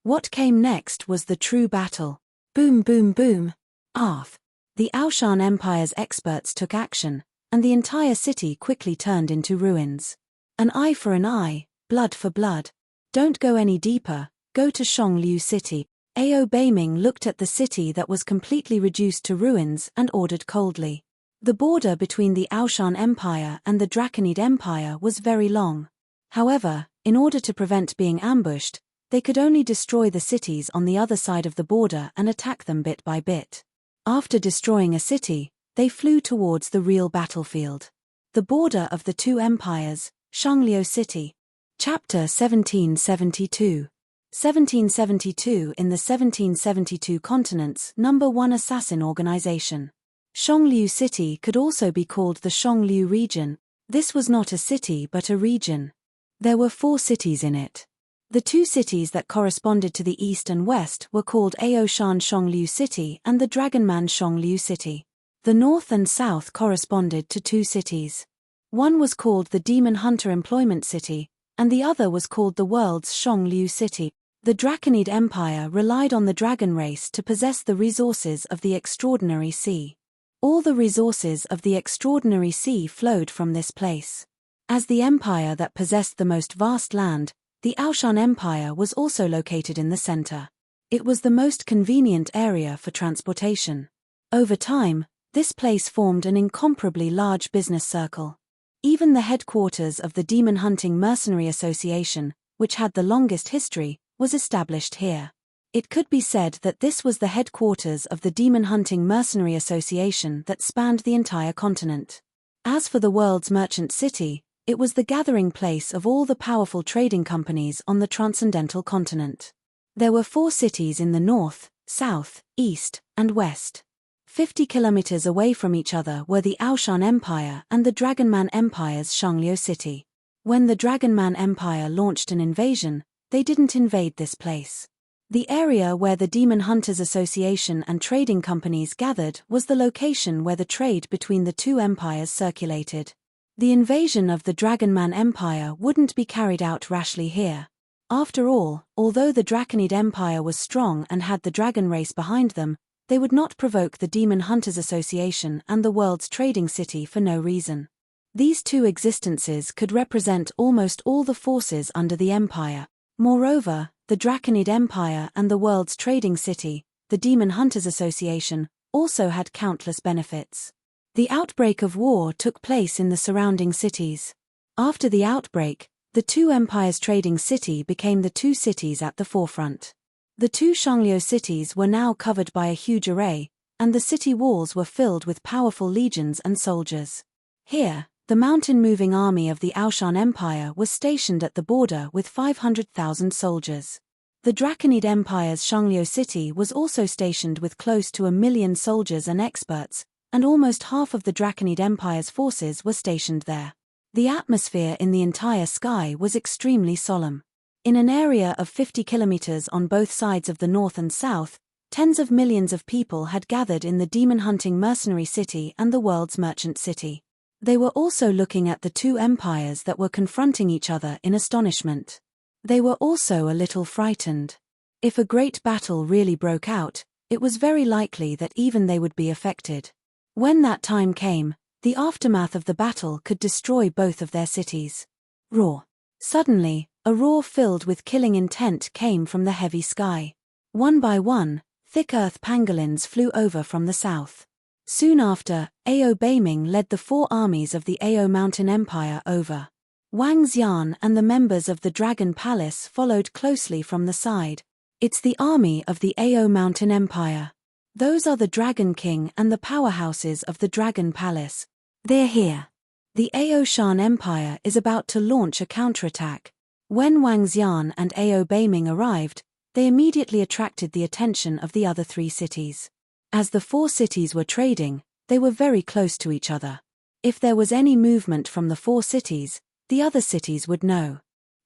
What came next was the true battle. Boom boom boom. Arth. The Aoshan Empire's experts took action, and the entire city quickly turned into ruins. An eye for an eye, blood for blood. Don't go any deeper, go to Xionglu City. Ao Beiming looked at the city that was completely reduced to ruins and ordered coldly. The border between the Aoshan Empire and the Draconid Empire was very long. However, in order to prevent being ambushed, they could only destroy the cities on the other side of the border and attack them bit by bit. After destroying a city, they flew towards the real battlefield. The border of the two empires, Xionglu City. Chapter 1772. 1772 in the 1772 continents number 1 assassin organization. Xionglu City could also be called the Xionglu region. This was not a city but a region. There were 4 cities in it. The 2 cities that corresponded to the east and west were called Aoshan Xionglu City and the Dragonman Xionglu City. The north and south corresponded to 2 cities. One was called the Demon Hunter Employment City, and the other was called the World's Xionglu City. The Draconid Empire relied on the dragon race to possess the resources of the Extraordinary Sea. All the resources of the Extraordinary Sea flowed from this place. As the empire that possessed the most vast land, the Aoshan Empire was also located in the center. It was the most convenient area for transportation. Over time, this place formed an incomparably large business circle. Even the headquarters of the Demon Hunting Mercenary Association, which had the longest history, was established here. It could be said that this was the headquarters of the Demon Hunting Mercenary Association that spanned the entire continent. As for the world's merchant city, it was the gathering place of all the powerful trading companies on the transcendental continent. There were 4 cities in the north, south, east, and west. 50 kilometers away from each other were the Aoshan Empire and the Dragonman Empire's Xionglu City. When the Dragonman Empire launched an invasion, they didn't invade this place. The area where the Demon Hunters Association and trading companies gathered was the location where the trade between the two empires circulated. The invasion of the Dragonman Empire wouldn't be carried out rashly here. After all, although the Draconid Empire was strong and had the dragon race behind them, they would not provoke the Demon Hunters Association and the world's trading city for no reason. These two existences could represent almost all the forces under the empire. Moreover, the Draconid Empire and the world's trading city, the Demon Hunters Association, also had countless benefits. The outbreak of war took place in the surrounding cities. After the outbreak, the two empires' trading city became the 2 cities at the forefront. The 2 Xionglu cities were now covered by a huge array, and the city walls were filled with powerful legions and soldiers. Here, the mountain-moving army of the Aoshan Empire was stationed at the border with 500,000 soldiers. The Draconid Empire's Xionglu City was also stationed with close to 1 million soldiers and experts, and almost half of the Draconid Empire's forces were stationed there. The atmosphere in the entire sky was extremely solemn. In an area of 50 kilometers on both sides of the north and south, tens of millions of people had gathered in the demon-hunting mercenary city and the world's merchant city. They were also looking at the 2 empires that were confronting each other in astonishment. They were also a little frightened. If a great battle really broke out, it was very likely that even they would be affected. When that time came, the aftermath of the battle could destroy both of their cities. Roar. Suddenly, a roar filled with killing intent came from the heavy sky. One by one, thick earth pangolins flew over from the south. Soon after, Ao Beiming led the 4 armies of the Ao Mountain Empire over. Wang Xian and the members of the Dragon Palace followed closely from the side. It's the army of the Ao Mountain Empire. Those are the Dragon King and the powerhouses of the Dragon Palace. They're here. The Aoshan Empire is about to launch a counterattack. When Wang Xian and Ao Beiming arrived, they immediately attracted the attention of the other 3 cities. As the four cities were trading, they were very close to each other. If there was any movement from the four cities, the other cities would know.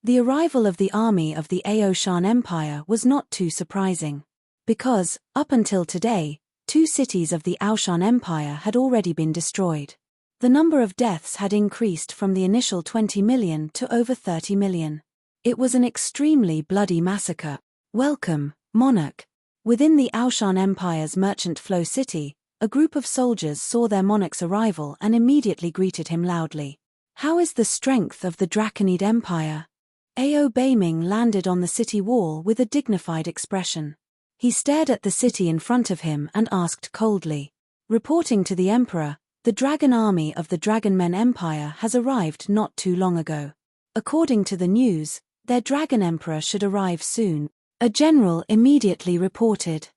The arrival of the army of the Aoshan Empire was not too surprising. Because, up until today, 2 cities of the Aoshan Empire had already been destroyed. The number of deaths had increased from the initial 20 million to over 30 million. It was an extremely bloody massacre. Welcome, monarch. Within the Aoshan Empire's merchant flow city, a group of soldiers saw their monarch's arrival and immediately greeted him loudly. How is the strength of the Draconid Empire? Ao Beiming landed on the city wall with a dignified expression. He stared at the city in front of him and asked coldly. Reporting to the emperor, the dragon army of the Dragonmen Empire has arrived not too long ago. According to the news, their dragon emperor should arrive soon. A general immediately reported.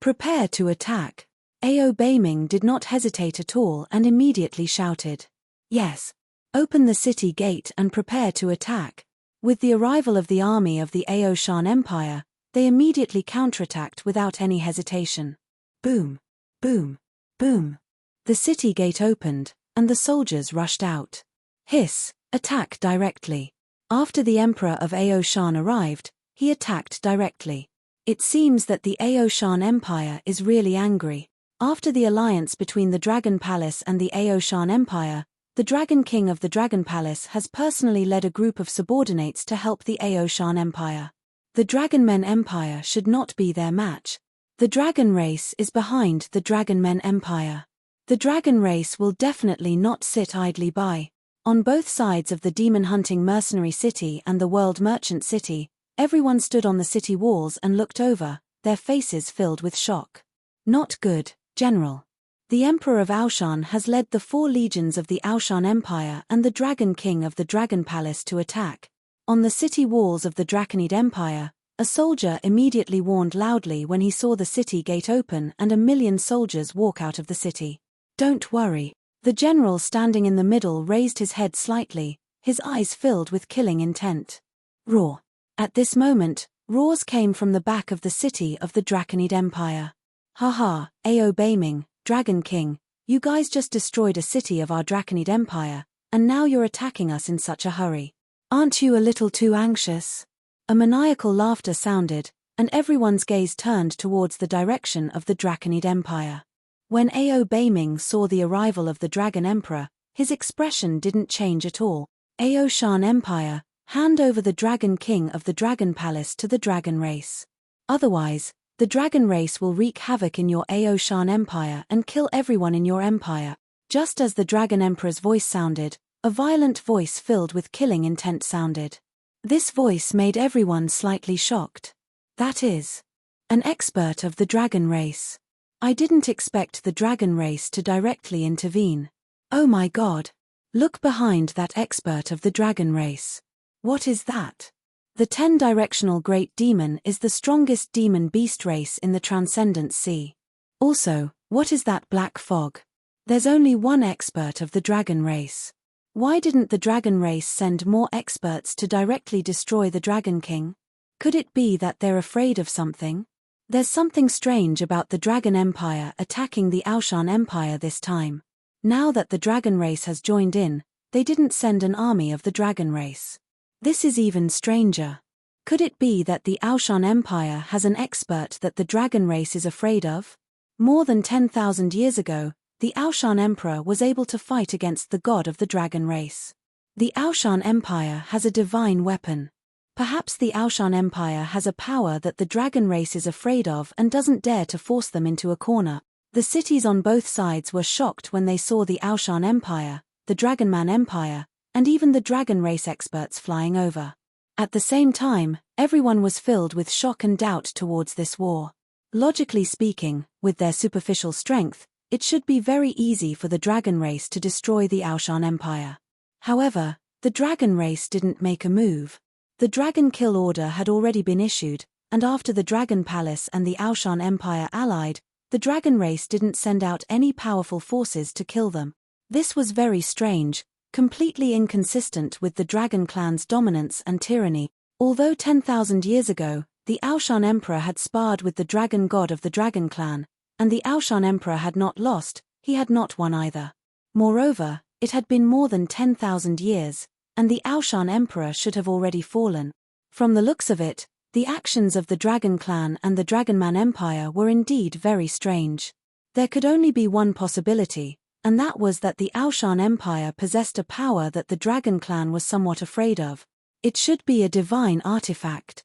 Prepare to attack. Ao Beiming did not hesitate at all and immediately shouted. Yes. Open the city gate and prepare to attack. With the arrival of the army of the Aoshan Empire, they immediately counterattacked without any hesitation. Boom, boom, boom. The city gate opened, and the soldiers rushed out. Hiss, attack directly. After the emperor of Aoshan arrived, he attacked directly. It seems that the Aoshan Empire is really angry. After the alliance between the Dragon Palace and the Aoshan Empire, the Dragon King of the Dragon Palace has personally led a group of subordinates to help the Aoshan Empire. The Dragonmen Empire should not be their match. The dragon race is behind the Dragonmen Empire. The dragon race will definitely not sit idly by. On both sides of the demon-hunting mercenary city and the world merchant city, everyone stood on the city walls and looked over, their faces filled with shock. Not good, General. The Emperor of Aoshan has led the 4 legions of the Aoshan Empire and the Dragon King of the Dragon Palace to attack. On the city walls of the Draconid Empire, a soldier immediately warned loudly when he saw the city gate open and 1,000,000 soldiers walk out of the city. Don't worry. The general standing in the middle raised his head slightly, his eyes filled with killing intent. Roar. At this moment, roars came from the back of the city of the Draconid Empire. Haha, Ao Beiming, Dragon King, you guys just destroyed a city of our Draconid Empire, and now you're attacking us in such a hurry. Aren't you a little too anxious? A maniacal laughter sounded, and everyone's gaze turned towards the direction of the Draconid Empire. When Ao Beiming saw the arrival of the Dragon Emperor, his expression didn't change at all. Aoshan Empire, hand over the Dragon King of the Dragon Palace to the dragon race. Otherwise, the dragon race will wreak havoc in your Aoshan Empire and kill everyone in your empire. Just as the Dragon Emperor's voice sounded, a violent voice filled with killing intent sounded. This voice made everyone slightly shocked. That is, an expert of the dragon race. I didn't expect the dragon race to directly intervene. Oh my god. Look behind that expert of the dragon race. What is that? The 10-directional great demon is the strongest demon beast race in the Transcendent Sea. Also, what is that black fog? There's only one expert of the dragon race. Why didn't the dragon race send more experts to directly destroy the Dragon King? Could it be that they're afraid of something? There's something strange about the Dragon Empire attacking the Aoshan Empire this time. Now that the dragon race has joined in, they didn't send an army of the dragon race. This is even stranger. Could it be that the Aoshan Empire has an expert that the dragon race is afraid of? More than 10,000 years ago, the Aoshan Emperor was able to fight against the god of the dragon race. The Aoshan Empire has a divine weapon. Perhaps the Aoshan Empire has a power that the dragon race is afraid of and doesn't dare to force them into a corner. The cities on both sides were shocked when they saw the Aoshan Empire, the Dragonman Empire, and even the dragon race experts flying over. At the same time, everyone was filled with shock and doubt towards this war. Logically speaking, with their superficial strength, it should be very easy for the dragon race to destroy the Aoshan Empire. However, the dragon race didn't make a move. The dragon kill order had already been issued, and after the Dragon Palace and the Aoshan Empire allied, the dragon race didn't send out any powerful forces to kill them. This was very strange, completely inconsistent with the dragon clan's dominance and tyranny. Although 10,000 years ago, the Aoshan Emperor had sparred with the dragon god of the dragon clan, And the Aoshan Emperor had not lost, he had not won either. Moreover, it had been more than 10,000 years, and the Aoshan Emperor should have already fallen. From the looks of it, the actions of the Dragon Clan and the Dragonman Empire were indeed very strange. There could only be one possibility, and that was that the Aoshan Empire possessed a power that the Dragon Clan was somewhat afraid of. It should be a divine artifact.